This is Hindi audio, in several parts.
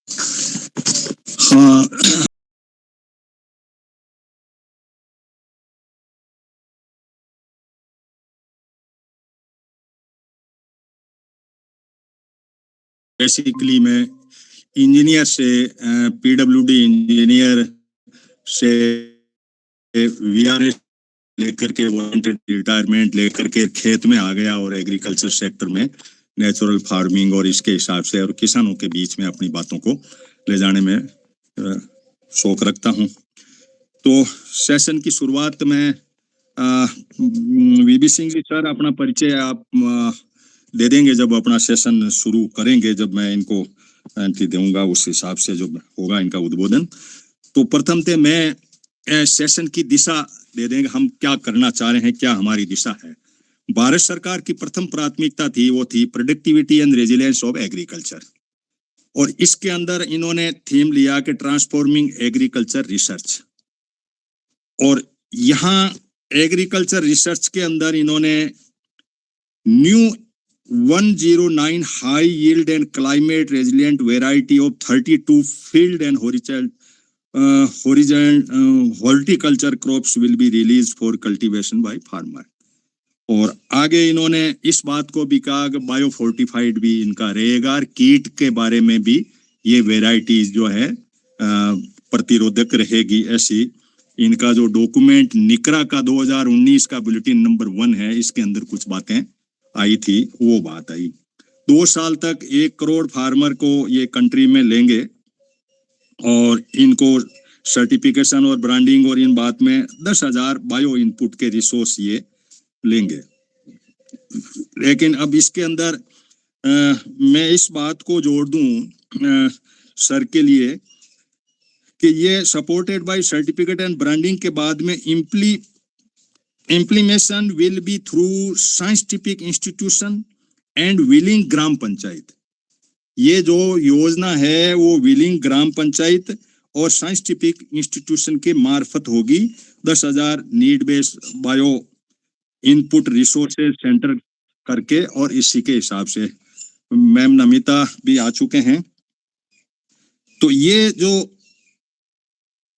हाँ, बेसिकली मैं इंजीनियर से पीडब्ल्यूडी इंजीनियर से वीआरएस लेकर के वॉलंटियर रिटायरमेंट लेकर के खेत में आ गया और एग्रीकल्चर सेक्टर में नेचुरल फार्मिंग और इसके हिसाब से और किसानों के बीच में अपनी बातों को ले जाने में शौक रखता हूँ। तो सेशन की शुरुआत में वीबी सिंह जी सर अपना परिचय आप दे देंगे जब अपना सेशन शुरू करेंगे, जब मैं इनको एंट्री दूंगा उस हिसाब से जो होगा इनका उद्बोधन। तो प्रथमतः मैं सेशन की दिशा दे देंगे, हम क्या करना चाह रहे हैं, क्या हमारी दिशा है। भारत सरकार की प्रथम प्राथमिकता थी वो थी productivity and resilience of agriculture, और इसके अंदर इन्होंने थीम लिया कि ट्रांसफॉर्मिंग एग्रीकल्चर रिसर्च। और यहाँ एग्रीकल्चर रिसर्च के अंदर इन्होंने new 109 high yield and climate resilient variety of 32 field and horticulture crops will be release for cultivation by farmer. और आगे इन्होंने इस बात को भी कहा कि बायो फोर्टिफाइड भी इनका रहेगा और कीट के बारे में भी ये वेराइटीज जो है प्रतिरोधक रहेगी। ऐसी इनका जो डॉक्यूमेंट निकरा का 2019 का बुलेटिन नंबर 1 है, इसके अंदर कुछ बातें आई थी, वो बात आई। 2 साल तक 1 करोड़ फार्मर को ये कंट्री में लेंगे और इनको सर्टिफिकेशन और ब्रांडिंग और इन बात में 10,000 बायो इनपुट के रिसोर्स ये लेंगे। लेकिन अब इसके अंदर मैं इस बात को जोड़ दूं सर के लिए कि ये supported by certificate and branding के बाद में implementation will be through scientific institution and willing gram panchayat. ये जो योजना है वो विलिंग ग्राम पंचायत और साइंटिफिक इंस्टीट्यूशन के मार्फत होगी। 10,000 need based bio input resources centre करके, और इसी के हिसाब से मैम नमिता भी आ चुके हैं। तो ये जो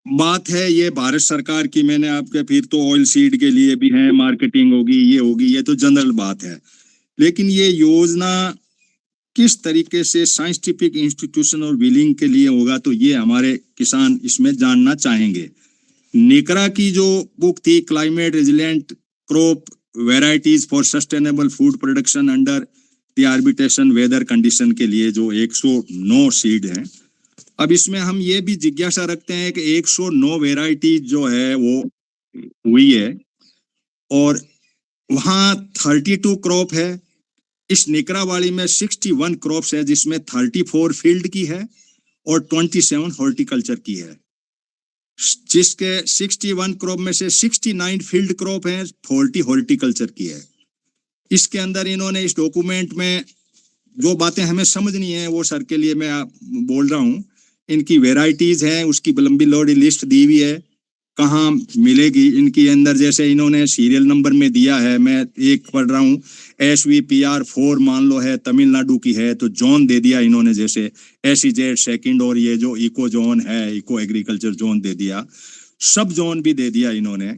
बात है ये भारत सरकार की, मैंने आपके फिर तो ऑयल सीड के लिए भी है, मार्केटिंग होगी, ये होगी, ये तो जनरल बात है। लेकिन ये योजना किस तरीके से साइंटिफिक इंस्टीट्यूशन और विलिंग के लिए होगा, तो ये हमारे किसान इसमें जानना चाहेंगे। निकरा की जो बुक थी climate resilient crop varieties for sustainable food production under the arbitration weather condition के लिए जो 109 सीड हैं। अब इसमें हम ये भी जिज्ञासा रखते हैं कि 109 वेराइटी जो है वो हुई है और वहाँ 32 क्रॉप है। इस निकरा वाली में 61 क्रॉप्स है जिसमें 34 फील्ड की है और 27 हॉर्टिकल्चर की है। जिसके 61 क्रॉप में से 69 फील्ड क्रॉप है, 40 हॉर्टिकल्चर की है। इसके अंदर इन्होंने इस डॉक्यूमेंट में जो बातें हमें समझनी है वो सर के लिए मैं बोल रहा हूँ। इनकी वेराइटीज हैं, उसकी लंबी लौड़ी लिस्ट दी हुई है, कहाँ मिलेगी इनकी अंदर। जैसे इन्होंने सीरियल नंबर में दिया है, मैं एक पढ़ रहा हूँ, SVPR4 मान लो है, तमिलनाडु की है, तो जोन दे दिया इन्होंने, जैसे SEZ सेकंड, और ये जो इको जोन है, इको एग्रीकल्चर जोन दे दिया, सब जोन भी दे दिया इन्होंने।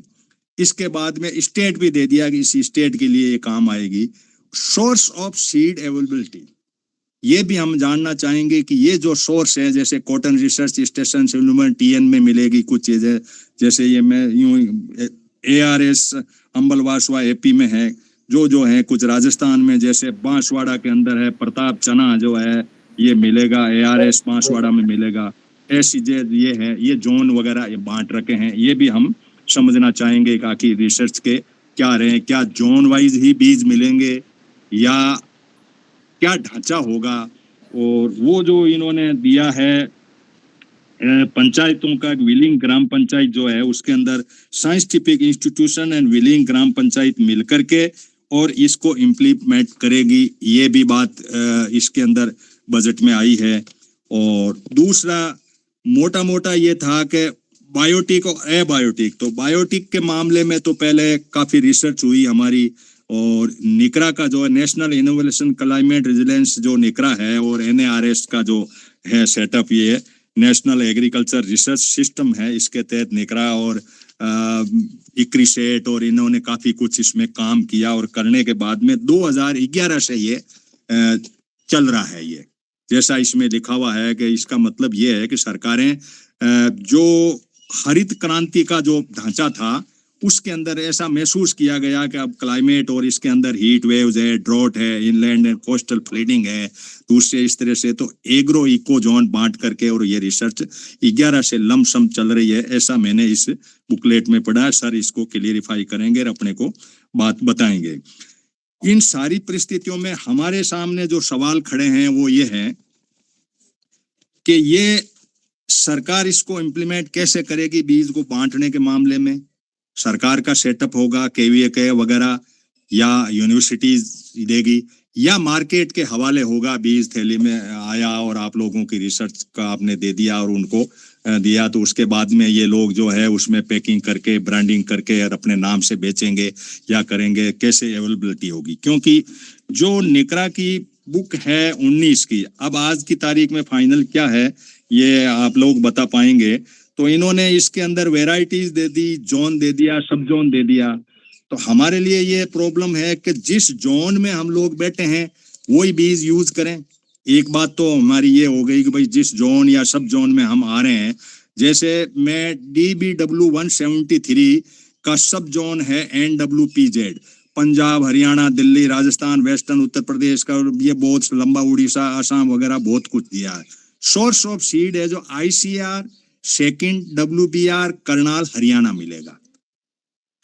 इसके बाद में स्टेट भी दे दिया कि इस स्टेट के लिए ये काम आएगी। सोर्स ऑफ सीड अवेलेबिलिटी ये भी हम जानना चाहेंगे कि ये जो सोर्स है, जैसे कॉटन रिसर्च स्टेशन से TN में मिलेगी कुछ चीजें, जैसे ये मैं यूं ARS अम्बलवासवा AP में है, जो है कुछ राजस्थान में जैसे बांसवाड़ा के अंदर है, प्रताप चना जो है ये मिलेगा, ARS बांसवाड़ा में मिलेगा, SEZ ये है, ये जोन वगैरह ये बांट रखे हैं। ये भी हम समझना चाहेंगे कि आखिर रिसर्च के क्या रहे, क्या जोन वाइज ही बीज मिलेंगे या क्या ढांचा होगा। और वो जो इन्होंने दिया है पंचायतों का विलिंग ग्राम पंचायत जो है, उसके अंदर scientific institution and willing gram panchayat मिलकर के और इसको इम्प्लीमेंट करेगी, ये भी बात इसके अंदर बजट में आई है। और दूसरा मोटा मोटा ये था कि बायोटिक और एबायोटिक, तो बायोटिक के मामले में तो पहले काफी रिसर्च हुई हमारी और निकरा का जो है नेशनल इनोवेशन क्लाइमेट रेजिलेंस जो निकरा है और NARS का जो है सेटअप, ये नेशनल एग्रीकल्चर रिसर्च सिस्टम है, इसके तहत निकरा और इक्रिसेट और इन्होंने काफी कुछ इसमें काम किया और करने के बाद में 2011 से ये चल रहा है। ये जैसा इसमें लिखा हुआ है कि इसका मतलब ये है कि सरकारें जो हरित क्रांति का जो ढांचा था उसके अंदर ऐसा महसूस किया गया कि अब क्लाइमेट और इसके अंदर हीट वेव्स है, ड्रॉट है, इनलैंड एंड कोस्टल फ्लडिंग है, तो उससे इस तरह से तो एग्रो इको जोन बांट करके और ये रिसर्च 11 से लमसम चल रही है, ऐसा मैंने इस बुकलेट में पढ़ा। सर इसको क्लियरिफाई करेंगे और अपने को बात बताएंगे। इन सारी परिस्थितियों में हमारे सामने जो सवाल खड़े हैं वो ये है कि ये सरकार इसको इम्प्लीमेंट कैसे करेगी। बीज को बांटने के मामले में सरकार का सेटअप होगा, KVK वगैरह, या यूनिवर्सिटीज देगी, या मार्केट के हवाले होगा, बीज थैली में आया और आप लोगों की रिसर्च का आपने दे दिया और उनको दिया, तो उसके बाद में ये लोग जो है उसमें पैकिंग करके ब्रांडिंग करके और अपने नाम से बेचेंगे या करेंगे, कैसे अवेलेबिलिटी होगी। क्योंकि जो निकरा की बुक है 19 की, अब आज की तारीख में फाइनल क्या है ये आप लोग बता पाएंगे। तो इन्होंने इसके अंदर वेराइटीज दे दी, जोन दे दिया, सब जोन दे दिया। तो हमारे लिए ये प्रॉब्लम है कि जिस जोन में हम लोग बैठे हैं वही बीज यूज करें। एक बात तो हमारी ये हो गई कि भाई जिस जोन या सब जोन में हम आ रहे हैं, जैसे मैं DBW 173 का सब जोन है NWPZ, पंजाब, हरियाणा, दिल्ली, राजस्थान, वेस्टर्न उत्तर प्रदेश का, ये बहुत लंबा, उड़ीसा, असम वगैरह बहुत कुछ दिया है। सोर्स ऑफ सीड है जो ICR, second WBR, Karnal, Haryana मिलेगा।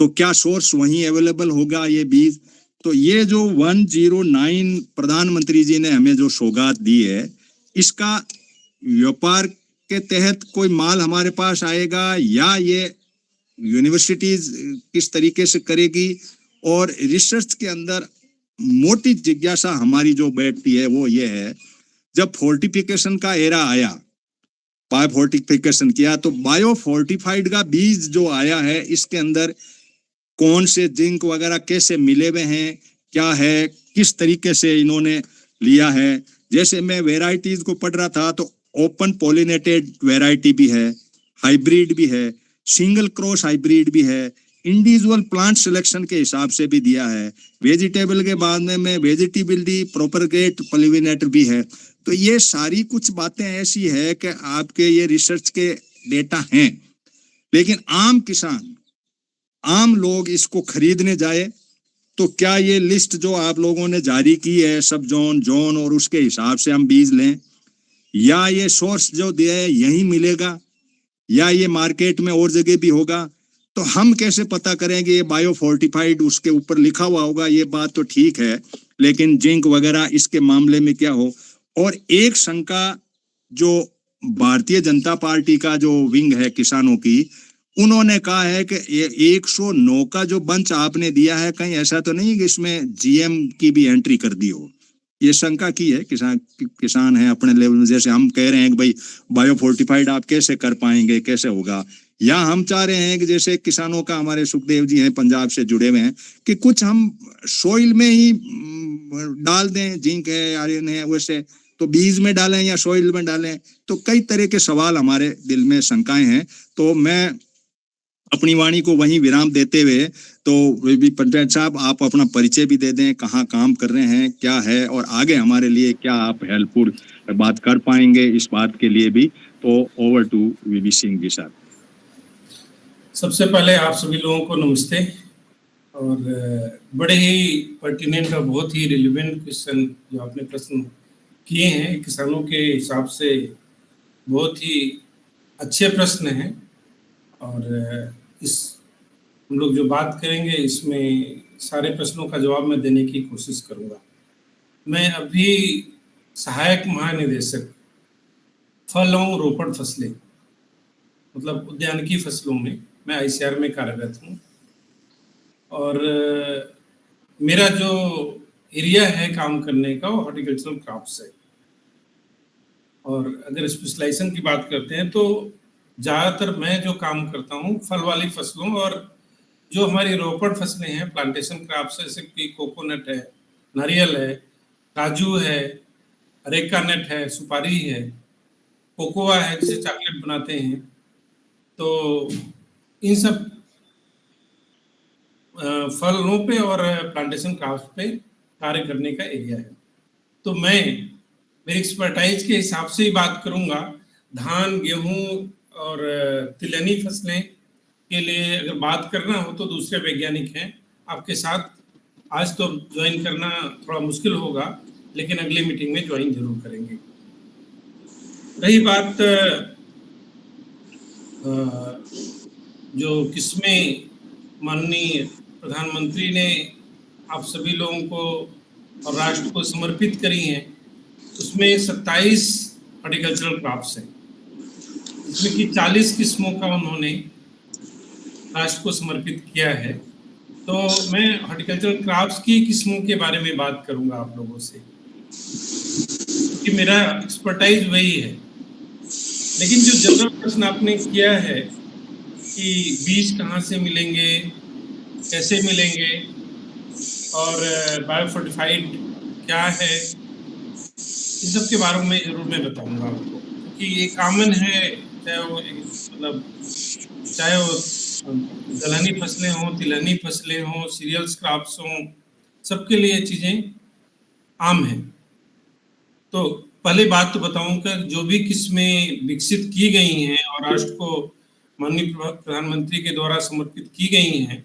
तो क्या सोर्स वहीं अवेलेबल होगा ये बीज? तो ये जो 109 प्रधानमंत्री जी ने हमें जो सौगात दी है, इसका व्यापार के तहत कोई माल हमारे पास आएगा या ये यूनिवर्सिटीज किस तरीके से करेगी? और रिसर्च के अंदर मोटी जिज्ञासा हमारी जो बैठती है वो ये है, जब फोर्टिफिकेशन का एरा आया, बायो फोर्टिफिकेशन किया, तो बायो फोर्टिफाइड का बीज जो आया है इसके अंदर कौन से जिंक वगैरह कैसे मिले हुए हैं, क्या है, किस तरीके से इन्होंने लिया है। जैसे मैं वेराइटीज को पढ़ रहा था तो ओपन पॉलिनेटेड वेराइटी भी है, हाइब्रिड भी है, सिंगल क्रॉस हाइब्रिड भी है, इंडिविजुअल प्लांट सिलेक्शन के हिसाब से भी दिया है, वेजिटेबल के बाद में वेजिटेबिलिटी प्रोपरगेट पॉलिनेटर भी है। तो ये सारी कुछ बातें ऐसी है कि आपके ये रिसर्च के डेटा हैं, लेकिन आम किसान, आम लोग इसको खरीदने जाए तो क्या ये लिस्ट जो आप लोगों ने जारी की है सब जोन और उसके हिसाब से हम बीज लें, या ये सोर्स जो दिया है यही मिलेगा, या ये मार्केट में और जगह भी होगा? तो हम कैसे पता करेंगे? ये बायो फोर्टिफाइड उसके ऊपर लिखा हुआ होगा, ये बात तो ठीक है, लेकिन जिंक वगैरह इसके मामले में क्या हो? और एक शंका जो भारतीय जनता पार्टी का जो विंग है किसानों की, उन्होंने कहा है कि 109 का जो बंच आपने दिया है, कहीं ऐसा तो नहीं कि इसमें GM की भी एंट्री कर दी हो? ये शंका की है किसान है अपने लेवल में। जैसे हम कह रहे हैं कि भाई बायो फोर्टिफाइड आप कैसे कर पाएंगे, कैसे होगा, या हम चाह रहे हैं कि जैसे किसानों का, हमारे सुखदेव जी हैं पंजाब से जुड़े हुए हैं, कि कुछ हम सोइल में ही डाल दें, जिंक है, आयरन है, वैसे तो बीज में डालें या सोइल में डालें? तो कई तरह के सवाल हमारे दिल में, शंकाएं हैं। तो मैं अपनी वाणी को वहीं विराम देते हुए, तो पंचायत साहब आप अपना परिचय भी दे दें, कहाँ काम कर रहे हैं, क्या है, और आगे हमारे लिए क्या आप हेल्पफुल बात कर पाएंगे इस बात के लिए भी। तो over to VB Singh ji साहब। सबसे पहले आप सभी लोगों को नमस्ते, और बड़े ही पर्टिनेंट और बहुत ही रिलेवेंट क्वेश्चन जो आपने प्रश्न किए हैं, किसानों के हिसाब से बहुत ही अच्छे प्रश्न हैं। और इस हम लोग जो बात करेंगे इसमें सारे प्रश्नों का जवाब मैं देने की कोशिश करूंगा। मैं अभी सहायक महानिदेशक फल एवं रोपण फसलें, मतलब उद्यानिकी फसलों में मैं ICR में कार्यरत हूँ। और मेरा जो एरिया है काम करने का वो हॉर्टिकल्चरल क्रॉप्स है। और अगर स्पेशलाइजेशन की बात करते हैं तो ज़्यादातर मैं जो काम करता हूँ फल वाली फसलों और जो हमारी रोपड़ फसलें हैं, प्लांटेशन क्रॉप्स, जैसे कि कोकोनट है, नारियल है, काजू है, अरेका नट है, सुपारी है, कोकोआ है जिसे चॉकलेट बनाते हैं, तो इन सब फलों पे और प्लांटेशन क्रॉप्स पे कार्य करने का एरिया है। तो मैं मेरी एक्सपर्टाइज के हिसाब से ही बात करूंगा। धान, गेहूं और तिलहनी फसलें के लिए अगर बात करना हो तो दूसरे वैज्ञानिक हैं आपके साथ। आज तो ज्वाइन करना थोड़ा मुश्किल होगा, लेकिन अगली मीटिंग में ज्वाइन जरूर करेंगे। रही बात जो किस्में माननीय प्रधानमंत्री ने आप सभी लोगों को और राष्ट्र को समर्पित करी हैं, उसमें 27 हॉर्टिकल्चरल क्रॉप्स हैं, इसमें कि 40 किस्मों का उन्होंने राष्ट्र को समर्पित किया है। तो मैं हॉर्टिकल्चरल क्रॉप्स की किस्मों के बारे में बात करूंगा आप लोगों से, क्योंकि मेरा एक्सपर्टाइज वही है। लेकिन जो जनरल प्रश्न आपने किया है कि बीज कहाँ से मिलेंगे, कैसे मिलेंगे और बायोफोर्टिफाइड क्या है, इन सब के बारे में जरूर मैं बताऊंगा आपको, क्योंकि ये कॉमन है, चाहे वो दलहनी फसलें हों, तिलहनी फसलें हों, सीरियल्स क्रॉप्स हों, सबके लिए ये चीजें आम हैं। तो पहले बात तो बताऊंगा, जो भी किस्में विकसित की गई हैं और राष्ट्र को माननीय प्रधानमंत्री के द्वारा समर्पित की गई हैं,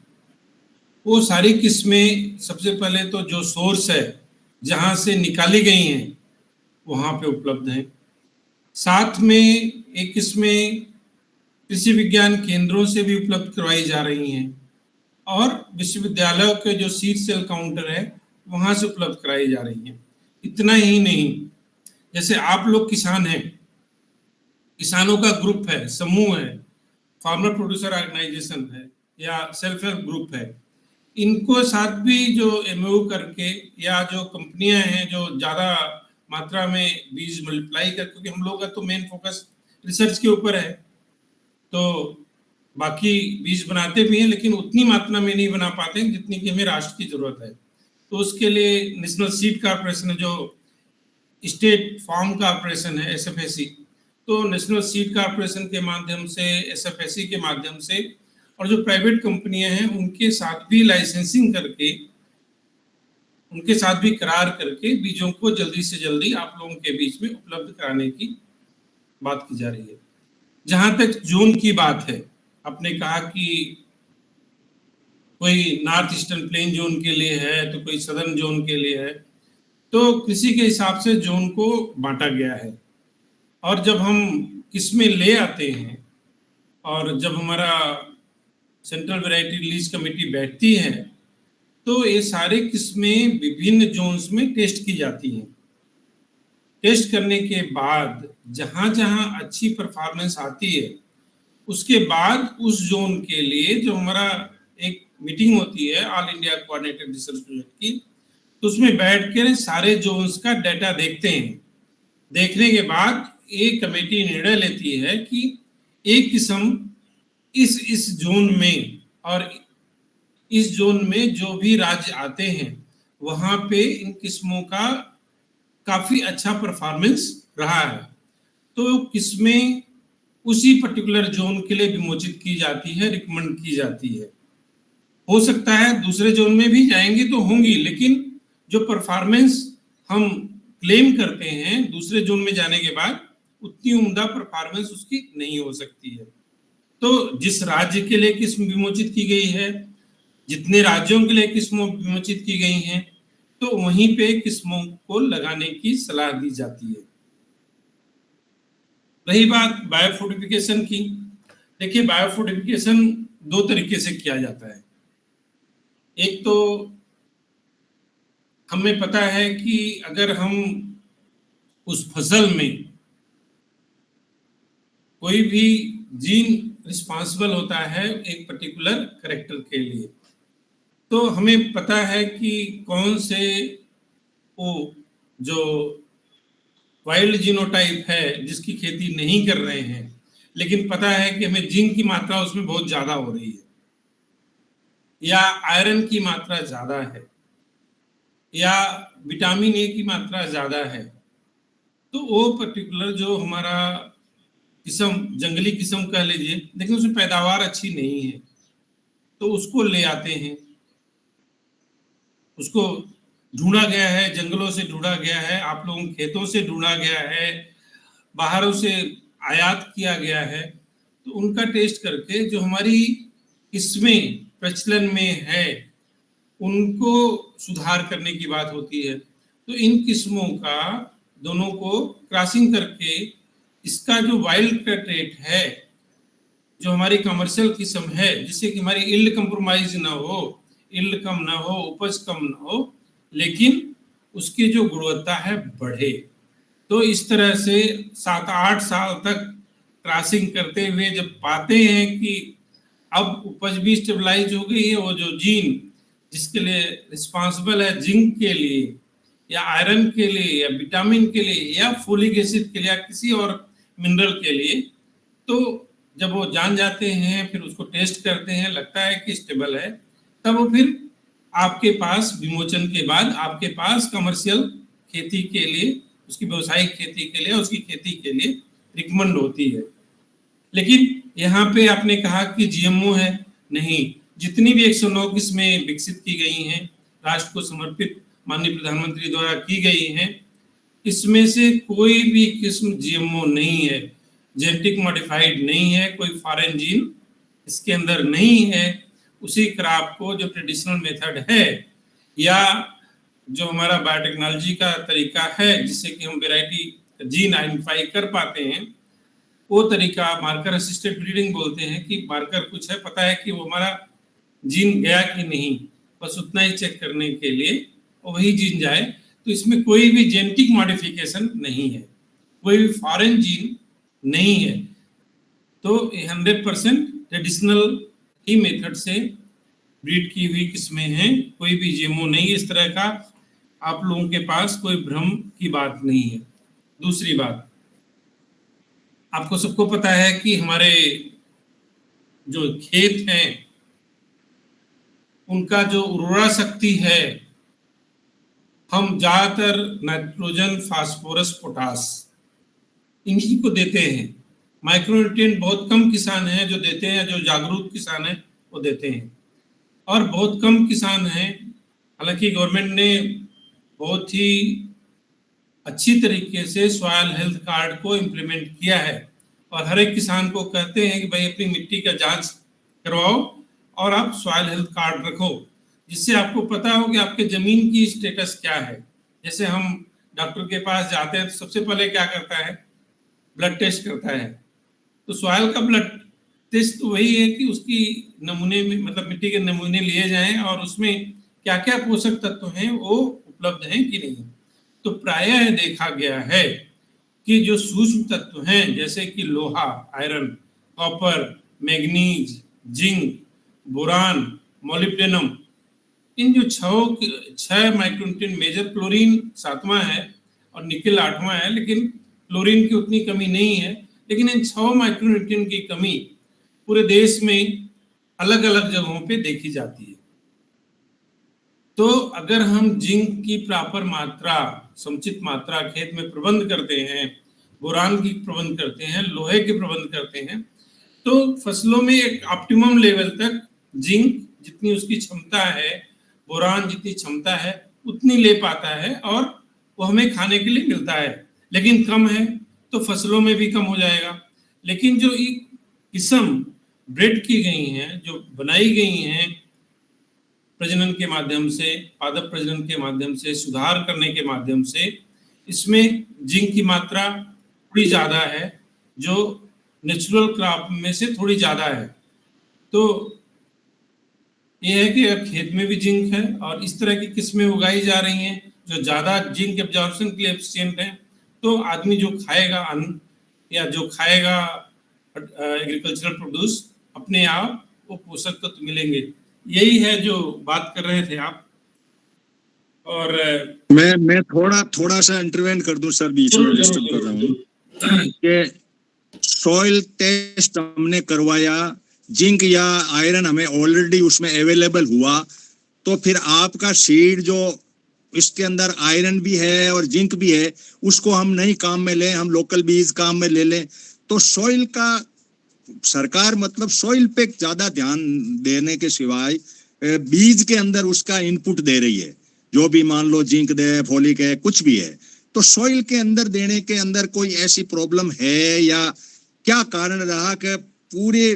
वो सारी किस्में सबसे पहले तो जो सोर्स है जहां से निकाली गई हैं वहां पे उपलब्ध हैं। साथ में एक किस्में कृषि विज्ञान केंद्रों से भी उपलब्ध करवाई जा रही हैं और विश्वविद्यालयों के जो सीड सेल काउंटर है वहां से उपलब्ध कराई जा रही हैं। इतना ही नहीं, जैसे आप लोग किसान हैं, किसानों का ग्रुप है, समूह है, फार्मर प्रोड्यूसर ऑर्गेनाइजेशन है या सेल्फ हेल्प ग्रुप है, इनको साथ भी जो एमओयू करके या जो कंपनियां हैं जो ज्यादा मात्रा में बीज मल्टीप्लाई कर, क्योंकि हम लोग का तो मेन फोकस रिसर्च के ऊपर है, तो बाकी बीज बनाते भी हैं लेकिन उतनी मात्रा में नहीं बना पाते हैं जितनी कि हमें राष्ट्र की जरूरत है। तो उसके लिए नेशनल सीड कॉर्पोरेशन है, जो स्टेट फार्म कॉर्पोरेशन है एसएफएसी, तो नेशनल सीड कॉर्पोरेशन के माध्यम से, एसएफएसी के माध्यम से, और जो प्राइवेट कंपनियां हैं उनके साथ भी लाइसेंसिंग करके, उनके साथ भी करार करके बीजों को जल्दी से जल्दी आप लोगों के बीच में उपलब्ध कराने की बात की जा रही है। जहां तक जोन की बात है, आपने कहा कि कोई नॉर्थ ईस्टर्न प्लेन जोन के लिए है तो कोई सदर्न जोन के लिए है, तो कृषि के हिसाब से जोन को बांटा गया है। और जब हम किस्में ले आते हैं और जब हमारा सेंट्रल वैरायटी रिलीज कमेटी बैठती है, तो ये सारे किस्में विभिन्न जोन्स में टेस्ट की जाती हैं। टेस्ट करने के बाद जहां जहां अच्छी परफॉर्मेंस आती है, उसके बाद उस जोन के लिए जो हमारा एक मीटिंग होती है all India coordinated research project की, तो उसमें बैठ कर सारे जोन्स का डाटा देखते हैं। देखने के बाद एक कमेटी निर्णय लेती है कि एक किस्म इस जोन में और इस जोन में जो भी राज्य आते हैं वहां पे इन किस्मों का काफी अच्छा परफॉर्मेंस रहा है, तो किस्में उसी पर्टिकुलर जोन के लिए विमोचित की जाती है, रिकमेंड की जाती है। हो सकता है दूसरे जोन में भी जाएंगी तो होंगी, लेकिन जो परफॉर्मेंस हम क्लेम करते हैं दूसरे जोन में जाने के बाद, उतनी उम्दा परफॉर्मेंस उसकी नहीं हो सकती है। तो जिस राज्य के लिए किस्म विमोचित की गई है, जितने राज्यों के लिए किस्मों विमोचित की गई हैं, तो वहीं पे किस्मों को लगाने की सलाह दी जाती है। रही बात बायोफोर्टिफिकेशन की, देखिए बायोफोर्टिफिकेशन दो तरीके से किया जाता है। एक तो हमें पता है कि अगर हम उस फसल में कोई भी जीन रिस्पांसिबल होता है एक पर्टिकुलर कैरेक्टर के लिए, तो हमें पता है कि कौन से वो जो वाइल्ड जीनोटाइप है जिसकी खेती नहीं कर रहे हैं, लेकिन पता है कि हमें जिंक की मात्रा उसमें बहुत ज्यादा हो रही है, या आयरन की मात्रा ज्यादा है या विटामिन ए की मात्रा ज्यादा है, तो वो पर्टिकुलर जो हमारा किस्म, जंगली किस्म कह लीजिए, लेकिन उसमें पैदावार अच्छी नहीं है, तो उसको ले आते हैं। उसको ढूंढा गया है, जंगलों से ढूंढा गया है, आप लोगों के खेतों से ढूंढा गया है, बाहरों से आयात किया गया है, तो उनका टेस्ट करके जो हमारी किस्में प्रचलन में है उनको सुधार करने की बात होती है। तो इन किस्मों का दोनों को क्रॉसिंग करके इसका जो वाइल्ड का ट्रेट है, जो हमारी कमर्शियल किस्म है, जिससे कि हमारी यील्ड कंप्रोमाइज ना हो, यील्ड कम ना हो, उपज कम ना हो, लेकिन उसकी जो गुणवत्ता है बढ़े। तो इस तरह से 7-8 साल तक क्रॉसिंग करते हुए जब पाते हैं कि अब उपज भी स्टेबलाइज हो गई है, वो जो जीन जिसके लिए रिस्पॉन्सिबल है जिंक के लिए या आयरन के लिए या विटामिन के लिए या फोलिक एसिड के लिए या किसी और मिनरल के लिए, तो जब वो जान जाते हैं, फिर उसको टेस्ट करते हैं, लगता है कि स्टेबल है, तब वो फिर आपके पास विमोचन के बाद आपके पास कमर्शियल खेती के लिए, उसकी व्यवसायिक खेती के लिए, उसकी खेती के लिए रिकमेंड होती है। लेकिन यहाँ पे आपने कहा कि जीएमओ है, नहीं, जितनी भी 109 किस्में विकसित की गई हैं, राष्ट्र को समर्पित माननीय प्रधानमंत्री द्वारा की गई हैं, इसमें से कोई भी किस्म जीएमओ नहीं है, जेनेटिक मॉडिफाइड नहीं है, कोई फॉरेन जीन इसके अंदर नहीं है। उसी क्रॉप को जो ट्रेडिशनल मेथड है या जो हमारा बायोटेक्नोलॉजी का तरीका है जिससे कि हम वैरायटी जीन आइडेंटिफाई कर पाते हैं, वो तरीका मार्कर असिस्टेड ब्रीडिंग बोलते हैं कि मार्कर कुछ है, पता है कि वो हमारा जीन गया कि नहीं, बस उतना ही चेक करने के लिए वही जीन जाए। तो इसमें कोई भी जेनेटिक मॉडिफिकेशन नहीं है, कोई भी फॉरेन जीन नहीं है, तो 100% ट्रेडिशनल ही मेथड से ब्रीड की हुई किस्में हैं, कोई भी जीएमओ नहीं है। इस तरह का आप लोगों के पास कोई भ्रम की बात नहीं है। दूसरी बात, आपको सबको पता है कि हमारे जो खेत हैं उनका जो उर्वरा शक्ति है, हम ज्यादातर नाइट्रोजन, फास्फोरस, पोटास इन्हीं को देते हैं। माइक्रोन्यूट्रिएंट बहुत कम किसान हैं जो देते हैं, जो जागरूक किसान हैं वो देते हैं, और बहुत कम किसान हैं। हालांकि गवर्नमेंट ने बहुत ही अच्छी तरीके से सॉयल हेल्थ कार्ड को इम्प्लीमेंट किया है और हर एक किसान को कहते हैं कि भाई अपनी मिट्टी का जांच करवाओ और आप सॉयल हेल्थ कार्ड रखो, जिससे आपको पता हो कि आपके जमीन की स्टेटस क्या है। जैसे हम डॉक्टर के पास जाते हैं तो सबसे पहले क्या करता है, ब्लड टेस्ट करता है। तो सॉयल का ब्लड टेस्ट तो वही है कि उसकी नमूने में, मतलब मिट्टी के नमूने लिए जाएं और उसमें क्या क्या पोषक तत्व हैं वो उपलब्ध हैं कि नहीं। तो प्रायः देखा गया है कि जो सूक्ष्म तत्व हैं जैसे कि लोहा, iron, copper, manganese, zinc, boron, molybdenum, इन जो 6 माइक्रोन्यूट्रिएंट मेजर, क्लोरीन 7वां है और निकेल 8वां है, लेकिन क्लोरीन की उतनी कमी नहीं है, लेकिन इन 6 माइक्रोन्यूट्रिएंट की कमी पूरे देश में अलग अलग जगहों पे देखी जाती है। तो अगर हम जिंक की प्रॉपर मात्रा, समुचित मात्रा खेत में प्रबंध करते हैं, बोरान की प्रबंध करते हैं, लोहे के प्रबंध करते हैं, तो फसलों में एक ऑप्टिमम लेवल तक जिंक जितनी उसकी क्षमता है, बोरान जितनी क्षमता है उतनी ले पाता है और वो हमें खाने के लिए मिलता है। लेकिन कम है तो फसलों में भी कम हो जाएगा। लेकिन जो किस्म ब्रेड की गई हैं, जो बनाई गई हैं प्रजनन के माध्यम से, पादप प्रजनन के माध्यम से, सुधार करने के माध्यम से, इसमें जिंक की मात्रा थोड़ी ज्यादा है, जो नेचुरल क्रॉप में से थोड़ी ज्यादा है। तो ये है कि खेत में भी जिंक है और इस तरह की किस्में उगाई जा रही हैं जो ज्यादा जिंक एब्जॉर्प्शन के लिए एफिशिएंट हैं। तो आदमी जो खाएगा अन्न या जो खाएगा एग्रीकल्चरल प्रोड्यूस, अपने आप वो पोषक तत्व मिलेंगे। यही है जो बात कर रहे थे आप। और मैं थोड़ा सा इंटरवेन कर दूं सर, बीच में डिस्टर्ब कर रहा हूँ। कि सॉइल टेस्ट हमने करवाया, जिंक या आयरन हमें ऑलरेडी उसमें अवेलेबल हुआ, तो फिर आपका सीड जो इसके अंदर आयरन भी है और जिंक भी है, उसको हम नहीं काम में लें, हम लोकल बीज काम में ले लें, तो सॉइल का सरकार मतलब सॉइल पे ज्यादा ध्यान देने के सिवाय बीज के अंदर उसका इनपुट दे रही है, जो भी मान लो जिंक दे, फॉलिक है, कुछ भी है, तो सॉइल के अंदर देने के अंदर कोई ऐसी प्रॉब्लम है या क्या कारण रहा कि पूरे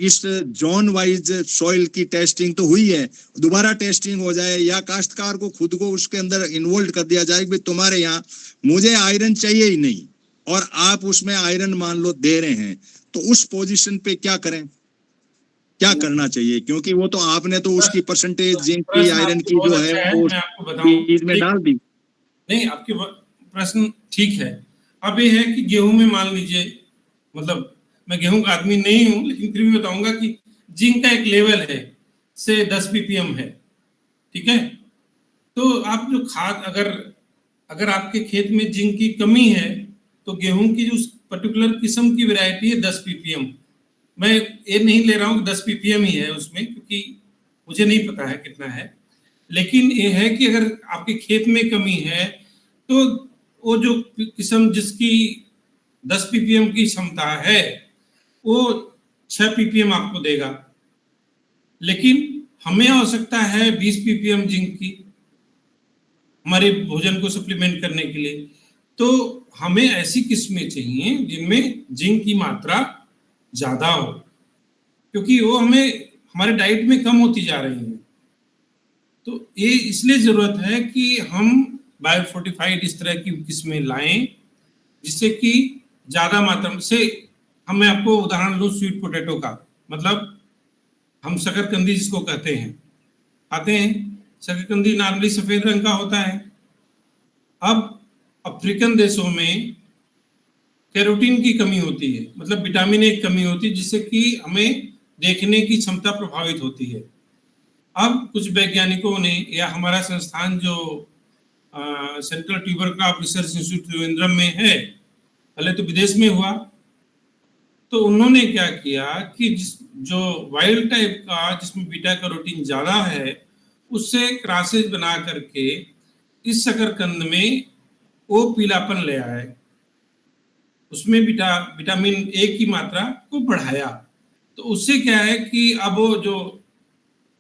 इस जोन वाइज सॉइल की टेस्टिंग तो हुई है, दोबारा टेस्टिंग हो जाए या काश्तकार को खुद को उसके अंदर इन्वॉल्व कर दिया जाए कि तुम्हारे यहाँ मुझे आयरन चाहिए ही नहीं और आप उसमें आयरन मान लो दे रहे हैं, तो उस पोजीशन पे क्या करें, क्या करना चाहिए? क्योंकि वो तो आपने तो उसकी परसेंटेज जिंक की, प्रश्न आयरन आपके की बहुत जो अच्छा है है, वो मैं आपको बताऊं। बीज में डाल दी। नहीं, आपके प्रश्न ठीक है। अब ये है कि गेहूं में मान लीजिए, मतलब मैं गेहूं का आदमी नहीं हूं, लेकिन फिर भी बताऊंगा कि जिंक का एक लेवल है, से 10 ppm है, ठीक है। तो आप जो खाद, अगर अगर आपके खेत में जिंक की कमी है, तो गेहूं की जो पर्टिकुलर किस्म की वैरायटी है 10 ppm, मैं ये नहीं ले रहा हूँ 10 ppm ही है उसमें, क्योंकि मुझे नहीं पता है कितना है, लेकिन ये है कि अगर आपके खेत में कमी है, तो वो जो किस्म जिसकी 10 ppm की क्षमता है, वो 6 ppm आपको देगा, लेकिन हमें आवश्यकता है 20 ppm जिंक की हमारे भोजन को सप्लीमेंट करने के लिए। तो हमें ऐसी किस्में चाहिए जिनमें जिंक की मात्रा ज्यादा हो, क्योंकि वो हमें हमारे डाइट में कम होती जा रही है। तो ये इसलिए जरूरत है कि हम बायोफोर्टिफाइड इस तरह की किस्में लाएं, जिससे कि ज्यादा मात्रा में से, हम मैं आपको उदाहरण लूं स्वीट पोटैटो का, मतलब हम शकरकंदी जिसको कहते हैं, आते हैं। शकरकंदी नॉर्मली सफेद रंग का होता है। अब अफ्रीकन देशों में कैरोटीन की कमी होती है, मतलब विटामिन ए की कमी होती है, जिससे कि हमें देखने की क्षमता प्रभावित होती है। अब कुछ वैज्ञानिकों ने, या हमारा संस्थान जो सेंट्रल ट्यूबरक्लॉफ रिसर्च इंस्टीट्यूट त्रिवेंद्रम में है, पहले तो विदेश में हुआ, तो उन्होंने क्या किया कि जो वाइल्ड टाइप का जिसमें बीटा कैरोटीन ज्यादा है, उससे क्रॉसेज बना करके इस शकरकंद में वो पीलापन ले आए, उसमें विटामिन ए की मात्रा को बढ़ाया। तो उससे क्या है कि अब वो जो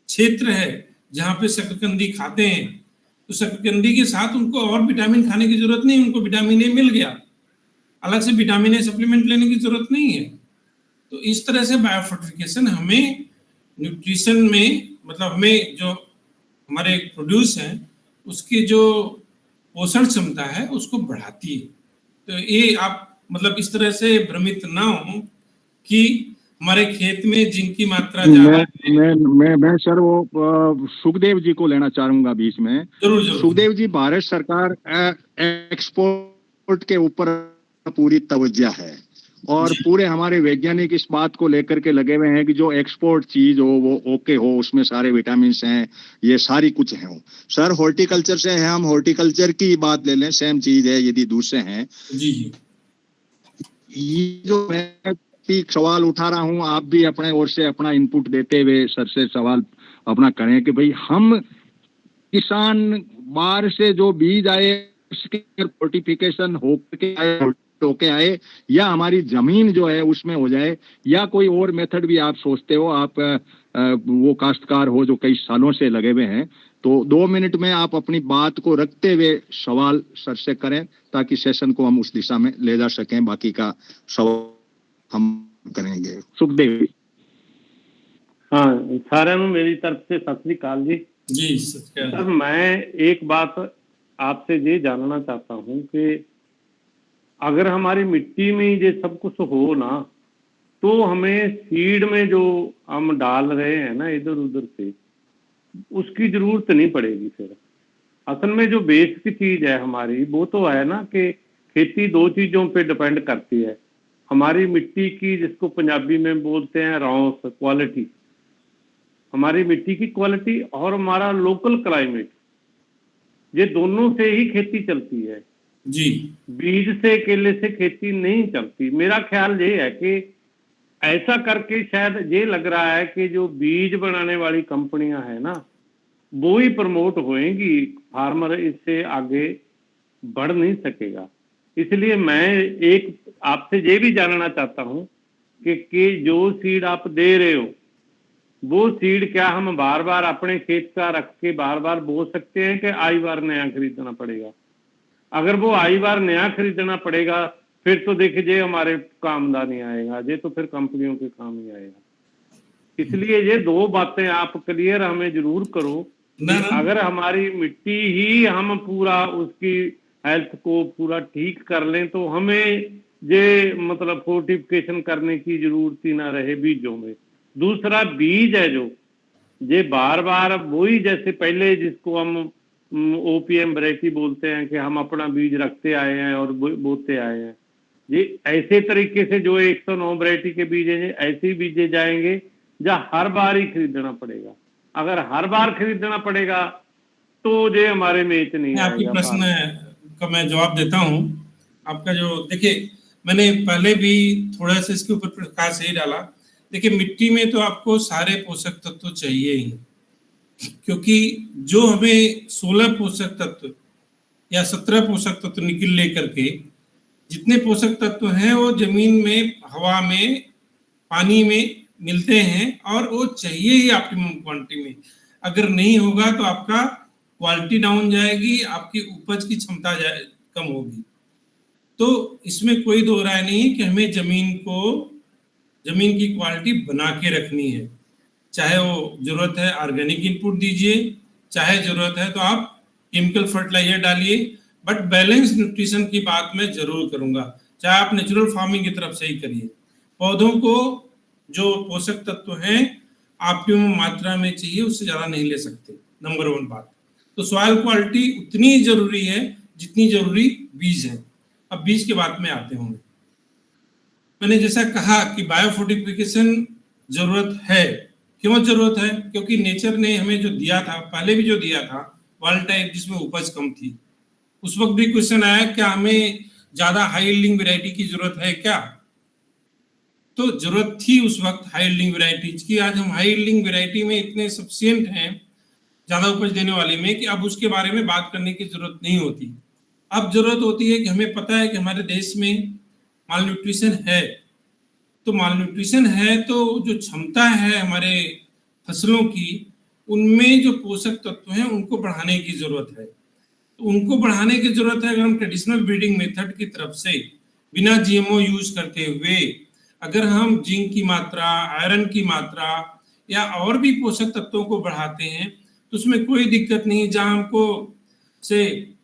क्षेत्र है जहाँ पे शकरकंदी खाते हैं, तो शकरकंदी के साथ उनको और विटामिन खाने की जरूरत नहीं, उनको विटामिन ए मिल गया, अलग से विटामिन ए सप्लीमेंट लेने की जरूरत नहीं है। तो इस तरह से बायोफोर्टिफिकेशन हमें न्यूट्रिशन में, मतलब हमें जो हमारे प्रोड्यूस हैं उसकी जो पोषण क्षमता है उसको बढ़ाती है। तो ये आप मतलब इस तरह से भ्रमित ना हो कि हमारे खेत में जिंक की मात्रा ज्यादा है। मैं सर वो सुखदेव जी को लेना चाहूंगा बीच में। जरूर जरूर। सुखदेव जी, भारत सरकार एक्सपोर्ट के ऊपर पूरी तवज्जो है और पूरे हमारे वैज्ञानिक इस बात को लेकर के लगे हुए हैं कि जो एक्सपोर्ट चीज हो वो ओके हो, उसमें सारे विटामिन हैं, ये सारी कुछ है हो। सर हॉर्टिकल्चर से है, हम हॉर्टिकल्चर की बात ले लें, सेम चीज है यदि दूसरे हैं। जी जी। ये जो मैं भी सवाल उठा रहा हूं, आप भी अपने ओर से अपना इनपुट देते हुए सर से सवाल अपना करें कि भाई हम किसान बाहर से जो बीज आए उसके फोर्टिफिकेशन होके आए या हमारी जमीन जो है उसमें हो जाए, या कोई और मेथड भी आप सोचते हो? आप वो काश्तकार हो जो कई सालों से लगे हुए हैं, तो 2 मिनट में आप अपनी बात को रखते हुए सवाल सर से करें ताकि सेशन को हम उस दिशा में ले जा सकें। बाकी का सवाल हम करेंगे। सुखदेव। हाँ, सारे मेरी तरफ से सत श्री अकाल जी। जी सर, मैं एक बात आपसे ये जानना चाहता हूँ कि अगर हमारी मिट्टी में ये सब कुछ हो ना, तो हमें सीड में जो हम डाल रहे हैं ना इधर उधर से, उसकी जरूरत नहीं पड़ेगी। फिर असल में जो बेसिक चीज है हमारी वो तो है ना कि खेती 2 चीजों पे डिपेंड करती है, हमारी मिट्टी की, जिसको पंजाबी में बोलते हैं रौस, क्वालिटी, हमारी मिट्टी की क्वालिटी, और हमारा लोकल क्लाइमेट, ये दोनों से ही खेती चलती है जी। बीज से, केले से खेती नहीं चलती। मेरा ख्याल ये है कि ऐसा करके शायद ये लग रहा है कि जो बीज बनाने वाली कंपनियां हैं ना, वो ही प्रमोट होएंगी, फार्मर इससे आगे बढ़ नहीं सकेगा। इसलिए मैं एक आपसे ये भी जानना चाहता हूं कि जो सीड आप दे रहे हो, वो सीड क्या हम बार बार अपने खेत का रख के बार बार बो सकते हैं कि आई बार नया खरीदना पड़ेगा? अगर वो आई बार नया खरीदना पड़ेगा, फिर तो देखिए हमारे कामदार नहीं आएगा, ये तो फिर कंपनियों के काम ही आएगा। इसलिए ये दो बातें आप क्लियर हमें जरूर करो। अगर हमारी मिट्टी ही हम पूरा उसकी हेल्थ को पूरा ठीक कर लें तो हमें ये मतलब फोर्टिफिकेशन करने की जरूरत ही ना रहे बीजों में। दूसरा बीज है जो ये बार बार वही जैसे पहले जिसको हम ओपीएम वैरायटी बोलते हैं कि हम अपना बीज रखते आए हैं और बोते आए हैं, ये ऐसे तरीके से जो 109 वैरायटी के बीज हैं ऐसे ही बीजे जाएंगे या हर बार ही खरीदना पड़ेगा? अगर हर बार खरीदना पड़ेगा तो ये हमारे मेच नहीं आएगा। आपके प्रश्न का मैं जवाब देता हूं। आपका जो देखिए, मैंने पहले भी थोड़ा सा इसके ऊपर प्रकाश सही डाला। देखिए, मिट्टी में तो आपको सारे पोषक तत्व चाहिए ही, क्योंकि जो हमें 16 पोषक तत्व या 17 पोषक तत्व निकल लेकर के जितने पोषक तत्व हैं वो जमीन में, हवा में, पानी में मिलते हैं और वो चाहिए ही ऑप्टिमम क्वांटिटी में। अगर नहीं होगा तो आपका क्वालिटी डाउन जाएगी, आपकी उपज की क्षमता कम होगी। तो इसमें कोई दो राय नहीं है कि हमें जमीन की क्वालिटी बना के रखनी है। चाहे वो जरूरत है ऑर्गेनिक इनपुट दीजिए, चाहे जरूरत है तो आप केमिकल फर्टिलाइजर डालिए, बट बैलेंस न्यूट्रिशन की बात मैं जरूर करूंगा। चाहे आप नेचुरल फार्मिंग की तरफ से ही करिए, पौधों को जो पोषक तत्व हैं ऑप्टिमम मात्रा में चाहिए, उससे ज्यादा नहीं ले सकते। नंबर 1 बात। तो सॉइल क्वालिटी उतनी जरूरी है जितनी जरूरी बीज है। अब बीज के बात में आते होंगे। मैंने जैसा कहा कि बायोफोर्टिफिकेशन जरूरत है। क्यों जरूरत है? क्योंकि नेचर ने हमें जो दिया था, पहले भी जो दिया था वाइल्ड टाइप, जिसमें उपज कम थी, उस वक्त भी क्वेश्चन आया क्या हमें ज्यादा हाई यील्डिंग वैरायटी की जरूरत है क्या? तो जरूरत थी उस वक्त हाई यील्डिंग वैरायटीज की। आज हम हाई यील्डिंग वैरायटी में इतने सफिशिएंट हैं ज्यादा उपज देने वाले में कि अब उसके बारे में बात करने की जरूरत नहीं होती। अब जरूरत होती है कि हमें पता है कि हमारे देश में माल न्यूट्रिशन है। तो माल न्यूट्रिशन है तो जो क्षमता है हमारे फसलों की, उनमें जो पोषक तत्व हैं उनको बढ़ाने की जरूरत है। तो उनको बढ़ाने की जरूरत है। अगर हम ट्रेडिशनल ब्रीडिंग मेथड की तरफ से बिना जीएमओ यूज करते हुए अगर हम जिंक की मात्रा, आयरन की मात्रा या और भी पोषक तत्वों को बढ़ाते हैं तो उसमें कोई दिक्कत नहीं है। जहां हमको से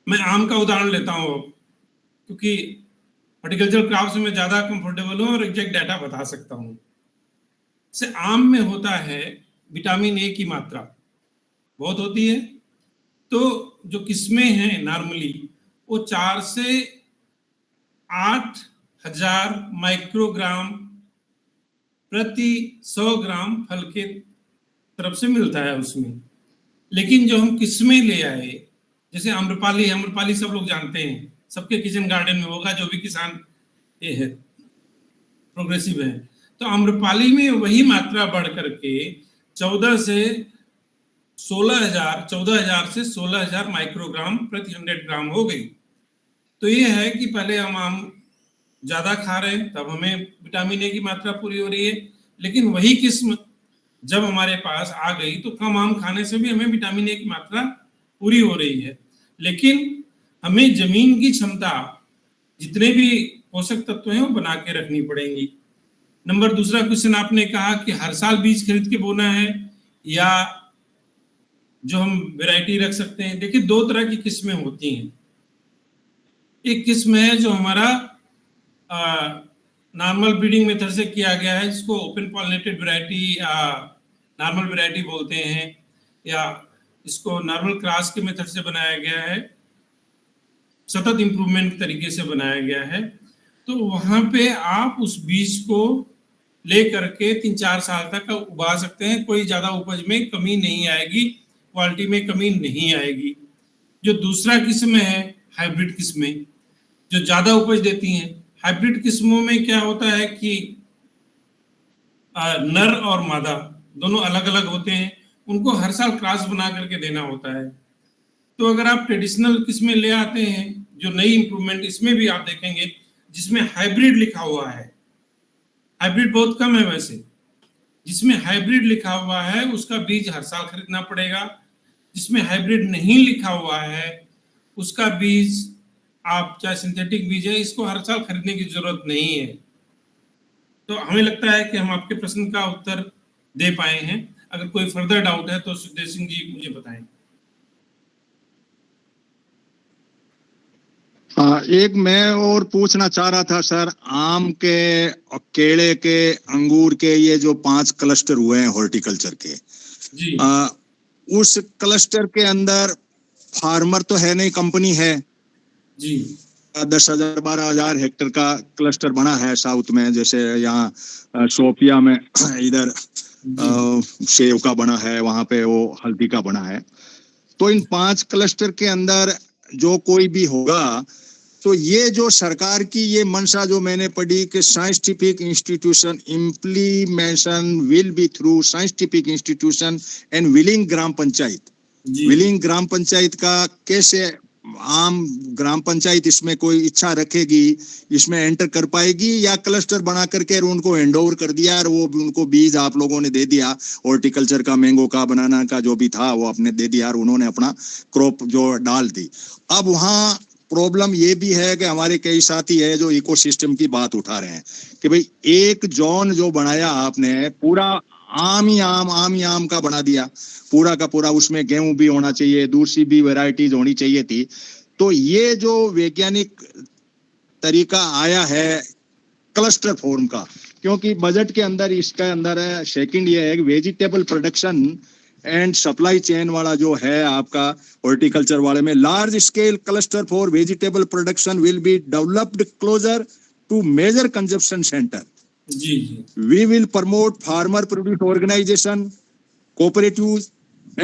मैं आम का उदाहरण लेता हूँ क्योंकि हॉर्टिकल्चर क्रॉप से मैं ज्यादा कंफर्टेबल हूँ और एग्जैक्ट डाटा बता सकता हूँ। से आम में होता है विटामिन ए की मात्रा बहुत होती है। तो जो किस्में हैं नॉर्मली वो 4 से 8,000 माइक्रोग्राम प्रति 100 ग्राम फल के तरफ से मिलता है उसमें। लेकिन जो हम किस्में ले आए, जैसे आम्रपाली, आम्रपाली सब लोग जानते हैं, सबके किचन गार्डन में होगा, जो भी किसान ये है प्रोग्रेसिव है। तो आम्रपाली में वही मात्रा बढ़ करके 14 से 16,000 माइक्रोग्राम प्रति 100 ग्राम हो गई। तो ये है कि पहले हम आम ज्यादा खा रहे हैं तब हमें विटामिन ए की मात्रा पूरी हो रही है, लेकिन वही किस्म जब हमारे पास आ गई तो कम आम खाने से भी हमें विटामिन ए की मात्रा पूरी हो रही है। लेकिन हमें जमीन की क्षमता, जितने भी पोषक तत्व हैं वो बना के रखनी पड़ेंगी। नंबर दूसरा क्वेश्चन आपने कहा कि हर साल बीज खरीद के बोना है या जो हम वैरायटी रख सकते हैं। देखिए, 2 तरह की किस्में होती हैं। एक किस्म है जो हमारा नॉर्मल ब्रीडिंग मेथड से किया गया है, जिसको ओपन पॉलिनेटेड वैरायटी या नॉर्मल वैरायटी बोलते हैं, या इसको नॉर्मल क्रॉस के मेथड से बनाया गया है, सतत इंप्रूवमेंट तरीके से बनाया गया है। तो वहां पे आप उस बीज को ले करके 3-4 साल तक उगा सकते हैं। कोई ज्यादा उपज में कमी नहीं आएगी, क्वालिटी में कमी नहीं आएगी। जो दूसरा किस्म है हाइब्रिड किस्में, जो ज्यादा उपज देती हैं, हाइब्रिड किस्मों में क्या होता है कि नर और मादा दोनों अलग अलग होते हैं, उनको हर साल क्रॉस बना करके देना होता है। तो अगर आप ट्रेडिशनल किस्में ले आते हैं, जो नई इंप्रूवमेंट, इसमें भी आप देखेंगे जिसमें हाइब्रिड लिखा हुआ है, हाइब्रिड बहुत कम है वैसे, जिसमें हाइब्रिड लिखा हुआ है उसका बीज हर साल खरीदना पड़ेगा। जिसमें हाइब्रिड नहीं लिखा हुआ है उसका बीज, आप चाहे सिंथेटिक बीज है, इसको हर साल खरीदने की जरूरत नहीं है। तो हमें लगता है कि हम आपके प्रश्न का उत्तर दे पाए हैं। अगर कोई फर्दर डाउट है तो सुखदेव सिंह जी मुझे बताएं। एक मैं और पूछना चाह रहा था सर, आम के और केले के, अंगूर के, ये जो 5 क्लस्टर हुए हैं हॉर्टिकल्चर के, जी उस क्लस्टर के अंदर फार्मर तो है नहीं, कंपनी है। जी 10,000 12,000 हेक्टेयर का क्लस्टर बना है साउथ में, जैसे यहाँ शोपिया में इधर सेव का बना है, वहां पे वो हल्दी का बना है। तो इन 5 क्लस्टर के अंदर जो कोई भी होगा, तो ये जो सरकार की ये मंशा जो मैंने पढ़ी कि scientific institution implementation will be through scientific institution and willing gram panchayat, willing gram panchayat का कैसे आम ग्राम पंचायत इसमें कोई इच्छा रखेगी, इसमें एंटर कर पाएगी, या क्लस्टर बना करके उनको हैंड ओवर कर दिया और वो उनको बीज आप लोगों ने दे दिया, हॉर्टिकल्चर का, मैंगो का, बनाना का जो भी था वो आपने दे दिया और उन्होंने अपना क्रॉप जो डाल दी। अब वहाँ प्रॉब्लम ये भी है कि हमारे कई साथी है जो इकोसिस्टम की बात उठा रहे हैं कि भाई एक जोन जो बनाया आपने पूरा आम ही आम का बना दिया पूरा का पूरा, उसमें गेहूं भी होना चाहिए, दूसरी भी वैरायटीज होनी चाहिए थी। तो ये जो वैज्ञानिक तरीका आया है क्लस्टर फॉर्म का, क्योंकि बजट के अंदर इसका अंदर है, सेकंड ये है कि vegetable production and supply chain वाला जो है आपका हॉर्टिकल्चर वाले में, large scale cluster for vegetable production will be developed closer to major consumption centre. जी जी We will promote farmer produce organization, cooperatives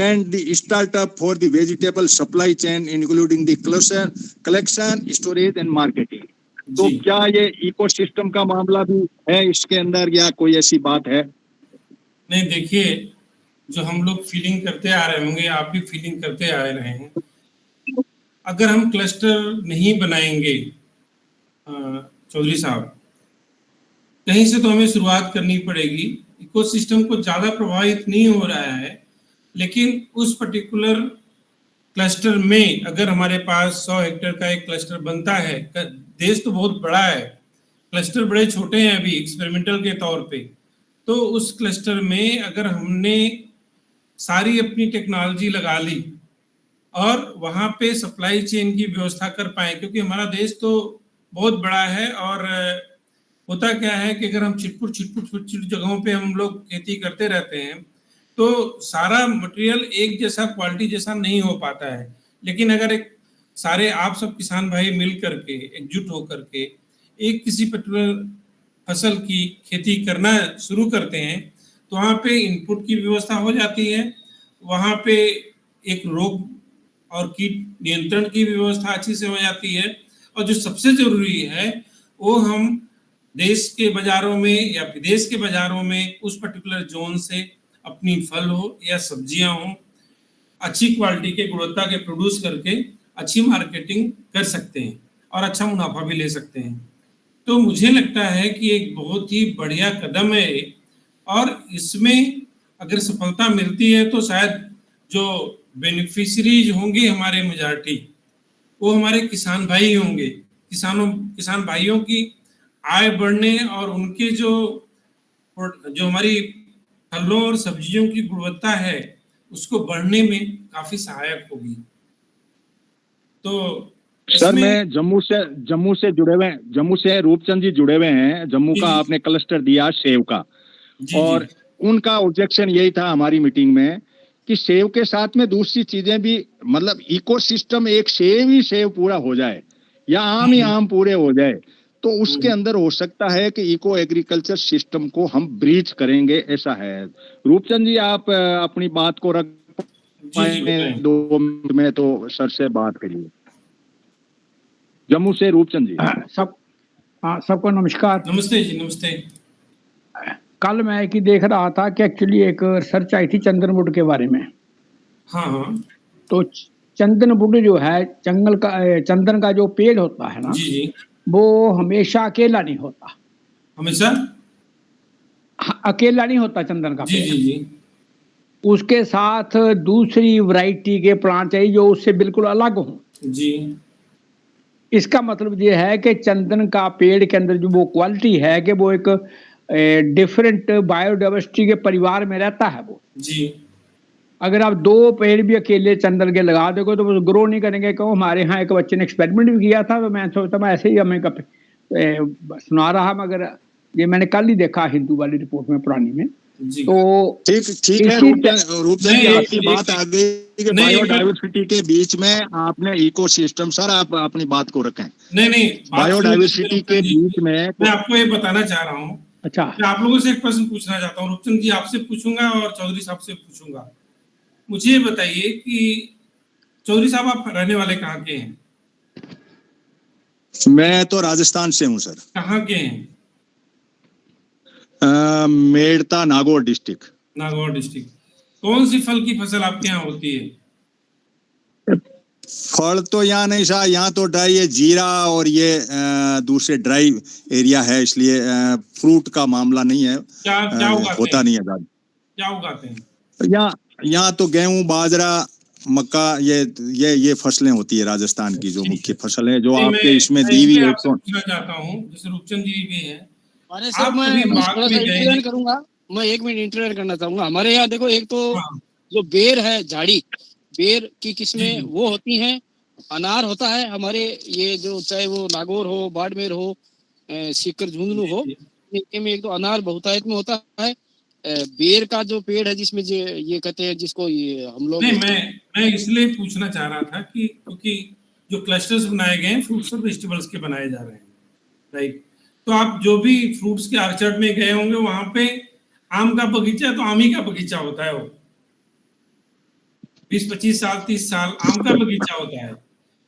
and the startup for the vegetable supply chain including the collection, storage and marketing. तो जी। क्या ये इकोसिस्टम का मामला भी है इसके अंदर या कोई ऐसी बात है? नहीं, देखिए, जो हम लोग फीलिंग करते आ रहे होंगे, आप भी फीलिंग करते आ रहे हैं, अगर हम क्लस्टर नहीं बनाएंगे चौधरी साहब, कहीं से तो हमें शुरुआत करनी पड़ेगी। इकोसिस्टम को ज़्यादा प्रभावित नहीं हो रहा है, लेकिन उस पर्टिकुलर क्लस्टर में अगर हमारे पास 100 हेक्टेयर का एक क्लस्टर बनता है, देश तो बहुत बड़ा है, क्लस्टर बड़े छोटे हैं अभी एक्सपेरिमेंटल के तौर पे, तो उस क्लस्टर में अगर हमने सारी अपनी टेक्नोलॉजी लगा ली और वहाँ पे सप्लाई चेन की व्यवस्था कर पाए, क्योंकि हमारा देश तो बहुत बड़ा है और होता क्या है कि अगर हम छिटपुट जगहों पे हम लोग खेती करते रहते हैं तो सारा मटेरियल एक जैसा क्वालिटी जैसा नहीं हो पाता है। लेकिन अगर एक सारे आप सब किसान भाई मिल करके एकजुट होकर के एक किसी पर्टिकुलर फसल की खेती करना शुरू करते हैं तो वहाँ पे इनपुट की व्यवस्था हो जाती है, वहाँ पे एक रोग और कीट नियंत्रण की व्यवस्था अच्छी से हो जाती है, और जो सबसे जरूरी है वो हम देश के बाजारों में या विदेश के बाजारों में उस पर्टिकुलर जोन से अपनी फल हो या सब्जियां हो अच्छी क्वालिटी के गुणवत्ता के प्रोड्यूस करके अच्छी मार्केटिंग कर सकते हैं और अच्छा मुनाफा भी ले सकते हैं। तो मुझे लगता है कि एक बहुत ही बढ़िया कदम है और इसमें अगर सफलता मिलती है तो शायद जो बेनिफिशरीज होंगे हमारे मेजॉरिटी वो हमारे किसान भाई होंगे। किसान भाइयों की आय बढ़ने और उनके जो हमारी फलों और सब्जियों की गुणवत्ता है उसको बढ़ने में काफी सहायक होगी। तो सर मैं जम्मू से जुड़े हुए, जम्मू से रूपचंद जी जुड़े हुए हैं, जम्मू का आपने क्लस्टर दिया सेव का, और उनका ऑब्जेक्शन यही था हमारी मीटिंग में कि सेव के साथ में दूसरी चीजें भी, मतलब इकोसिस्टम एक सेव ही सेव पूरा हो जाए या आम ही आम पूरे हो जाए तो उसके अंदर हो सकता है कि इको एग्रीकल्चर सिस्टम को हम ब्रीच करेंगे, ऐसा है। रूपचंद जी आप अपनी बात को रख पाए 2 मिनट में तो सर से बात करिए। जम्मू से रूपचंद जी। हाँ, सबको नमस्कार। नमस्ते जी, नमस्ते। कल मैं एक ही देख रहा था कि एक्चुअली एक रिसर्च आई थी चंदनवुड के बारे में। हाँ, हाँ। तो चंदनवुड जो है जंगल का चंदन का जो पेड़ होता है ना, जी, जी। वो हमेशा अकेला नहीं होता। हमेशा? अकेला नहीं होता चंदन का जी, पेड़। जी, जी। उसके साथ दूसरी वैरायटी के प्लांट चाहिए जो उससे बिल्कुल अलग हों। जी। इसका मतलब ये है कि चंदन का पेड़ के अंदर जो वो क्वालिटी है कि वो एक डिफरेंट बायोडाइवर्सिटी के परिवार में रहता है वो। जी। अगर आप 2 पेड़ भी अकेले चंदन के लगा दोगे तो वो ग्रो नहीं करेंगे। क्यों? हमारे यहाँ एक बच्चे ने एक्सपेरिमेंट भी किया था, तो मैं सोचता मैं ऐसे ही हमें सुना रहा, मगर ये मैंने कल ही देखा हिंदू वाली रिपोर्ट में पुरानी में। जी। तो ठीक ठीक है इसी रूपचंद जी, नहीं, आपकी बात आ गई कि नहीं, बायोडाइवर्सिटी के बीच में आपने इकोसिस्टम, सर आप अपनी बात को रखें। नहीं, बात बायोडाइवर्सिटी के जी, बीच में मैं आपको ये बताना चाह रहा हूँ। अच्छा, मैं आप लोगों से एक प्रश्न पूछना चाहता हूँ। रूपचंद जी आपसे पूछूंगा और चौधरी साहब से पूछूंगा। मुझे ये बताइए कि चौधरी साहब आप रहने वाले कहाँ के हैं? मैं तो राजस्थान से हूँ सर। कहाँ के हैं? मेड़ता नागौर डिस्ट्रिक्ट। नागौर डिस्ट्रिक्ट। कौन सी फल की फसल आपके यहाँ होती है? फल तो यहाँ नहीं सर, यहाँ तो ड्राई है, जीरा और ये दूसरे ड्राई एरिया है, इसलिए फ्रूट का मामला नहीं है। क्या उगाते होता हैं? नहीं है ज्यादा। क्या उगाते हैं? यहाँ तो गेहूं, बाजरा, मक्का, ये फसलें होती है राजस्थान की, जो मुख्य फसल है, जो नहीं, आपके इसमें मैं दी हुई इसलिए है। आपसे पूछना चाहता हूँ, जैसे रूपचंद जी भी हैं, अरे सर, आप मैं कभी बाग थोड़ा सा में गए इंटरवेन हैं? करूंगा। मैं 1 मिनट इंटरवेन करना चाहूंगा। हमारे यहाँ देखो, एक तो हाँ, जो बेर है, झाड़ी बेर की किस्में जी। वो होती हैं। अनार होता है हमारे, ये जो चाहे वो नागौर हो, बाड़मेर हो, सीकर झुंझुनू हो, जी। इनके में एक तो अनार बहुतायत में होता है। बेर का जो पेड़ है जिसमें ये कहते हैं, जिसको ये हम लोग नहीं, मैं इसलिए पूछना चाह रहा था कि क्योंकि जो क्लस्टर्स बनाए गए हैं फ्रूट्स और वेजिटेबल्स के बनाए जा रहे हैं, राइट? तो आप जो भी फ्रूट्स के ऑर्चर्ड में गए होंगे, वहां पे आम का बगीचा है तो आम ही का बगीचा होता है। वो 20-25 साल 30 साल आम का बगीचा होता है।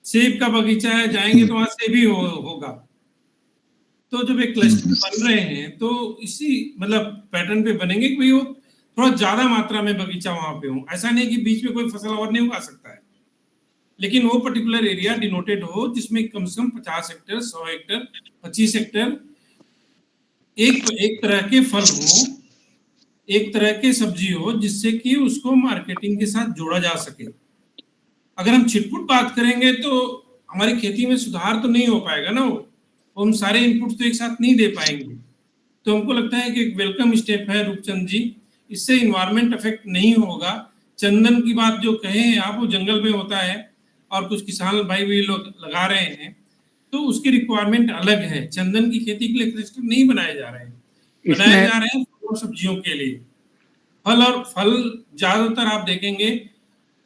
सेब का बगीचा है, जाएंगे तो वहां सेब ही होगा। तो जब एक क्लस्टर बन रहे हैं तो इसी मतलब पैटर्न पे बनेंगे कि भाई वो थोड़ा ज्यादा मात्रा में बगीचा वहां पे हो। ऐसा नहीं कि बीच में कोई फसल और नहीं उगा सकता है, लेकिन वो पर्टिकुलर एरिया डिनोटेड हो जिसमें कम से कम 50 हेक्टेयर, 100 हेक्टेयर, 25 हेक्टेयर एक तरह के फल हो, एक तरह के सब्जी हो, जिससे कि उसको मार्केटिंग के साथ जोड़ा जा सके। अगर हम छिटपुट बात करेंगे तो हमारी खेती में सुधार तो नहीं हो पाएगा ना। वो हम सारे इनपुट तो एक साथ नहीं दे पाएंगे। तो हमको लगता है कि एक वेलकम स्टेप है रूपचंद जी, इससे इन्वायरमेंट अफेक्ट नहीं होगा। चंदन की बात जो कहे हैं आप, वो जंगल में होता है और कुछ किसान भाई भी लोग लगा रहे हैं, तो उसकी रिक्वायरमेंट अलग है। चंदन की खेती के लिए क्लस्टर नहीं बनाए जा रहे हैं, बनाए जा रहे हैं फल और सब्जियों के लिए। फल ज्यादातर आप देखेंगे,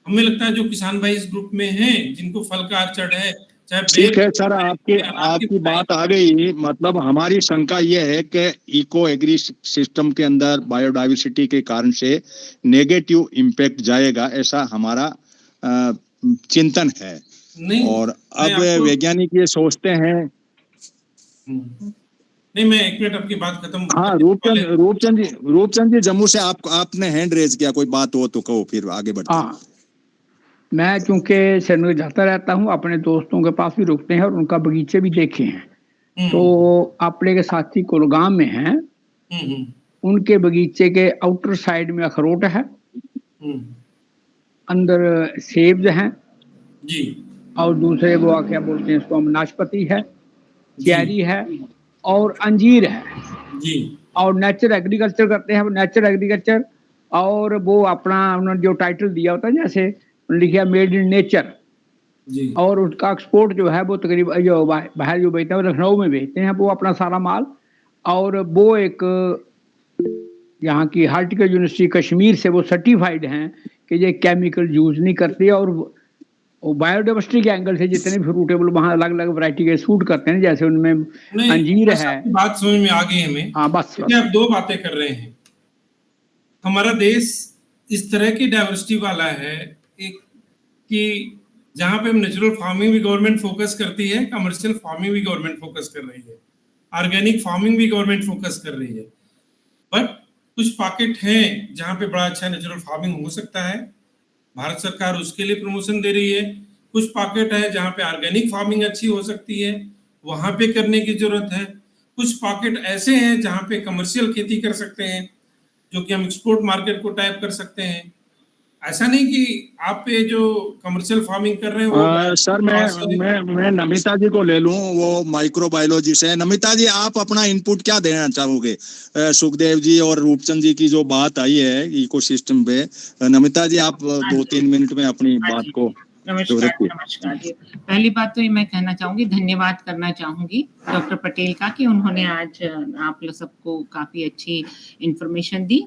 हमें लगता है जो किसान भाई इस ग्रुप में हैं जिनको फल का ऑर्चर्ड है, चाहे ठीक है सर, आपकी बात आ गई। मतलब हमारी शंका ये है कि इको एग्री सिस्टम के अंदर बायोडाइवर्सिटी के कारण से नेगेटिव इम्पैक्ट जाएगा, ऐसा हमारा चिंतन है। और अब वैज्ञानिक ये सोचते हैं। नहीं, मैं 1 मिनट आपकी बात खत्म। हाँ, रूपचंद जी जम्मू से आपने हैंड रेज किया, कोई बात हो तो कहो, फिर आगे बढ़ते हैं। हाँ, मैं चूंकि श्रीनगर जाता रहता हूँ, अपने दोस्तों के पास भी रुकते हैं और उनका बगीचे भी देखे हैं। तो अपने के साथी कुलगाम में हैं, उनके बगीचे के आउटर साइड में अखरोट है, अंदर सेब हैं जी, और दूसरे वो क्या बोलते हैं इसको, हम नाशपाती है, कैरी है और अंजीर है जी। और नेचुरल एग्रीकल्चर करते हैं, नेचुरल एग्रीकल्चर। और वो अपना उन्होंने जो टाइटल दिया होता है, जैसे लिखा मेड इन नेचर जी, और उसका एक्सपोर्ट जो है वो तकरीबन जो बाहर जो बेचते हैं लखनऊ में बेचते हैं वो अपना सारा माल। और वो एक यहाँ की हार्टिकल्चर यूनिवर्सिटी कश्मीर से वो सर्टिफाइड हैं कि ये केमिकल यूज नहीं करते। और बायोडाइवर्सिटी के एंगल से जितने भी फ्रूटेबल वहाँ अलग अलग वैरायटी के सूट करते हैं, जैसे उनमें अंजीर है। बात समझ में आ गई हमें। हाँ, बस आप 2 बातें कर रहे हैं। हमारा देश इस तरह की डाइवर्सिटी वाला है, एक कि जहां पे हम नेचुरल फार्मिंग भी गवर्नमेंट फोकस करती है, कमर्शियल फार्मिंग भी गवर्नमेंट फोकस कर रही है। ऑर्गेनिक फार्मिंग भी गवर्नमेंट फोकस कर रही है, बट कुछ पॉकेट हैं जहाँ पे बड़ा अच्छा नेचुरल फार्मिंग हो सकता है, भारत सरकार उसके लिए प्रमोशन दे रही है। कुछ पॉकेट है जहाँ पे ऑर्गेनिक फार्मिंग अच्छी हो सकती है, वहां पे करने की जरूरत है। कुछ पॉकेट ऐसे हैं जहाँ पे कमर्शियल खेती कर सकते हैं, जो कि हम एक्सपोर्ट मार्केट को टाइप कर सकते हैं। ऐसा नहीं कि आप पे जो कमर्शियल फार्मिंग कर रहे हैं वो सर मैं नमिता जी को ले लूं, वो माइक्रोबायोलॉजी से। नमिता जी, आप अपना इनपुट क्या देना चाहोगे? सुखदेव जी और रूपचंद जी की जो बात आई है इकोसिस्टम पे, नमिता जी आप 2-3 मिनट में अपनी बात को नमस्कार नमस्कार जी। पहली बात तो ये मैं कहना चाहूंगी, धन्यवाद करना चाहूंगी डॉक्टर पटेल का कि उन्होंने आज आप लोग सबको काफी अच्छी इंफॉर्मेशन दी।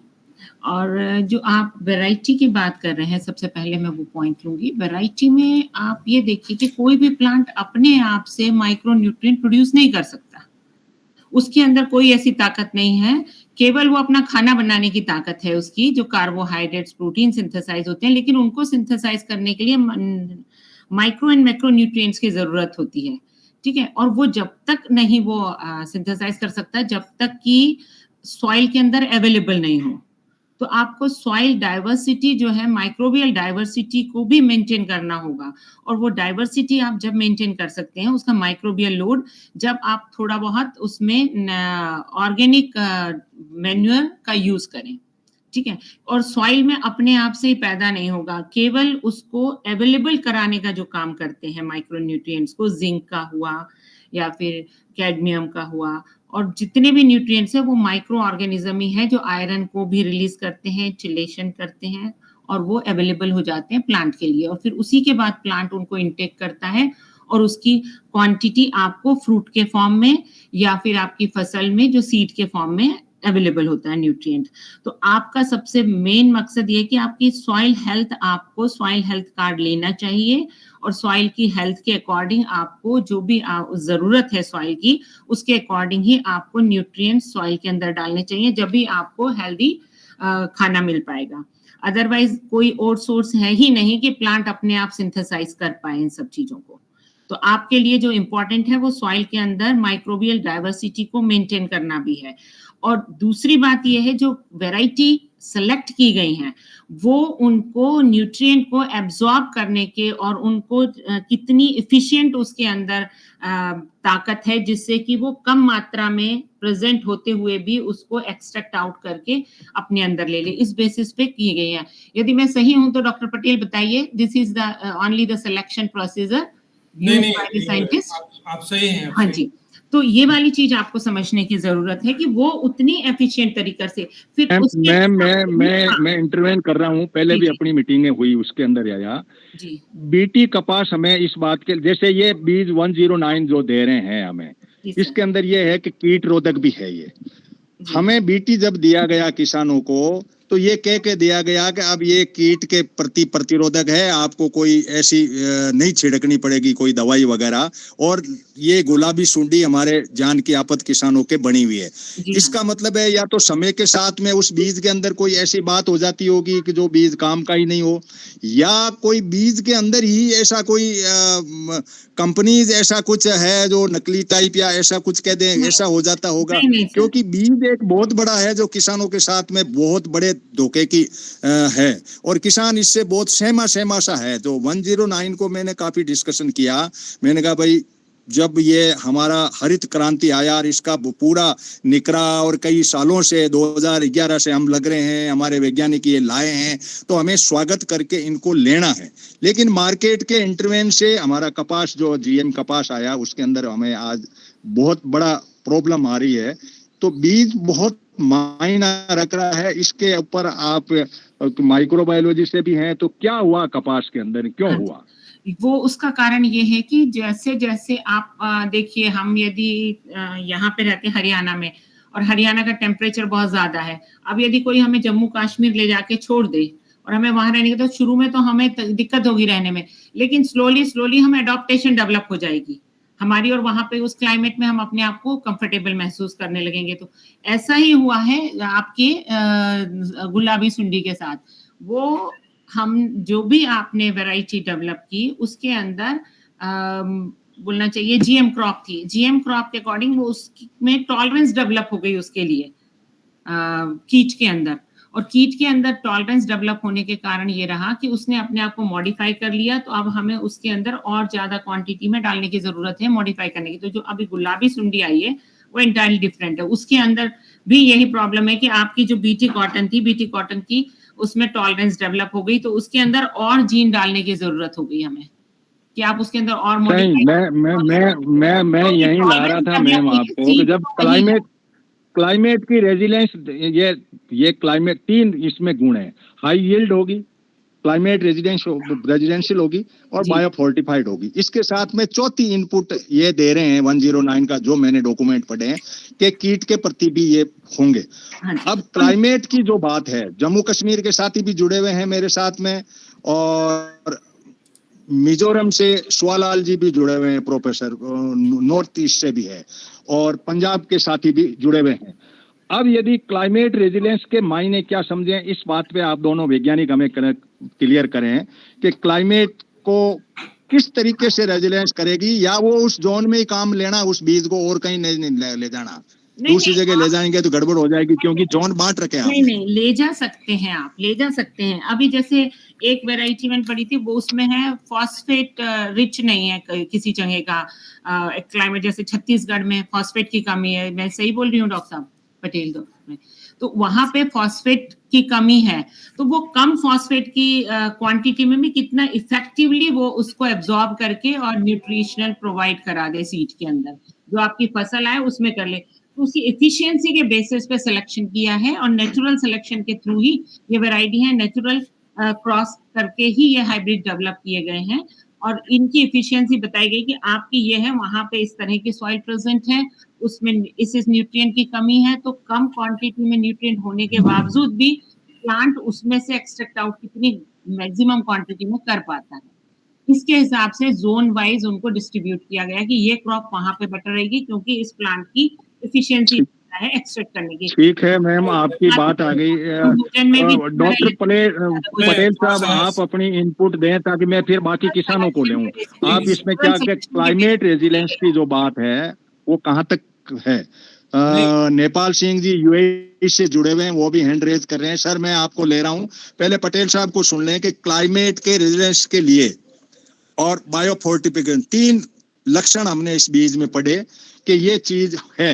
और जो आप वैरायटी की बात कर रहे हैं, सबसे पहले मैं वो पॉइंट लूंगी। वैरायटी में आप ये देखिए कि कोई भी प्लांट अपने आप से माइक्रो न्यूट्रिएंट प्रोड्यूस नहीं कर सकता, उसके अंदर कोई ऐसी ताकत नहीं है, केवल वो अपना खाना बनाने की ताकत है उसकी, जो कार्बोहाइड्रेट्स प्रोटीन सिंथेसाइज होते हैं, लेकिन उनको सिंथेसाइज करने के लिए माइक्रो एंड मैक्रो न्यूट्रिएंट्स की जरूरत होती है, ठीक है। और वो जब तक नहीं वो सिंथेसाइज कर सकता जब तक कि सॉइल के अंदर अवेलेबल नहीं हो। तो आपको सॉइल डाइवर्सिटी जो है, माइक्रोबियल डाइवर्सिटी को भी मेंटेन करना होगा, और वो डाइवर्सिटी आप जब मेंटेन कर सकते हैं, उसका माइक्रोबियल लोड, जब आप थोड़ा बहुत उसमें ऑर्गेनिक मैन्यूअर का यूज करें, ठीक है। और सॉइल में अपने आप से ही पैदा नहीं होगा, केवल उसको अवेलेबल कराने का जो काम करते हैं माइक्रो न्यूट्रिएंट्स को, जिंक का हुआ या फिर कैडमियम का हुआ, और जितने भी न्यूट्रिएंट्स हैं वो माइक्रो ऑर्गेनिज्म ही है, जो आयरन को भी रिलीज करते हैं, चिलेशन करते हैं, और वो अवेलेबल हो जाते हैं प्लांट के लिए। और फिर उसी के बाद प्लांट उनको इंटेक करता है, और उसकी क्वांटिटी आपको फ्रूट के फॉर्म में या फिर आपकी फसल में जो सीड के फॉर्म में अवेलेबल होता है न्यूट्रिएंट। तो आपका सबसे मेन मकसद ये कि आपकी सॉइल हेल्थ, आपको सॉइल हेल्थ कार्ड लेना चाहिए, और सॉइल की हेल्थ के अकॉर्डिंग आपको जो भी जरूरत है सॉइल की, उसके अकॉर्डिंग ही आपको न्यूट्रिएंट्स सॉइल के अंदर डालने चाहिए, जब भी आपको हेल्दी खाना मिल पाएगा। अदरवाइज कोई और सोर्स है ही नहीं कि प्लांट अपने आप सिंथेसाइज कर पाए इन सब चीजों को। तो आपके लिए जो इम्पोर्टेंट है वो सॉइल के अंदर माइक्रोबियल डाइवर्सिटी को मेंटेन करना भी है। और दूसरी बात यह है, जो वैरायटी सेलेक्ट की गई हैं वो उनको न्यूट्रिएंट को एब्जॉर्ब करने के, और उनको कितनी इफिशिएंट उसके अंदर ताकत है, जिससे कि वो कम मात्रा में प्रेजेंट होते हुए भी उसको एक्सट्रैक्ट आउट करके अपने अंदर ले ले, इस बेसिस पे की गई है। यदि मैं सही हूं तो डॉक्टर पटेल बताइए, this is the only the selection procedure scientist? आप सही हैं। हाँ जी। तो ये वाली चीज आपको समझने की जरूरत है कि वो उतनी एफिशिएंट तरीके से फिर मैं इंटरवेन कर रहा हूँ। पहले भी अपनी मीटिंग हुई, उसके अंदर आया जी, बीटी कपास हमें इस बात के, जैसे ये बीज 109 जो दे रहे हैं हमें, इसके अंदर ये है कि कीट रोधक भी है। ये हमें बीटी जब दिया गया किसानों को, तो ये कह के दिया गया कि अब ये कीट के प्रति प्रतिरोधक है, आपको कोई ऐसी नहीं छिड़कनी पड़ेगी कोई दवाई वगैरह, और ये गुलाबी सुंडी हमारे जान की आफत किसानों के बनी हुई है। इसका मतलब है या तो समय के साथ में उस बीज के अंदर कोई ऐसी बात हो जाती होगी कि जो बीज काम का ही नहीं हो, या कोई बीज के अंदर ही ऐसा कोई कंपनीज ऐसा कुछ है जो नकली टाइप या ऐसा कुछ कह दें, ऐसा हो जाता होगा। क्योंकि बीज एक बहुत बड़ा है जो किसानों के साथ में बहुत बड़े धोखे की है, और किसान इससे बहुत सहमा सा है। तो 109 को मैंने काफी डिस्कशन किया। मैंने कहा भाई, जब ये हमारा हरित क्रांति आया और इसका पूरा निकरा, और कई सालों से 2011 से हम लग रहे हैं, हमारे वैज्ञानिक ये लाए हैं, तो हमें स्वागत करके इनको लेना है। लेकिन मार्केट के इंटरवेन से हमारा कपास, जो जीएम कपास आया, उसके अंदर हमें आज बहुत बड़ा प्रॉब्लम आ रही है। तो बीज बहुत मायना रख रहा है। इसके ऊपर आप माइक्रोबायोलॉजी से भी हैं, तो क्या हुआ कपास के अंदर, क्यों हुआ? वो उसका कारण ये है कि जैसे जैसे आप देखिए, हम यदि यहाँ पे रहते हैं हरियाणा में, और हरियाणा का टेम्परेचर बहुत ज्यादा है। अब यदि कोई हमें जम्मू कश्मीर ले जाके छोड़ दे और हमें वहां रहने के, तो शुरू में तो हमें दिक्कत होगी रहने में, लेकिन स्लोली हम एडॉप्टेशन डेवलप हो जाएगी हमारी, और वहां पे उस क्लाइमेट में हम अपने आप को कंफर्टेबल महसूस करने लगेंगे। तो ऐसा ही हुआ है आपके गुलाबी सुंडी के साथ। वो हम जो भी आपने वैरायटी डेवलप की, उसके अंदर बोलना चाहिए जीएम क्रॉप थी, जीएम क्रॉप के अकॉर्डिंग वो उसमें टॉलरेंस डेवलप हो गई उसके लिए कीट के अंदर, और कीट के अंदर टॉलरेंस डेवलप होने के कारण ये रहा कि उसने अपने आप को मॉडिफाई कर लिया, तो अब हमें उसके अंदर और ज्यादा क्वांटिटी में डालने की जरूरत है मॉडिफाई करने की। तो जो अभी गुलाबी सुंडी आई है वो इंटायरली डिफरेंट है, उसके अंदर भी यही प्रॉब्लम है कि आपकी जो बीटी कॉटन थी, बीटी कॉटन की उसमें टॉलरेंस डेवलप हो गई, तो उसके अंदर और जीन डालने की जरूरत हो गई हमें कि आप उसके अंदर और नहीं, मैं यही ला रहा था मैम आपको कि जब क्लाइमेट की रेजिलेंस, ये क्लाइमेट 3 इसमें गुण है, हाई यील्ड होगी, क्लाइमेट रेजिडेंशियल होगी और जी। बायोफोर्टिफाइड होगी। इसके साथ में चौथी इनपुट ये दे रहे हैं 109 का, जो मैंने डॉक्यूमेंट पढ़े हैं कि कीट के प्रति भी ये होंगे। हाँ जी। अब क्लाइमेट की जो बात है, जम्मू कश्मीर के साथी भी जुड़े हुए हैं मेरे साथ में, और मिजोरम से सुवालाल जी भी जुड़े हुए हैं, प्रोफेसर नॉर्थ ईस्ट से भी है, और पंजाब के साथी भी जुड़े हुए हैं। अब यदि क्लाइमेट रेजिलेंस के मायने क्या समझें, इस बात पे आप दोनों वैज्ञानिक हमें क्लियर करें कि क्लाइमेट को किस तरीके से रेजिलेंस करेगी, या वो उस जोन में ही काम लेना, उस बीज को और कहीं नहीं ले जाना, दूसरी जगह ले जाएंगे तो गड़बड़ हो जाएगी, क्योंकि जोन बांट रखे हैं नहीं नहीं, ले जा सकते हैं आप, ले जा सकते हैं। अभी जैसे एक वैरायटी मैंने पढ़ी थी, वो उसमें है फॉस्फेट रिच नहीं है किसी जगह का क्लाइमेट, जैसे छत्तीसगढ़ में फॉस्फेट की कमी है, मैं सही बोल रही हूँ डॉक्टर साहब पटेल तो वहां पे फॉस्फेट की कमी है, तो वो कम फॉस्फेट की क्वांटिटी में भी कितना इफेक्टिवली वो उसको एब्जॉर्ब करके और न्यूट्रिशनल प्रोवाइड करा दे सीड के अंदर, जो आपकी फसल आए उसमें कर ले। तो उसकी एफिशिएंसी के बेसिस पे सिलेक्शन किया है, और नेचुरल सिलेक्शन के थ्रू ही ये वैरायटी है, नेचुरल क्रॉस करके ही ये हाइब्रिड डेवलप किए गए हैं, और इनकी एफिशिएंसी बताई गई कि आपकी ये है, वहां पे इस तरह की सॉइल प्रेजेंट है, उसमें इस न्यूट्रिएंट की कमी है, तो कम क्वांटिटी में न्यूट्रिएंट होने के बावजूद भी प्लांट उसमें से एक्सट्रैक्ट आउट कितनी मैक्सिमम क्वांटिटी में कर पाता है। इसके हिसाब से जोन वाइज उनको डिस्ट्रीब्यूट किया गया कि ये क्रॉप वहां पे बेटर रहेगी, क्योंकि इस प्लांट की एफिशिएंसी है एक्सट्रैक्ट करने की। ठीक है मैम, आपकी बात आ गई। डॉक्टर पटेल साहब, आप अपनी इनपुट दें ताकि मैं फिर बाकी किसानों को ले। आप इसमें क्या क्लाइमेट रेजिलेंस की जो बात है वो कहाँ तक है? नेपाल सिंह जी यूएई से जुड़े हुए हैं, वो भी हैंड रेज कर रहे हैं। सर मैं आपको ले रहा हूं, पहले पटेल साहब को सुन लें कि क्लाइमेट के रेजिलेंस के लिए और बायोफोर्टिफिकेशन 3 लक्षण हमने इस बीज में पढ़े कि ये चीज है।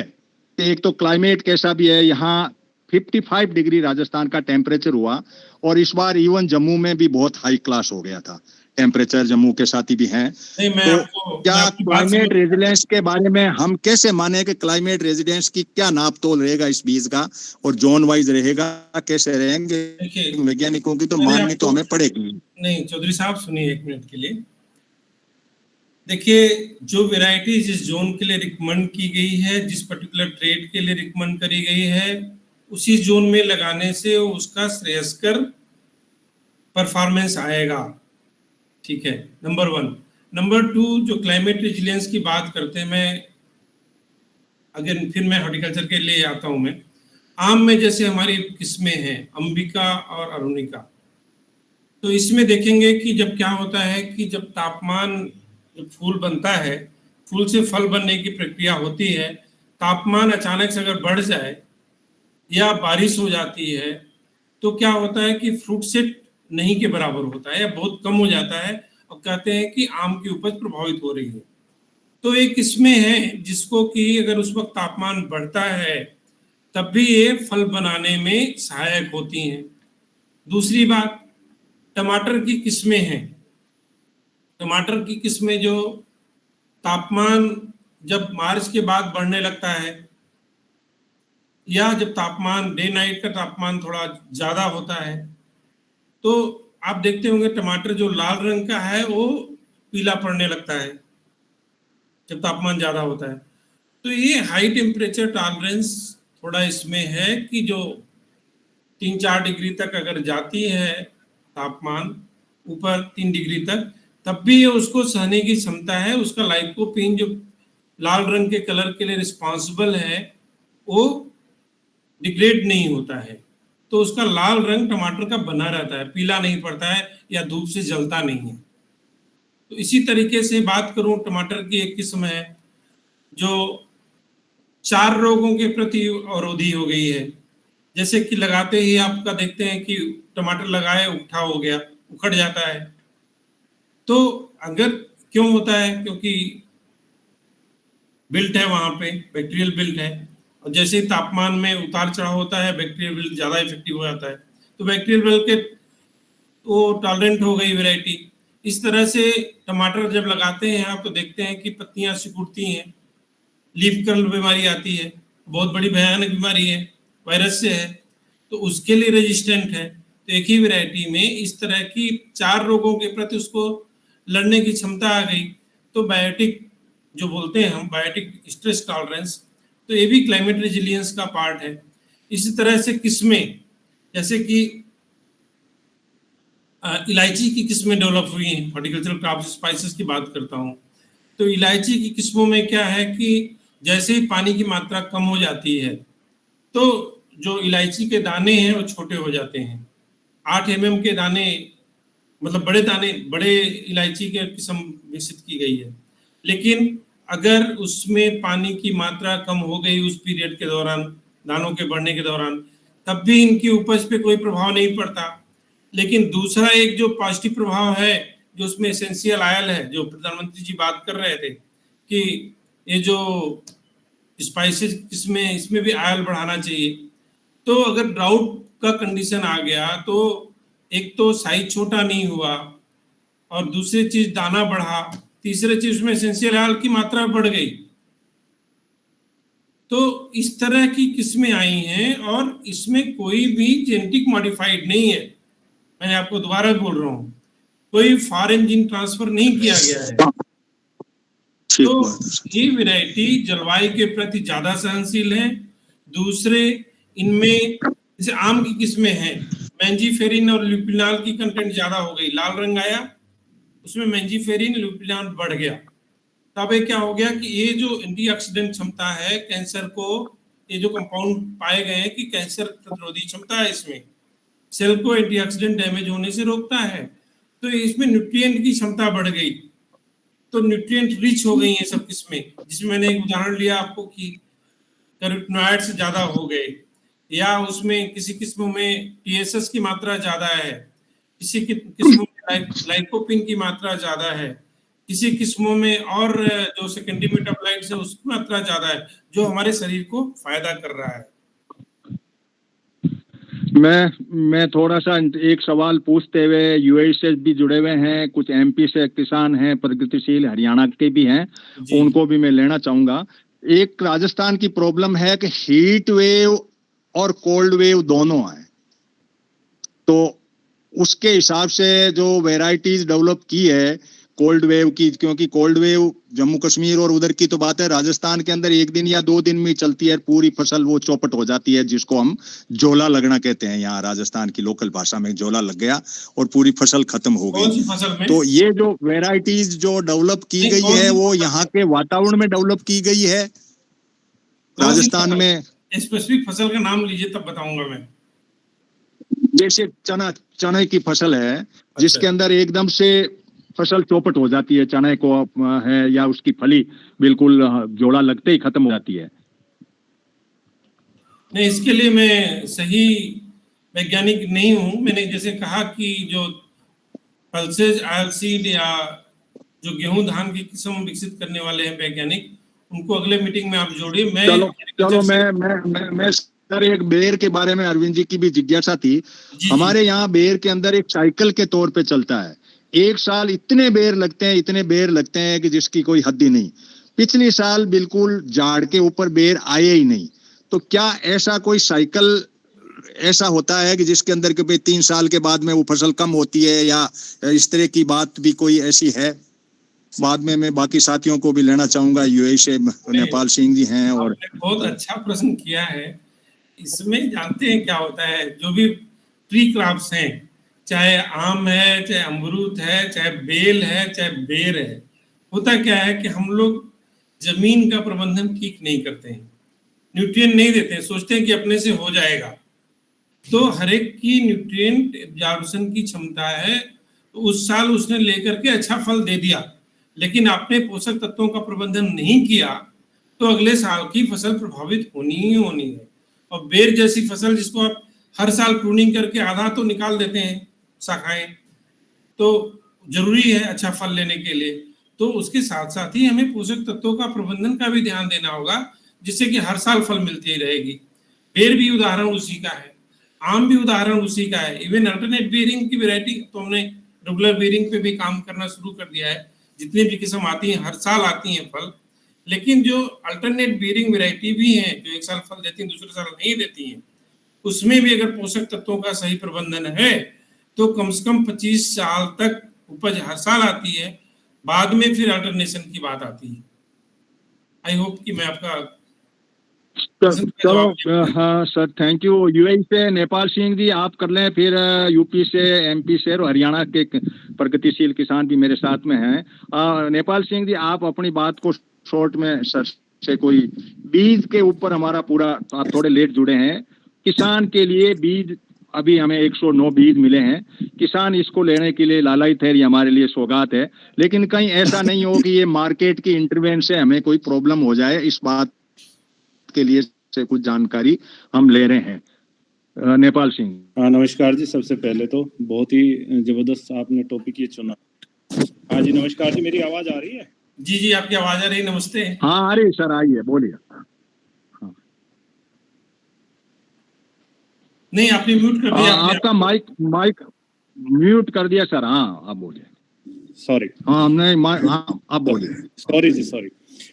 एक तो क्लाइमेट कैसा भी है, यहाँ 55 डिग्री राजस्थान का टेम्परेचर हुआ, और इस बार इवन जम्मू में भी बहुत हाई क्लास हो गया था टेम्परेचर, जम्मू के साथी भी हैं। तो क्या क्लाइमेट रेजिलेंस के बारे में हम कैसे माने कि क्लाइमेट रेजिलेंस की क्या नाप तोल रहेगा इस बीज का, और जोन वाइज रहेगा, कैसे रहेंगे वैज्ञानिकों की तो माननी तो हमें पड़ेगी। नहीं चौधरी साहब सुनिए एक मिनट के लिए। देखिए, जो वैरायटी जिस जोन के लिए रिकमेंड की गई है, जिस पर्टिकुलर ट्रेड के लिए रिकमेंड करी गई है, उसी जोन में लगाने से उसका श्रेयस्कर परफॉर्मेंस आएगा। ठीक है, नंबर 1। नंबर 2, जो क्लाइमेट रेजिलियंस की बात करते हैं, मैं अगेन फिर मैं हॉर्टिकल्चर के लिए आता हूं। मैं आम में जैसे हमारी किस्में हैं अंबिका और अरुणिका, तो इसमें देखेंगे कि जब क्या होता है कि जब तापमान, जब फूल बनता है, फूल से फल बनने की प्रक्रिया होती है, तापमान अचानक से अगर बढ़ जाए या बारिश हो जाती है तो क्या होता है कि फ्रूट सेट नहीं के बराबर होता है या बहुत कम हो जाता है, और कहते हैं कि आम की उपज प्रभावित हो रही है। तो एक किस्में हैं जिसको कि अगर उस वक्त तापमान बढ़ता है तब भी ये फल बनाने में सहायक होती हैं। दूसरी बात, टमाटर की किस्में हैं। टमाटर की किस्में जो तापमान जब मार्च के बाद बढ़ने लगता है, या जब तापमान डे नाइट का तापमान थोड़ा ज्यादा होता है, तो आप देखते होंगे टमाटर जो लाल रंग का है वो पीला पड़ने लगता है जब तापमान ज्यादा होता है। तो ये हाई टेम्परेचर टॉलरेंस थोड़ा इसमें है कि जो 3-4 डिग्री तक अगर जाती है तापमान ऊपर 3 डिग्री तक, तब भी उसको सहने की क्षमता है। उसका लाइकोपीन जो लाल रंग के कलर के लिए रिस्पॉन्सिबल है वो डिग्रेड नहीं होता है, तो उसका लाल रंग टमाटर का बना रहता है, पीला नहीं पड़ता है या धूप से जलता नहीं है। तो इसी तरीके से बात करूं, टमाटर की एक किस्म है जो 4 रोगों के प्रति अवरोधी हो गई है। जैसे कि लगाते ही आपका देखते हैं कि टमाटर लगाए उठा हो गया, उखड़ जाता है। तो अगर क्यों होता है? क्योंकि बिल्ट है वहां पे, बैक्टीरियल बिल्ट है, और जैसे ही तापमान में उतार चढ़ाव होता है बैक्टीरियल बिल्ट ज्यादा इफेक्टिव हो जाता है। तो बैक्टीरियल बिल्ट के वो टॉलरेंट हो गई वैरायटी। इस तरह से टमाटर जब लगाते हैं आप तो देखते हैं कि पत्तियां सिकुड़ती हैं, लीफ कर्ल बीमारी आती है, बहुत बड़ी भयानक बीमारी है, वायरस से है, तो उसके लिए रेजिस्टेंट है। तो एक ही वैरायटी में इस तरह की 4 रोगों के प्रति उसको लड़ने की क्षमता आ गई। तो बायोटिक जो बोलते हैं हम, बायोटिक स्ट्रेस टॉलरेंस, तो ये भी क्लाइमेट रेजिलियंस का पार्ट है। इसी तरह से किस्में, जैसे कि इलायची की किस्में डेवलप हुई हैं, हॉर्टिकल्चरल क्रॉप्स स्पाइसेस की बात करता हूँ। तो इलायची की किस्मों में क्या है कि जैसे ही पानी की मात्रा कम हो जाती है तो जो इलायची के दाने हैं वो छोटे हो जाते हैं। 8 mm के दाने, मतलब बड़े दाने, बड़े इलायची के किस्म विकसित की गई है। लेकिन अगर उसमें पानी की मात्रा कम हो गई उस पीरियड के दौरान, दानों के बढ़ने के दौरान, तब भी इनकी उपज पे कोई प्रभाव नहीं पड़ता। लेकिन दूसरा एक जो पॉजिटिव प्रभाव है, जो उसमें एसेंशियल ऑयल है, जो प्रधानमंत्री जी बात कर रहे थे कि ये जो स्पाइसेस किस्में, इसमें भी ऑयल बढ़ाना चाहिए। तो अगर ड्राउट का कंडीशन आ गया तो एक तो साइज छोटा नहीं हुआ, और दूसरी चीज दाना बढ़ा, तीसरी चीज उसमें एसेंशियल ऑयल की मात्रा बढ़ गई। तो इस तरह की किस्में आई हैं और इसमें कोई भी जेनेटिक मॉडिफाइड नहीं है। मैंने आपको दोबारा बोल रहा हूँ, कोई फॉरेन जीन ट्रांसफर नहीं किया गया है। तो ये वैरायटी जलवायु के प्रति ज्यादा सहनशील है। दूसरे, इनमें जैसे आम की किस्में हैं, मैंजीफेरिन और ल्यूपिनॉल की कंटेंट ज्यादा हो गई, लाल रंग आया, उसमें मैंजीफेरिन ल्यूपिनॉल बढ़ गया। तब ये क्या हो गया कि ये जो एंटीऑक्सीडेंट क्षमता है कैंसर को, ये जो कंपाउंड पाए गए हैं कि कैंसर प्रतिरोधी क्षमता है इसमें, सेल को एंटीऑक्सीडेंट डैमेज होने से रोकता है। तो इसमें न्यूट्रिएंट की क्षमता बढ़ गई, तो न्यूट्रिएंट रिच हो गई हैं सब किस्में। जिसमें मैंने एक उदाहरण लिया आपको कि कैरोटीनॉइड से ज्यादा हो गए, या उसमें किसी किस्मों में टीएसएस की मात्रा ज्यादा है, किसी किस्मों में लाइकोपिन की मात्रा ज्यादा है, किसी किस्मों में और जो सेकेंडरी मेटाबोलाइट्स है उसकी मात्रा ज्यादा है, जो हमारे शरीर को फायदा कर रहा है। मैं थोड़ा सा एक सवाल पूछते हुए, यूएई से भी जुड़े हुए हैं, कुछ एमपी से किसान हैं, प्रगतिशील हरियाणा के भी हैं, उनको भी मैं लेना चाहूंगा। एक राजस्थान की प्रॉब्लम है कि हीट वेव और कोल्ड वेव दोनों है, तो उसके हिसाब से जो वैरायटीज डेवलप की है कोल्ड वेव की, क्योंकि कोल्ड वेव जम्मू कश्मीर और उधर की तो बात है, राजस्थान के अंदर 1 दिन या 2 दिन में चलती है, पूरी फसल वो चौपट हो जाती है, जिसको हम जोला लगना कहते हैं। यहाँ राजस्थान की लोकल भाषा में जोला लग गया और पूरी फसल खत्म हो गई। तो ये जो वैरायटीज जो डेवलप की गई है वो यहाँ के वातावरण में डेवलप की गई है राजस्थान में। स्पेसिफिक फसल का नाम लीजिए तब बताऊंगा मैं। जैसे चने की फसल है जिसके अंदर एकदम से फसल चौपट हो जाती है, चने को है, या उसकी फली बिल्कुल जोड़ा लगते ही खत्म हो जाती है। नहीं, इसके लिए मैं सही वैज्ञानिक नहीं हूं। मैंने जैसे कहा कि जो पल्सेज ऑयल सीड या जो गेहूं धान की किस्म विकसित करने वाले हैं वैज्ञानिक, उनको अगले मीटिंग में आप जोड़िए। चलो मैं सर, एक बेर के बारे में अरविंद जी की भी जिज्ञासा थी। हमारे यहाँ बेर के अंदर एक साइकिल के तौर पे चलता है, एक साल इतने बेर लगते हैं कि जिसकी कोई हद ही नहीं। पिछले साल बिल्कुल झाड़ के ऊपर बेर आए ही नहीं। तो क्या ऐसा कोई साइकिल ऐसा होता है कि जिसके अंदर के 3 साल के बाद में वो फसल कम होती है, या इस तरह की बात भी कोई ऐसी है? बाद में मैं बाकी साथियों को भी लेना चाहूंगा, यूएई से नेपाल सिंह जी हैं। और बहुत अच्छा प्रश्न किया है। इसमें जानते हैं क्या होता है, जो भी ट्री क्रॉप्स हैं, चाहे आम है, चाहे अमरूद है, चाहे बेल है, चाहे बेर है, होता क्या है कि हम लोग जमीन का प्रबंधन ठीक नहीं करते हैं, न्यूट्रिएंट नहीं देते हैं, सोचते हैं कि अपने से हो जाएगा। तो हर एक की न्यूट्रिएंट एब्जॉर्प्शन की क्षमता है, तो उस साल उसने लेकर के अच्छा फल दे दिया, लेकिन आपने पोषक तत्वों का प्रबंधन नहीं किया तो अगले साल की फसल प्रभावित होनी ही होनी है। और बेर जैसी फसल जिसको आप हर साल प्रूनिंग करके आधा तो निकाल देते हैं शाखाएं, तो जरूरी है अच्छा फल लेने के लिए, तो उसके साथ साथ ही हमें पोषक तत्वों का प्रबंधन का भी ध्यान देना होगा, जिससे कि हर साल फल मिलती ही रहेगी। बेर भी उदाहरण उसी का है, आम भी उदाहरण उसी का है। इवन अल्टरनेट बेरिंग की वैरायटी तो हमने रेगुलर बेरिंग पे भी काम करना शुरू कर दिया है। जितनी भी किस्म आती हैं हर साल आती हैं फल, लेकिन जो अल्टरनेट बेरिंग वैरायटी भी हैं जो एक साल फल देती हैं दूसरे साल नहीं देती हैं, उसमें भी अगर पोषक तत्वों का सही प्रबंधन है तो कम से कम 25 साल तक उपज हर साल आती है। बाद में फिर अल्टरनेशन की बात आती है। आई होप कि मैं आपका चलो हाँ सर, थैंक यू। यूएई से नेपाल सिंह जी आप कर लें, फिर यूपी से, एमपी से और हरियाणा के प्रगतिशील किसान भी मेरे साथ में हैं। नेपाल सिंह जी आप अपनी बात को शॉर्ट में सर से, कोई बीज के ऊपर हमारा पूरा, आप थोड़े लेट जुड़े हैं, किसान के लिए बीज अभी हमें 109 बीज मिले हैं, किसान इसको लेने के लिए लालायित है, ये हमारे लिए सौगात है, लेकिन कहीं ऐसा नहीं हो कि ये मार्केट की इंटरवेंशन से हमें कोई प्रॉब्लम हो जाए, इस बात के लिए से कुछ जानकारी हम ले रहे हैं। नेपाल सिंह। हाँ नमस्कार जी, सबसे पहले तो बहुत ही जबरदस्त आपने टॉपिक ये चुना। हाँ जी नमस्कार जी, मेरी आवाज आ रही है? जी जी आपकी आवाज आ रही है, नमस्ते। हाँ आ रही सर, आइए बोलिए। नहीं आपने म्यूट कर दिया। आपका माइक म्यूट कर दिया सर। हाँ आप बोलिए। सॉरी। हाँ हमने हाँ आप बोलिए। सॉरी जी सॉरी।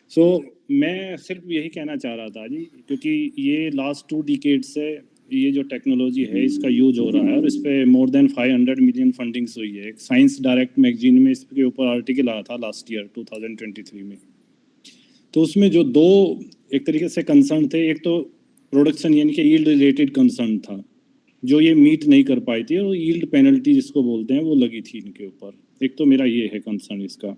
सो मैं सिर्फ यही कहना चाह रहा था जी, क्योंकि ये लास्ट 2 डिकेड से ये जो टेक्नोलॉजी है इसका यूज हो रहा है और इस पे मोर देन 500 मिलियन फंडिंग्स हुई है। एक साइंस डायरेक्ट मैगजीन में इसके ऊपर आर्टिकल आया था लास्ट ईयर 2023 में। तो उसमें जो 2 एक तरीके से कंसर्न थे, एक तो प्रोडक्शन यानी कि यील्ड रिलेटेड कंसर्न था, जो ये मीट नहीं कर पाई थी, और यील्ड पेनल्टी जिसको बोलते हैं वो लगी थी इनके ऊपर। एक तो मेरा ये है कंसर्न इसका।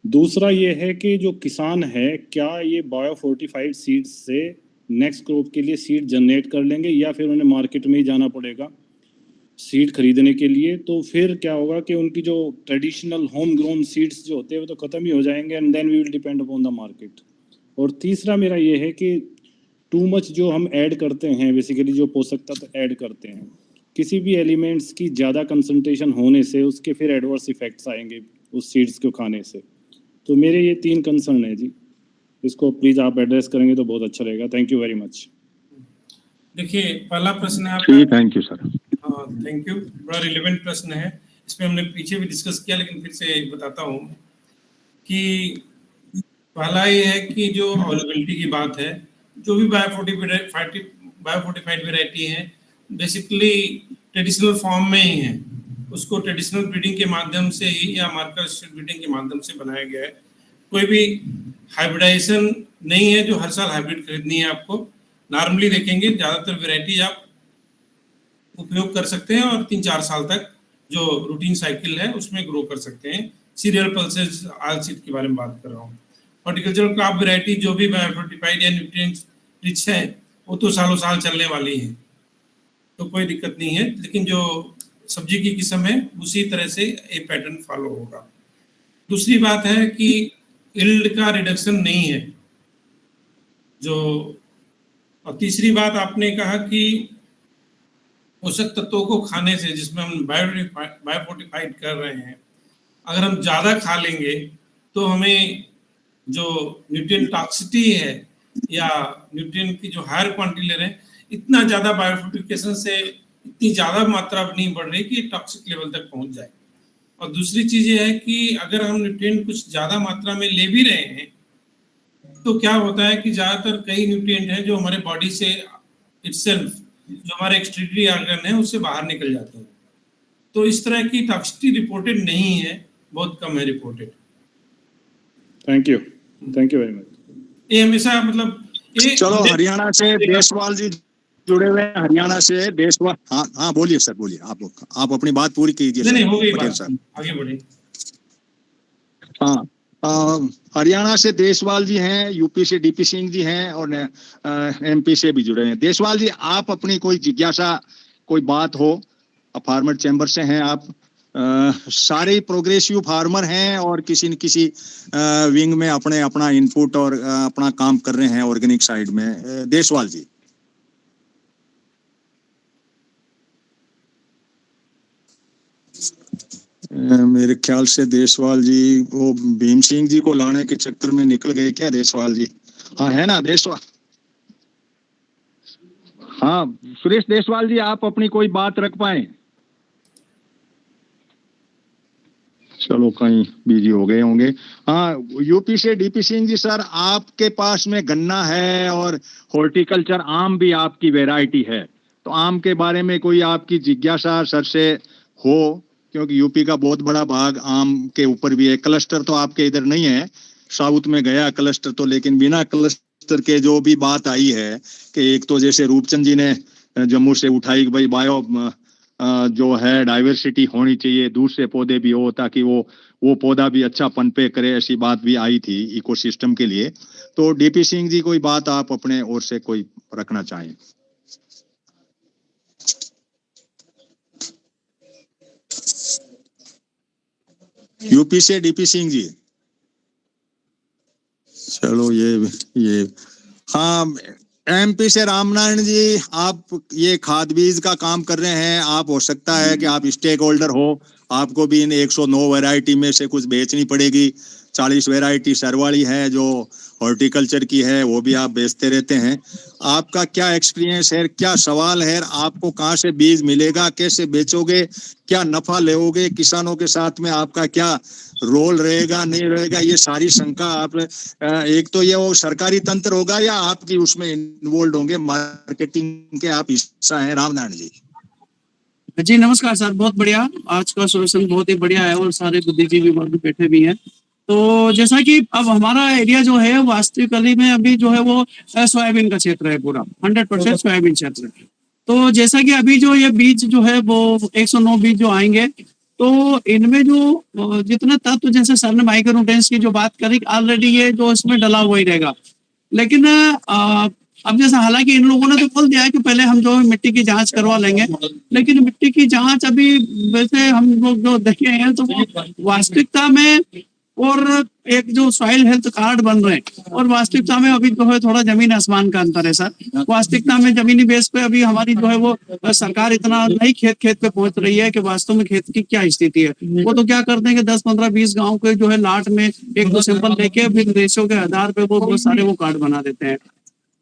दूसरा ये है कि जो किसान है क्या ये बायो फोर्टिफाइड सीड्स से नेक्स्ट क्रॉप के लिए सीड जनरेट कर लेंगे, या फिर उन्हें मार्केट में ही जाना पड़ेगा सीड खरीदने के लिए। तो फिर क्या होगा कि उनकी जो ट्रेडिशनल होम ग्रोन सीड्स जो होते हैं वो तो ख़त्म ही हो जाएंगे, and then we will depend upon the market. और तीसरा मेरा ये है कि टू मच जो हम ऐड करते हैं, बेसिकली जो पोषक तत्व ऐड करते हैं, किसी भी एलिमेंट्स की ज़्यादा कंसंट्रेशन होने से उसके फिर एडवर्स इफेक्ट्स आएंगे उस सीड्स को खाने से। तो मेरे ये 3 कंसर्न है जी, इसको प्लीज आप एड्रेस करेंगे तो बहुत अच्छा रहेगा। Thank you very much. देखिए पहला प्रश्न है आपका। Thank you sir. हाँ थैंक यू, बड़ा रिलेवेंट प्रश्न है। इसमें हमने पीछे भी डिस्कस किया, लेकिन फिर से बताता हूँ कि पहला ये है कि जो अवेलेबिलिटी की बात है, जो भी बायोफोर्टिफाइड वैरायटी है बेसिकली ट्रेडिशनल फॉर्म में ही है, उसको ट्रेडिशनल ब्रीडिंग के माध्यम से ही या मार्कर ब्रीडिंग के माध्यम से बनाया गया है। कोई भी हाइब्रिडाइजेशन नहीं है जो हर साल हाइब्रिड खरीदनी है आपको। नॉर्मली देखेंगे ज़्यादातर वैरायटी आप उपयोग कर सकते हैं और 3-4 साल तक जो रूटीन साइकिल है उसमें ग्रो कर सकते हैं। सीरियल पल्सेस ऑयल सीड के बारे में बात कर रहा हूँ। हॉर्टिकल्चरल क्रॉप वैरायटी जो भी बायोफोर्टिफाइड या न्यूट्रिएंट्स रिच है वो तो सालों साल चलने वाली है, तो कोई दिक्कत नहीं है। लेकिन जो सब्जी की किस्म है उसी तरह से एक पैटर्न फॉलो होगा। दूसरी बात है कि यील्ड का रिडक्शन नहीं है जो, और तीसरी बात आपने कहा कि पोषक तत्वों को खाने से, जिसमें हम बायोफोर्टिफाइड कर रहे हैं, अगर हम ज़्यादा खा लेंगे तो हमें जो न्यूट्रिएंट टॉक्सिटी है या न्यूट्रिएंट की जो हायर क्वांटिटी ले रहे हैं, इतना ज़्यादा बायोफोर्टिफिकेशन से इतनी ज़्यादा मात्रा नहीं बढ़ रही कि टॉक्सिक लेवल तक पहुंच जाए। और दूसरी चीज़ ये है कि अगर हम न्यूट्रिएंट कुछ ज़्यादा मात्रा में ले भी रहे हैं तो क्या होता है कि ज़्यादातर कई न्यूट्रिएंट हैं जो हमारे बॉडी से इटसेल्फ, जो हमारे एक्सक्रीटरी ऑर्गन है, उससे बाहर निकल जाते हैं। तो इस तरह की टॉक्सिसिटी रिपोर्टेड नहीं है, बहुत कम है reported. Thank you very much. ये हमेशा मतलब चलो हरियाणा से देशवाल जी जुड़े हुए हैं, हरियाणा से देशवाल। हाँ बोलिए सर, बोलिए आप अपनी बात पूरी कीजिए। नहीं हो गई बात, आगे बढ़े। हाँ हरियाणा से देशवाल जी हैं, यूपी से डीपी सिंह जी हैं और एमपी से भी जुड़े हैं। देशवाल जी आप अपनी कोई जिज्ञासा, कोई बात हो, फार्मर चैम्बर से हैं आप, सारे प्रोग्रेसिव फार्मर हैं और किसी न किसी विंग में अपने अपना इनपुट और अपना काम कर रहे हैं ऑर्गेनिक साइड में। देसवाल जी। मेरे ख्याल से देसवाल जी वो भीम सिंह जी को लाने के चक्कर में निकल गए क्या देसवाल जी? हाँ है ना देसवाल? हाँ सुरेश देसवाल जी, आप अपनी कोई बात रख पाए? चलो कहीं बिजी हो गए होंगे। हाँ यूपी से डीपी सिंह जी सर, आपके पास में गन्ना है और हॉर्टिकल्चर आम भी आपकी वैरायटी है, तो आम के बारे में कोई आपकी जिज्ञासा सर से हो, क्योंकि यूपी का बहुत बड़ा भाग आम के ऊपर भी है। क्लस्टर तो आपके इधर नहीं है, साउथ में गया क्लस्टर तो, लेकिन बिना क्लस्टर के जो भी बात आई है कि एक तो जैसे रूपचंद जी ने जम्मू से उठाई कि भाई बायो जो है डाइवर्सिटी होनी चाहिए, दूसरे पौधे भी हो ताकि वो पौधा भी अच्छा पनपे करे, ऐसी बात भी आई थी इकोसिस्टम के लिए। तो डीपी सिंह जी कोई बात आप अपने ओर से कोई रखना चाहें? यूपी से डीपी सिंह जी। चलो ये हाँ एमपी से रामनारायण जी, आप ये खाद बीज का काम कर रहे हैं, आप हो सकता है कि आप स्टेक होल्डर हो, आपको भी इन 109 वैरायटी में से कुछ बेचनी पड़ेगी। 40 वैरायटी सरवाली है जो हॉर्टिकल्चर की है, वो भी आप बेचते रहते हैं। आपका क्या एक्सपीरियंस है, क्या सवाल है, आपको कहाँ से बीज मिलेगा, कैसे बेचोगे, क्या नफा लोगे, किसानों के साथ में आपका क्या रोल रहेगा नहीं रहेगा, ये सारी शंका आप एक तो ये वो सरकारी तंत्र होगा या आपकी उसमें इन्वॉल्व होंगे, मार्केटिंग के आप हिस्सा हैं। रामनारायण जी। जी नमस्कार सर, बहुत बढ़िया, आज का सेशन बहुत ही बढ़िया है और सारे बुद्धिजीवी वर्ग बैठे भी हैं। तो जैसा कि अब हमारा एरिया जो है वास्तविकली में अभी जो है वो सोयाबीन का क्षेत्र है, पूरा 100% सोयाबीन क्षेत्र है। तो जैसा कि अभी जो ये बीज जो है वो 109 बीज जो आएंगे, तो इनमें जो जितने तत्व जैसे सर ने माइक्रोन्यूट्रिएंट्स की जो बात करी, ऑलरेडी ये जो इसमें डला हुआ ही रहेगा। लेकिन अब जैसा हालांकि इन लोगों ने तो बोल दिया है कि पहले हम जो है मिट्टी की जांच करवा लेंगे, लेकिन मिट्टी की जांच अभी वैसे हम लोग जो देखे हैं तो वास्तविकता में और एक जो सॉइल हेल्थ कार्ड बन रहे हैं और वास्तविकता में अभी जो है थोड़ा जमीन आसमान का अंतर है सर। वास्तविकता में जमीनी बेस पे अभी हमारी जो है वो सरकार इतना नहीं खेत पे पहुंच रही है कि वास्तव में खेत की क्या स्थिति है। वो तो क्या करते हैं कि 10, 15, 20 गाँव के जो है लाट में 1-2 सैंपल लेके फिर रेशो के आधार पे वो बहुत सारे वो कार्ड बना देते हैं।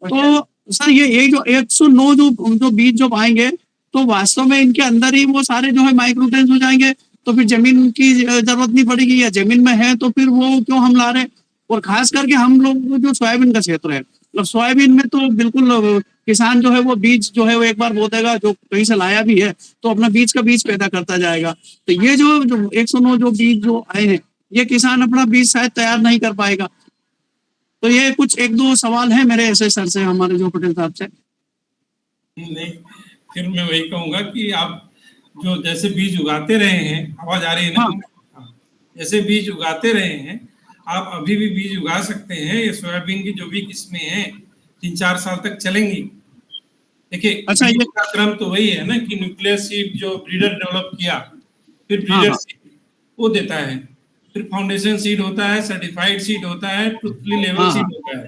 तो सर ये जो 109 जो बीज जो पाएंगे, तो वास्तव में इनके अंदर ही वो सारे जो है माइक्रोन्यूट्रिएंट्स हो जाएंगे, तो फिर जमीन की जरूरत नहीं पड़ेगी, या जमीन में है तो फिर वो क्यों हम ला रहे हैं। और खास करके हम लोग जो सोयाबीन का क्षेत्र है, मतलब सोयाबीन में तो बिल्कुल किसान जो है वो बीज जो है वो एक बार बो देगा, जो कहीं से लाया भी है तो अपना बीज का बीज पैदा करता जाएगा। तो ये जो 109 जो बीज जो आए हैं, ये किसान अपना बीज शायद तैयार नहीं कर पाएगा। तो ये कुछ 1-2 सवाल है मेरे ऐसे सर से, हमारे जो पटेल साहब से। नहीं, फिर मैं वही कहूंगा कि आप जो जैसे बीज उगाते रहे हैं, आवाज आ रही है ना? हाँ। जैसे बीज उगाते रहे हैं, आप अभी भी बीज उगा सकते हैं। ये सोयाबीन की जो भी किस्में हैं 3-4 साल तक चलेंगी। देखिए अच्छा, ये का क्रम तो वही है ना कि न्यूक्लियर सीड जो ब्रीडर डेवलप किया, फिर ब्रीडर सीड वो देता है, फिर फाउंडेशन सीड होता है, सर्टिफाइड सीड होता है, ट्रुथफुली लेवल सीड होता है।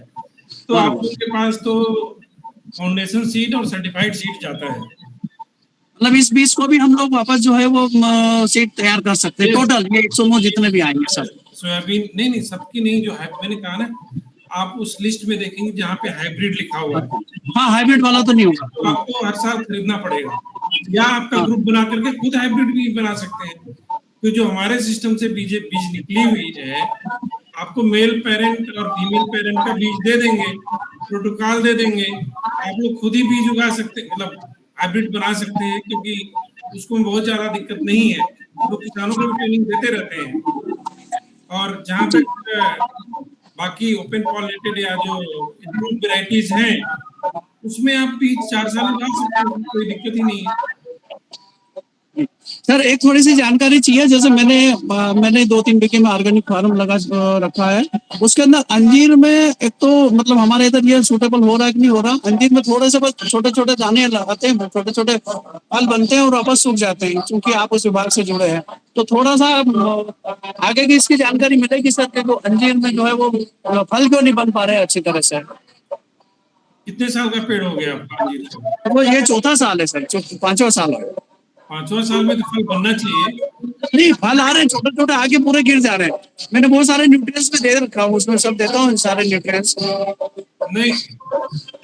तो आप लोग के पास तो फाउंडेशन सीड और सर्टिफाइड सीड जाता है, मतलब इस बीज को भी हम लोग वापस जो है वो सीड तैयार कर सकते हैं। टोटल ये 109 जितने भी आएंगे सब सोयाबीन नहीं सबकी नहीं, जो है मैंने कहा ना, आप उस लिस्ट में देखेंगे जहाँ पे हाइब्रिड लिखा हुआ है। हाँ, हाइब्रिड वाला तो नहीं होगा, तो आपको हर साल खरीदना पड़ेगा, या आपका ग्रुप बना करके खुद हाइब्रिड भी बना सकते हैं। तो जो हमारे सिस्टम से बीज निकली हुई है, आपको मेल पेरेंट और फीमेल पेरेंट का बीज दे देंगे, प्रोटोकॉल दे देंगे, आप लोग खुद ही बीज उगा सकते, मतलब हाइब्रिड बना सकते हैं, क्योंकि उसको बहुत ज्यादा दिक्कत नहीं है। तो किसानों को ट्रेनिंग देते रहते हैं। और जहाँ तक बाकी ओपन पॉलिनेटेड या जो इम्प्रूव वेराइटीज हैं, उसमें आप भी 4 साल उगा सकते हैं, कोई दिक्कत ही नहीं है। सर एक थोड़ी सी जानकारी चाहिए, जैसे मैंने 2-3 बीघे में ऑर्गेनिक फार्म लगा रखा है, उसके अंदर अंजीर में एक तो मतलब हमारे इधर ये सूटेबल हो रहा है कि नहीं हो रहा, अंजीर में थोड़े से बस छोटे छोटे दाने लगाते हैं, छोटे छोटे फल बनते हैं और वापस सूख जाते हैं, क्योंकि आप उस विभाग से जुड़े हैं, तो थोड़ा सा आगे की इसकी जानकारी मिलेगी सर कि अंजीर में जो है वो फल क्यों नहीं बन पा रहे हैं अच्छी तरह से। कितने साल का पेड़ हो गया आपका अंजीर का? वो ये 4था साल है सर, 5वां साल है। 5वां साल में तो फल बनना चाहिए। नहीं, फल आ रहे हैं छोटे छोटे, आगे पूरे गिर जा रहे हैं। मैंने बहुत सारे न्यूट्रिएंट्स भी दे रखा हूँ, उसमें सब देता हूँ सारे न्यूट्रिएंट्स। नहीं,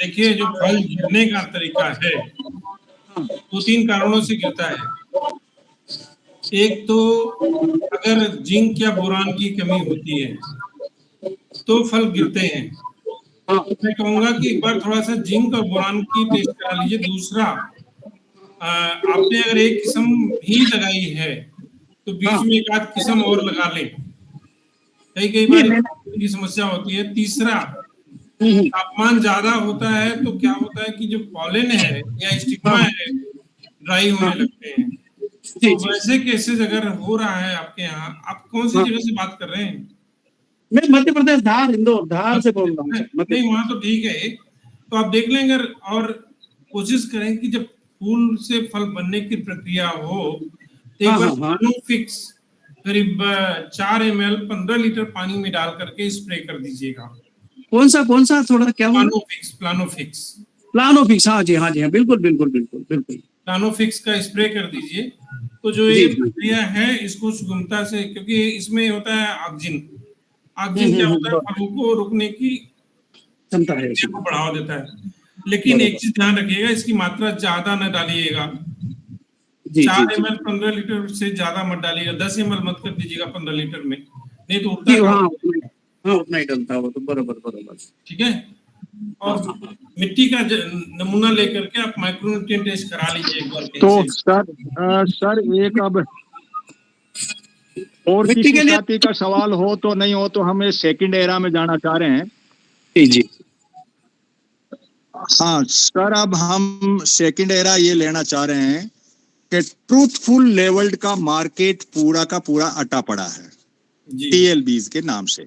देखिए जो फल गिरने का तरीका है 2-3 कारणों से गिरता है। एक तो अगर जिंक या बोरान की कमी होती है तो फल गिरते हैं। मैं कहूंगा कि एक बार थोड़ा सा जिंक और बोरान की टेस्ट करा लीजिए। दूसरा, आपने अगर एक किस्म ही लगाई है तो बीच में एक आध किस्म और लगा लें, कई बार की समस्या होती है। तीसरा, तापमान ज्यादा होता है तो क्या होता है कि जो पॉलन है या स्टिग्मा है ड्राई होने लगते हैं। तो वैसे केसेस अगर हो रहा है आपके यहाँ, आप कौन सी जगह से बात कर रहे हैं? मैं मध्य प्रदेश, धार से बोल रहा हूँ। नहीं, वहां तो ठीक है, तो आप देख लेंगे और कोशिश करें कि जब फूल से फल बनने की प्रक्रिया हो तो एक बार प्लानोफिक्स करीब 4 ml 15 लीटर पानी में डाल करके स्प्रे कर दीजिएगा। कौन सा थोड़ा क्या प्लानोफिक्स, हाँ जी, बिल्कुल। प्लानोफिक्स का स्प्रे कर दीजिए। तो जो ये प्रक्रिया है इसको सुगमता से, क्योंकि इसमें होता है ऑक्सीजन क्या होता है, फलों को रुकने की क्षमता है, को बढ़ावा देता है। लेकिन एक चीज ध्यान रखिएगा, इसकी मात्रा ज्यादा न डालिएगा। 4 ml 15 लीटर से ज्यादा मत डालिएगा। 10 ml मत कर दीजिएगा 15 लीटर में, नहीं तो उल्टा उतना ही डलता हो तो बराबर। ठीक है। और मिट्टी का नमूना लेकर के आप माइक्रोन्यूट्रिएंट टेस्ट करा लीजिए एक बार। तो सर एक अब और किसी जाति का सवाल हो तो नहीं हो तो हम सेकंड एरा में जाना चाह रहे हैं। जी हाँ सर, अब हम सेकंड एरा ये लेना चाह रहे हैं कि ट्रूथफुल लेवल्ड का मार्केट पूरा का पूरा अटा पड़ा है टीएल बीज के नाम से।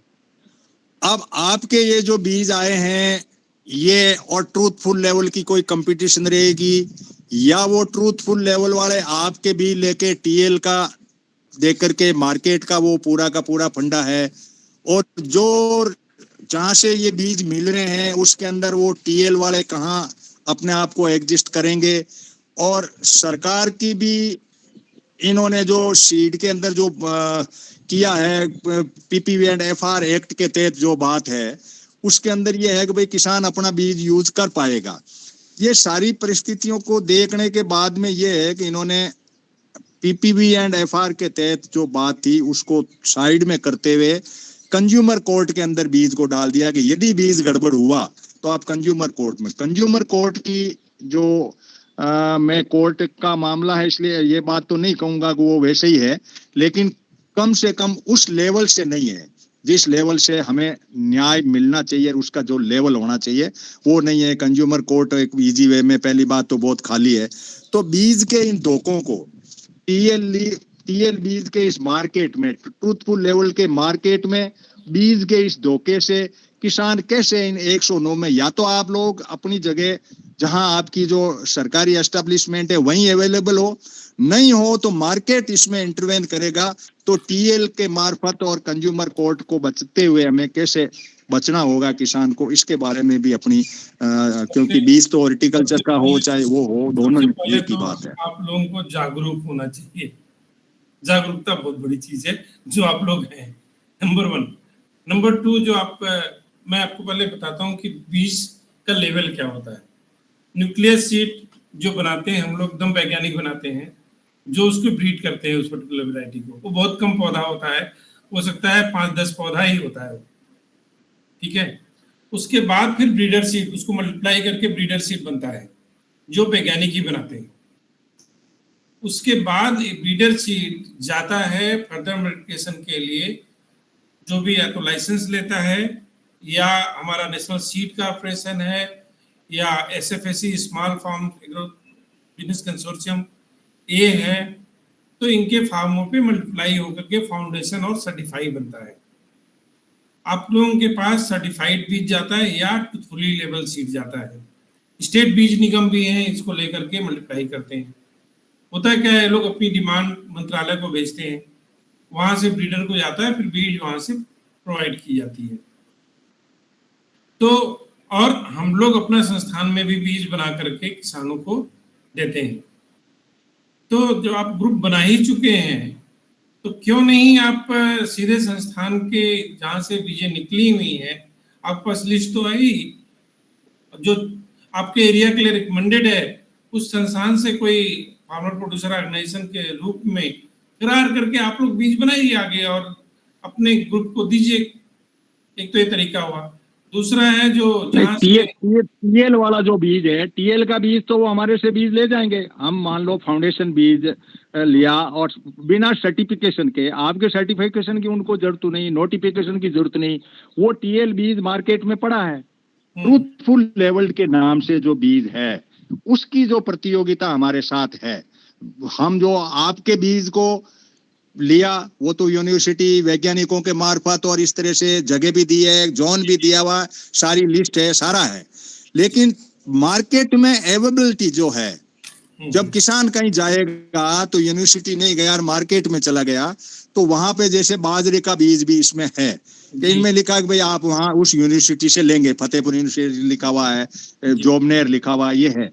अब आपके ये जो बीज आए हैं ये और ट्रूथफुल लेवल की कोई कंपटीशन रहेगी, या वो ट्रूथफुल लेवल वाले आपके बीज लेके टीएल का देकर के मार्केट का वो पूरा का पूरा फंडा है, और जो जहां से ये बीज मिल रहे हैं उसके अंदर वो टीएल वाले कहाँ अपने आप को एग्जिस्ट करेंगे। और सरकार की भी इन्होंने जो सीड के अंदर जो किया है पीपीवी एंड एफआर एक्ट के तहत जो बात है उसके अंदर ये है कि भाई किसान अपना बीज यूज कर पाएगा। ये सारी परिस्थितियों को देखने के बाद में ये है कि इन्होंने पीपीवी एंड एफआर के तहत जो बात थी उसको साइड में करते हुए कंज्यूमर कोर्ट के अंदर बीज को डाल दिया कि यदि बीज गड़बड़ हुआ तो आप कंज्यूमर कोर्ट की जो मैं कोर्ट का मामला है इसलिए ये बात तो नहीं कहूंगा कि वो वैसे ही है, लेकिन कम से कम उस लेवल से नहीं है जिस लेवल से हमें न्याय मिलना चाहिए, उसका जो लेवल होना चाहिए वो नहीं है। कंज्यूमर कोर्ट एक इजी वे में, पहली बात तो बहुत खाली है। तो बीज के इन धोखों को टीएल बीज के इस मार्केट में, ट्रूथफुल लेवल के मार्केट में बीज के इस धोखे से किसान कैसे इन 109 में, या तो आप लोग अपनी जगह जहां आपकी जो सरकारी एस्टेब्लिशमेंट है वहीं अवेलेबल हो, नहीं हो तो मार्केट इसमें इंटरवेन करेगा। तो टीएल के मार्फत और कंज्यूमर कोर्ट को बचते हुए हमें कैसे बचना होगा किसान को, इसके बारे में भी अपनी क्योंकि बीज तो हॉर्टिकल्चर का हो चाहे वो हो, दोनों एक ही बात है। आप लोगों को जागरूक होना चाहिए। जागरूकता बहुत बड़ी चीज है जो आप लोग हैं, नंबर 1। नंबर 2, जो मैं आपको पहले बताता हूँ कि बीज का लेवल क्या होता है। न्यूक्लियस सीड जो बनाते हैं हम लोग एकदम वैज्ञानिक बनाते हैं, जो उसको ब्रीड करते हैं उस पर्टिकुलर वैरायटी को, वो बहुत कम पौधा होता है, हो सकता है 5-10 पौधा ही होता है, ठीक है। उसके बाद फिर ब्रीडर सीड, उसको मल्टीप्लाई करके ब्रीडर सीड बनता है जो वैज्ञानिक ही बनाते हैं। उसके बाद ब्रीडर सीड जाता है फर्दर मल्टीप्लिकेशन के लिए, जो भी या तो लाइसेंस लेता है या हमारा नेशनल सीड का ऑपरेशन है या SFAC small farm business consortium ए है, तो इनके फार्मों पे मल्टीप्लाई होकर के फाउंडेशन और सर्टिफाई बनता है। आप लोगों के पास सर्टिफाइड बीज जाता है या फुली लेवल सीड जाता है। स्टेट बीज निगम भी हैं, इसको लेकर के मल्टीप्लाई करते हैं। होता है क्या है, लोग अपनी डिमांड मंत्रालय को भेजते हैं, वहां से ब्रीडर को जाता है, फिर बीज वहां से प्रोवाइड की जाती है। तो और हम लोग अपना संस्थान में भी बीज बना करके किसानों को देते हैं। तो जो आप ग्रुप बना ही चुके हैं, तो क्यों नहीं आप सीधे संस्थान के जहाँ से बीजें निकली हुई हैं, आपके पास लिस्ट तो आई जो आपके एरिया के लिए रिकमेंडेड है, उस संस्थान से कोई फार्मर प्रोड्यूसर ऑर्गेनाइजेशन के रूप में करार करके आप लोग बीज बनाइए आगे और अपने ग्रुप को दीजिए। एक तो ये तरीका हुआ। दूसरा है जो टीएल वाला जो बीज है, टीएल का बीज तो वो हमारे से बीज ले जाएंगे। हम मान लो फाउंडेशन बीज लिया और बिना सर्टिफिकेशन के, आपके सर्टिफिकेशन की उनको जरूरत नहीं, नोटिफिकेशन की जरूरत नहीं, वो टीएल बीज मार्केट में पड़ा है। ट्रूथफुल लेवल के नाम से जो बीज है उसकी जो प्रतियोगिता हमारे साथ है। हम जो आपके बीज को लिया वो तो यूनिवर्सिटी वैज्ञानिकों के मार्फत और इस तरह से जगह भी दी है, जोन भी दिया हुआ, सारी लिस्ट है, सारा है। लेकिन मार्केट में अवेलेबिलिटी जो है, जब किसान कहीं जाएगा तो यूनिवर्सिटी नहीं गया और मार्केट में चला गया, तो वहां पे जैसे बाजरे का बीज भी इसमें है कि इनमें लिखा है कि भाई आप वहां उस यूनिवर्सिटी से लेंगे, फतेहपुर यूनिवर्सिटी लिखा हुआ है, जोबनेर लिखा हुआ ये है।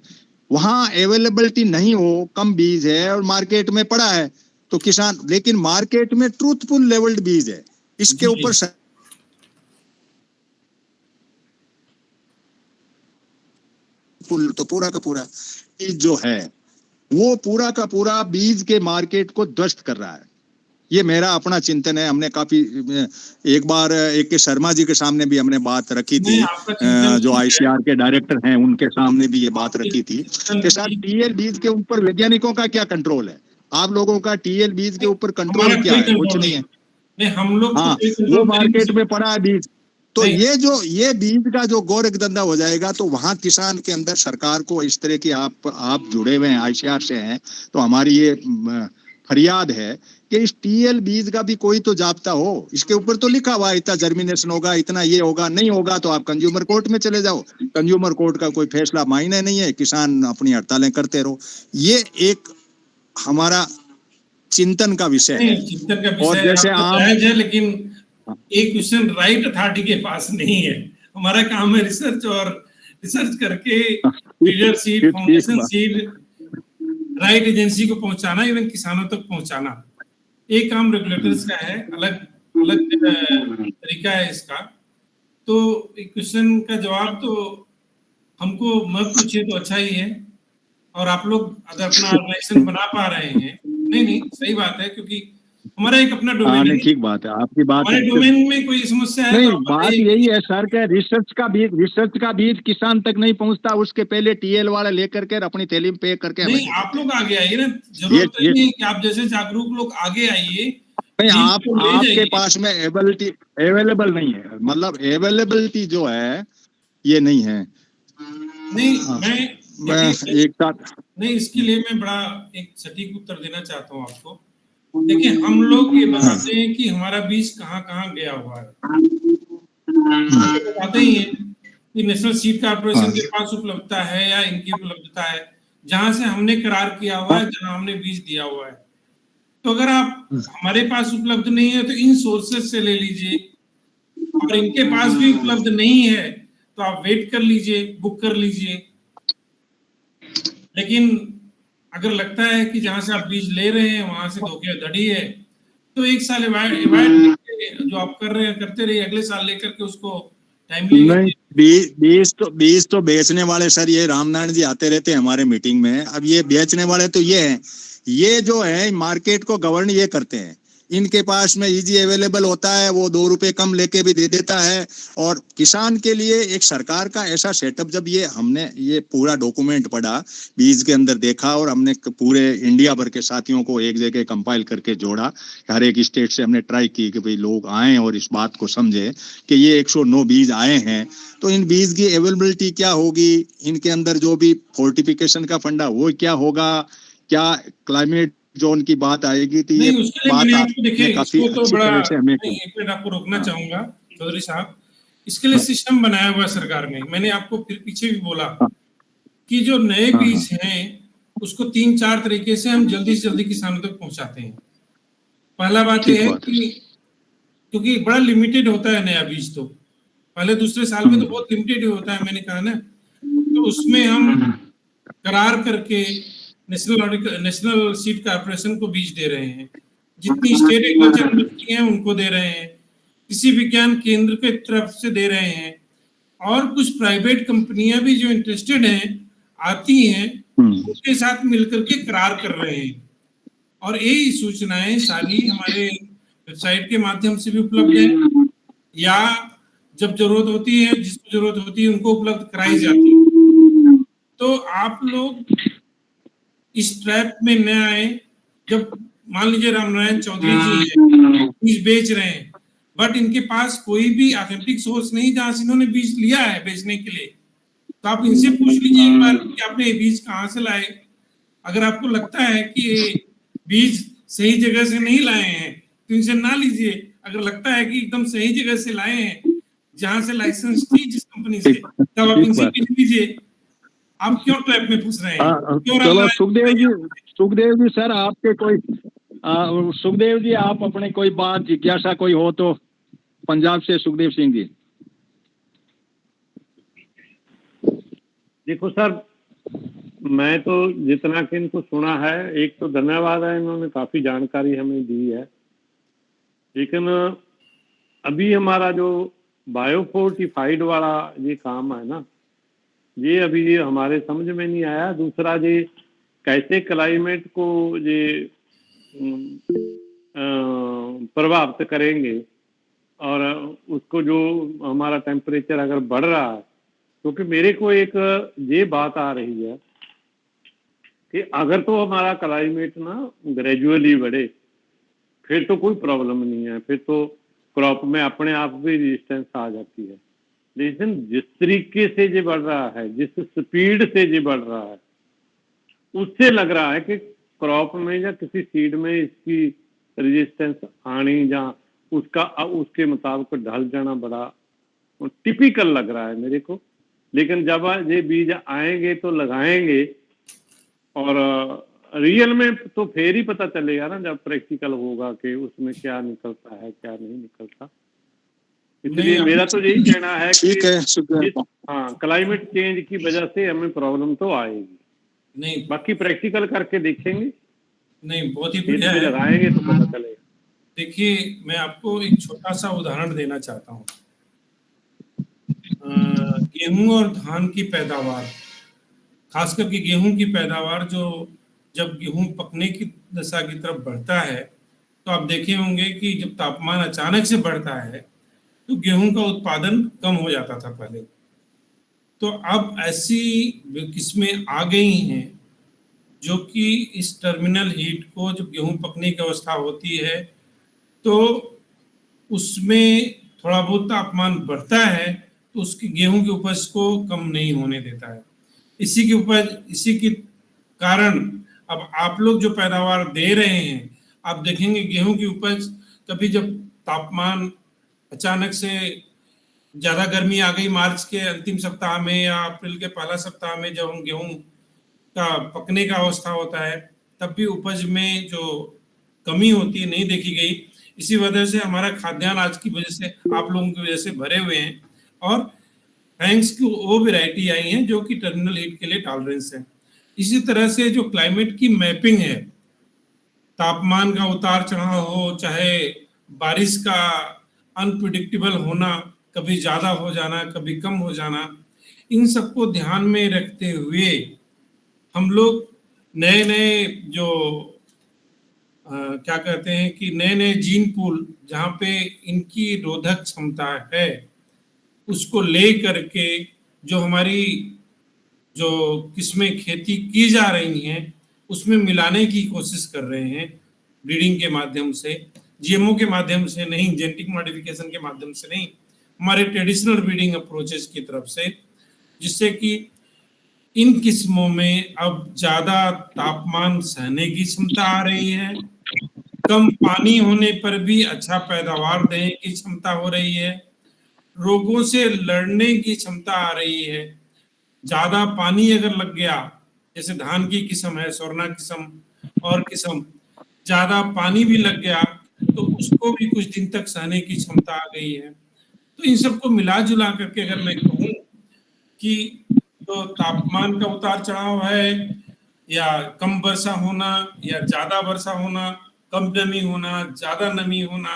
वहां अवेलेबिलिटी नहीं हो, कम बीज है और मार्केट में पड़ा है, तो किसान, लेकिन मार्केट में ट्रूथफुल लेवल्ड बीज है, इसके ऊपर तो पूरा का पूरा बीज जो है वो पूरा का पूरा बीज के मार्केट को ध्वस्त कर रहा है। ये मेरा अपना चिंतन है। हमने काफी एक बार एक के शर्मा जी के सामने भी हमने बात रखी थी, जो आईसीआर के डायरेक्टर हैं, उनके सामने भी ये बात रखी थी कि सर टीएल बीज के ऊपर वैज्ञानिकों का क्या कंट्रोल है, आप लोगों का टीएल बीज के ऊपर कंट्रोल क्या है? कुछ नहीं है। नहीं, हम लोग हाँ, वो मार्केट में पड़ा है बीज। तो ये बीज का जो गोरख धंधा हो जाएगा, तो वहां किसान के अंदर सरकार को इस तरह की, आप जुड़े हुए हैं आईसीआर से हैं, तो हमारी ये फरियाद है कि इस टीएल बीज का भी कोई तो जाब्ता हो। इसके ऊपर तो लिखा हुआ है इतना जर्मिनेशन होगा, इतना ये होगा, नहीं होगा तो आप कंज्यूमर कोर्ट में चले जाओ, कंज्यूमर कोर्ट का कोई फैसला मायने नहीं है, किसान अपनी हड़तालें करते रहो। ये एक हमारा चिंतन का विषय है। चिंतन का विषय और जैसे है, लेकिन एक क्वेश्चन राइट अथॉरिटी के पास नहीं है। हमारा काम है रिसर्च, और रिसर्च करके breeder seed, foundation seed right agency को पहुंचाना, इवन किसानों तक पहुंचाना। एक काम रेगुलेटर्स का है, अलग अलग तरीका है इसका। तो एक क्वेश्चन का जवाब तो हमको मत पूछिए तो अच्छा ही है। और आप लोग अगर अपना ऑर्गेनाइजेशन बना पा रहे हैं, नहीं सही बात है, क्योंकि हमारा एक अपना डोमेन है। ठीक बात है, आपकी बात हमारे डोमेन में कोई समस्या है नहीं, तो बात यही है सर कि रिसर्च का बीज किसान तक नहीं पहुंचता, उसके पहले टीएल वाला लेकर के अपनी थैली में पे करके नहीं, आप लोग आगे आइए ना, जरूरत नहीं है कि आप जैसे जागरूक लोग आगे आइए। नहीं, आपके पास में अवेलेबल नहीं है, मतलब अवेलेबिलिटी जो है ये नहीं है। नहीं, मैं एक साथ नहीं, इसके लिए मैं बड़ा एक सटीक उत्तर देना चाहता हूँ आपको। देखिए, हम लोग ये बताते हैं कि हमारा बीज कहाँ कहाँ गया हुआ है, बताते ही हैं कि नेशनल सीड कॉर्पोरेशन के पास उपलब्धता है या इनकी उपलब्धता है, जहां से हमने करार किया हुआ है, जहां हमने बीज दिया हुआ है। तो अगर आप हमारे पास उपलब्ध नहीं है तो इन सोर्सेज से ले लीजिए, और इनके पास भी उपलब्ध नहीं है तो आप वेट कर लीजिए, बुक कर लीजिए। लेकिन अगर लगता है कि जहां से आप बीज ले रहे हैं वहां से धोखाधड़ी है, तो एक साल एवॉइड जो आप कर रहे हैं करते रहिए, अगले साल लेकर के उसको टाइमली। नहीं, बीज तो बेचने वाले सर, ये रामनारायण जी आते रहते हैं हमारे मीटिंग में। अब ये बेचने वाले तो ये हैं, ये जो है मार्केट को गवर्न ये करते हैं। इनके पास में इजी अवेलेबल होता है, वो 2 रुपए कम लेके भी दे देता है। और किसान के लिए एक सरकार का ऐसा सेटअप, जब हमने ये पूरा डॉक्यूमेंट पढ़ा, बीज के अंदर देखा, और हमने पूरे इंडिया भर के साथियों को एक जगह कंपाइल करके जोड़ा, हर एक स्टेट से हमने ट्राई की कि भाई लोग आए और इस बात को समझे कि ये 109 बीज आए हैं, तो इन बीज की अवेलेबिलिटी क्या होगी, इनके अंदर जो भी फोर्टिफिकेशन का फंडा वो क्या होगा, क्या क्लाइमेट जोन की बात आएगी तो ये नहीं, उसके लिए बात मैंने आपको देखिए, आपने काफी इसको तो अच्छी बड़ा, तरह से हमें नहीं, एक मिनट आपको रोकना चाहूंगा चौधरी साहब। इसके लिए सिस्टम बनाया हुआ है सरकार ने। मैंने आपको फिर पीछे भी बोला कि जो नए बीज हैं उसको 3-4 तरीके से हम जल्दी से जल्दी किसानों तक पहुंचाते हैं। पहला बात यह है कि क्योंकि बड़ा लिमिटेड होता है नया बीज, तो पहले दूसरे साल में तो बहुत लिमिटेड होता है, मैंने कहा ना, तो उसमें हम करार करके नेशनल सीड कॉर्पोरेशन को बीज दे रहे हैं, जितनी स्टेट एग्रीकल्चर यूनिवर्सिटी हैं उनको दे रहे हैं, कृषि विज्ञान केंद्र के तरफ से दे रहे हैं, और कुछ प्राइवेट कंपनियां भी जो इंटरेस्टेड हैं आती हैं, उनके साथ मिलकर के करार कर रहे हैं। और यही सूचनाएं सारी हमारे वेबसाइट के माध्यम से भी उपलब्ध है, या जब जरूरत होती है, जिसको जरूरत होती है उनको उपलब्ध कराई जाती है। तो आप लोग इस ट्रैप में न आए। जब मान लीजिए रामनारायण चौधरी जी बीज बेच रहे हैं, बट इनके पास कोई भी ऑथेंटिक सोर्स नहीं जहां से इन्होंने बीज लिया है बेचने के लिए, तो आप इनसे पूछ लीजिए एक बार कि आपने ये बीज कहाँ से लाए। अगर आपको लगता है कि ये बीज सही जगह से नहीं लाए हैं तो इनसे ना लीजिए। अगर लगता है कि एकदम सही जगह से लाए हैं, जहां से लाइसेंस थी जिस कंपनी से, तब आप इनसे बीज लीजिए। आप क्यों ट्रैप में फंस रहे हैं? चलो सुखदेव जी सर, आपके कोई सुखदेव जी, आप अपने कोई बात जिज्ञासा कोई हो तो पंजाब से सुखदेव सिंह जी। देखो सर, मैं तो जितना कि इनको सुना है, एक तो धन्यवाद है, इन्होंने काफी जानकारी हमें दी है, लेकिन अभी हमारा जो बायोफोर्टिफाइड वाला ये काम है ना, ये अभी ये हमारे समझ में नहीं आया। दूसरा, ये कैसे क्लाइमेट को ये प्रभावित करेंगे, और उसको जो हमारा टेम्परेचर अगर बढ़ रहा है, क्योंकि मेरे को एक ये बात आ रही है कि अगर तो हमारा क्लाइमेट ना ग्रेजुअली बढ़े, फिर तो कोई प्रॉब्लम नहीं है, फिर तो क्रॉप में अपने आप भी रेजिस्टेंस आ जाती है। लेकिन जिस तरीके से ये बढ़ रहा है, जिस स्पीड से ये बढ़ रहा है, उससे लग रहा है कि क्रॉप में या किसी सीड में इसकी रेजिस्टेंस आनी या उसके मुताबिक ढल जाना बड़ा टिपिकल लग रहा है मेरे को। लेकिन जब ये बीज आएंगे तो लगाएंगे, और रियल में तो फिर ही पता चलेगा ना, जब प्रैक्टिकल होगा कि उसमें क्या निकलता है क्या नहीं निकलता। इसलिए मेरा तो यही कहना है कि हाँ, क्लाइमेट चेंज की वजह से हमें प्रॉब्लम तो आएगी, नहीं बाकी प्रैक्टिकल करके देखेंगे, नहीं, बहुत ही बढ़िया है, लगाएंगे तो पता चलेगा। देखिए, मैं आपको एक छोटा सा उदाहरण देना चाहता हूँ। गेहूं और धान की पैदावार, खास करके गेहूं की पैदावार, जो जब गेहूं पकने की दशा की तरफ बढ़ता है, तो आप देखे होंगे कि जब तापमान अचानक से बढ़ता है तो गेहूं का उत्पादन कम हो जाता था पहले। तो अब ऐसी किस्में आ गई हैं जो कि इस टर्मिनल हीट को, जब गेहूं पकने की अवस्था होती है तो उसमें थोड़ा बहुत तापमान बढ़ता है, तो उसकी गेहूं की उपज को कम नहीं होने देता है। इसी के कारण अब आप लोग जो पैदावार दे रहे हैं, आप देखेंगे गेहूं की उपज, कभी जब तापमान अचानक से ज्यादा गर्मी आ गई मार्च के अंतिम सप्ताह में या अप्रैल के पहला सप्ताह में, जब हम गेहूं का पकने का अवस्था होता है, तब भी उपज में जो कमी होती है नहीं देखी गई। इसी वजह से हमारा खाद्यान्न आज की वजह से, आप लोगों की वजह से भरे हुए हैं, और थैंक्स की वो वैरायटी आई है जो कि टर्मिनल हीट के लिए टॉलरेंस है। इसी तरह से जो क्लाइमेट की मैपिंग है, तापमान का उतार चढ़ाव हो, चाहे बारिश का अनप्रिडिक्टेबल होना, कभी ज्यादा हो जाना कभी कम हो जाना, इन सबको ध्यान में रखते हुए हम लोग नए नए जो क्या कहते हैं कि नए नए जीन पूल, जहाँ पे इनकी रोधक क्षमता है, उसको ले करके जो हमारी जो किस्में खेती की जा रही हैं उसमें मिलाने की कोशिश कर रहे हैं, ब्रीडिंग के माध्यम से, जीएमओ के माध्यम से नहीं, जेनेटिक मॉडिफिकेशन के माध्यम से नहीं, हमारे ट्रेडिशनल ब्रीडिंग अप्रोचेस की तरफ से, जिससे कि इन किस्मों में अब ज्यादा तापमान सहने की क्षमता आ रही है, कम पानी होने पर भी अच्छा पैदावार देने की क्षमता हो रही है, रोगों से लड़ने की क्षमता आ रही है। ज्यादा पानी अगर लग गया, जैसे धान की किस्म है, स्वर्णा किस्म और किस्म, ज्यादा पानी भी लग गया तो उसको भी कुछ दिन तक सहने की क्षमता आ गई है। तो इन सबको मिला जुला करके अगर मैं कहूँ कि तो तापमान का उतार चढ़ाव है, या कम वर्षा होना या ज्यादा वर्षा होना, कम नमी होना, ज्यादा नमी होना,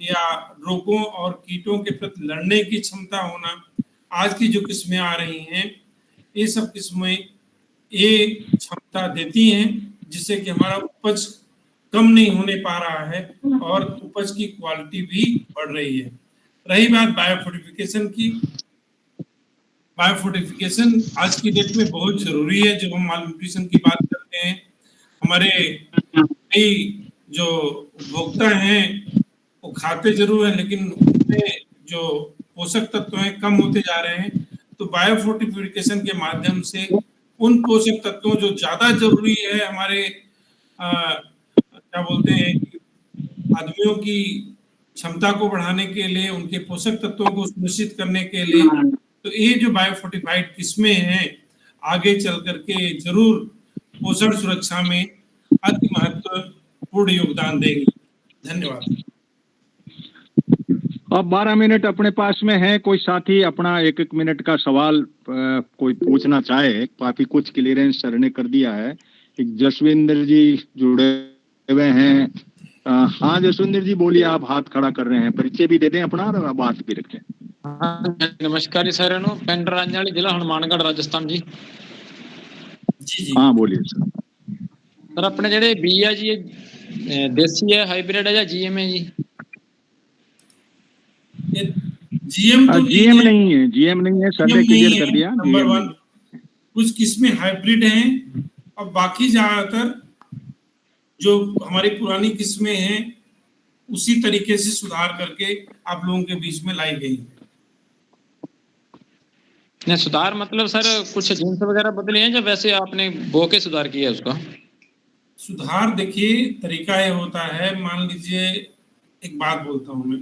या रोगों और कीटों के प्रति लड़ने की क्षमता होना, आज की जो किस्में आ रही हैं, ये सब किस्में ये क्षमता देती हैं जिससे कि हमारा उपज कम नहीं होने पा रहा है और उपज की क्वालिटी भी बढ़ रही है। रही बात बायोफोर्टिफिकेशन की, बायोफोर्टिफिकेशन आज की डेट में बहुत जरूरी है। जब हम माल न्यूट्रिशन की बात करते हैं, हमारे कई जो उपभोक्ता हैं वो खाते जरूर हैं, लेकिन उनमें जो पोषक तत्व हैं कम होते जा रहे हैं। तो बायोफोर्टिफिकेशन के माध्यम से उन पोषक तत्वों जो ज्यादा जरूरी है हमारे क्या बोलते हैं आदमियों की क्षमता को बढ़ाने के लिए, उनके पोषक तत्वों को सुनिश्चित करने के लिए, तो ये जो बायोफोर्टिफाइड किस्में हैं आगे चल करके जरूर पोषण सुरक्षा में अति महत्वपूर्ण योगदान देंगी। धन्यवाद। अब 12 मिनट अपने पास में है, कोई साथी अपना 1-1 मिनट का सवाल कोई पूछना चाहे, काफी कुछ क्लियरेंस सर ने कर दिया है। एक जसविंदर जी जुड़े हुए हैं। हाँ जसविंदर जी बोलिए, आप हाथ खड़ा कर रहे हैं, परिचय भी दे दें अपना और बात भी रखें। नमस्कार जी सारे नो, पेंड रांझाली जिला हनुमानगढ़ राजस्थान जी। जी हाँ बोलिए सर। सर अपने जेडे बी है जी, देसी है, हाइब्रिड है या जीएम है जी? जीएम तो जीएम नहीं है, जीएम नहीं है सर ने क्लियर कर दिया। नंबर 1 कुछ किस्में हाइब्रिड हैं और बाकी ज्यादातर जो हमारी पुरानी किस्में हैं उसी तरीके से सुधार करके आप लोगों के बीच में लाई गई है। नहीं सुधार मतलब सर कुछ जीन्स वगैरह बदले हैं या वैसे आपने बो के सुधार किया है उसका? सुधार देखिए तरीका ये होता है, मान लीजिए एक बात बोलता हूँ मैं,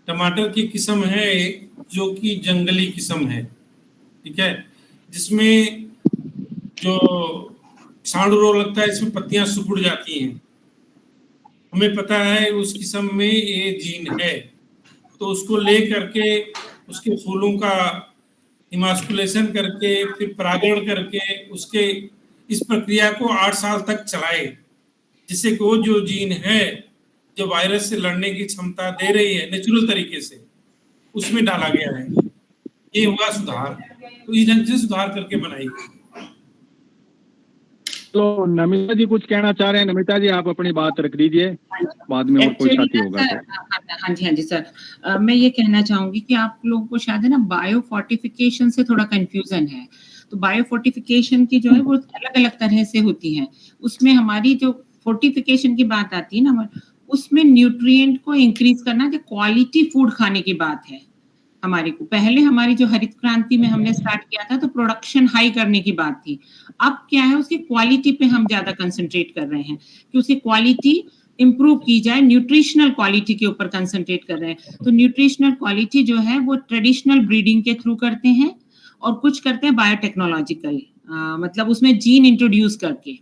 टमाटर की किस्म है एक जो कि जंगली किस्म है, ठीक है, जिसमें जो सांड रोग लगता है, इसमें पत्तियां सिकुड़ जाती हैं। हमें पता है उस किस्म में ये जीन है, तो उसको ले करके उसके फूलों का इमास्कुलेशन करके फिर परागण करके उसके इस प्रक्रिया को 8 साल तक चलाए, जिससे कि वो जो जीन है जो वायरस से लड़ने की क्षमता दे रही है नेचुरल तरीके से, उसमें डाला गया है। ये हुआ सुधार, तो इस ढंग से सुधार करके बनाई गई। तो नमिता जी कुछ कहना चाह रहे हैं। नमिता जी आप अपनी बात रख दीजिए, बाद में और कोई साथी होगा तो। हाँ जी सर, मैं ये कहना चाहूंगी कि आप लोगों को शायद है ना बायो फोर्टिफिकेशन से थोड़ा कंफ्यूजन है। तो बायो फोर्टिफिकेशन की जो है वो अलग अलग तरह से होती है। उसमें हमारी जो फोर्टिफिकेशन की बात आती है ना, उसमें न्यूट्रिएंट को इंक्रीज करना, जो क्वालिटी फूड खाने की बात है हमारी को। पहले हमारी जो हरित क्रांति में हमने स्टार्ट किया था तो प्रोडक्शन हाई करने की बात थी। अब क्या है, उसकी क्वालिटी पे हम ज्यादा कंसंट्रेट कर रहे हैं कि उसकी क्वालिटी इंप्रूव की जाए, न्यूट्रिशनल क्वालिटी के ऊपर कंसंट्रेट कर रहे हैं। तो न्यूट्रिशनल क्वालिटी जो है वो ट्रेडिशनल ब्रीडिंग के थ्रू करते हैं और कुछ करते हैं बायोटेक्नोलॉजिकल, मतलब उसमें जीन इंट्रोड्यूस करके,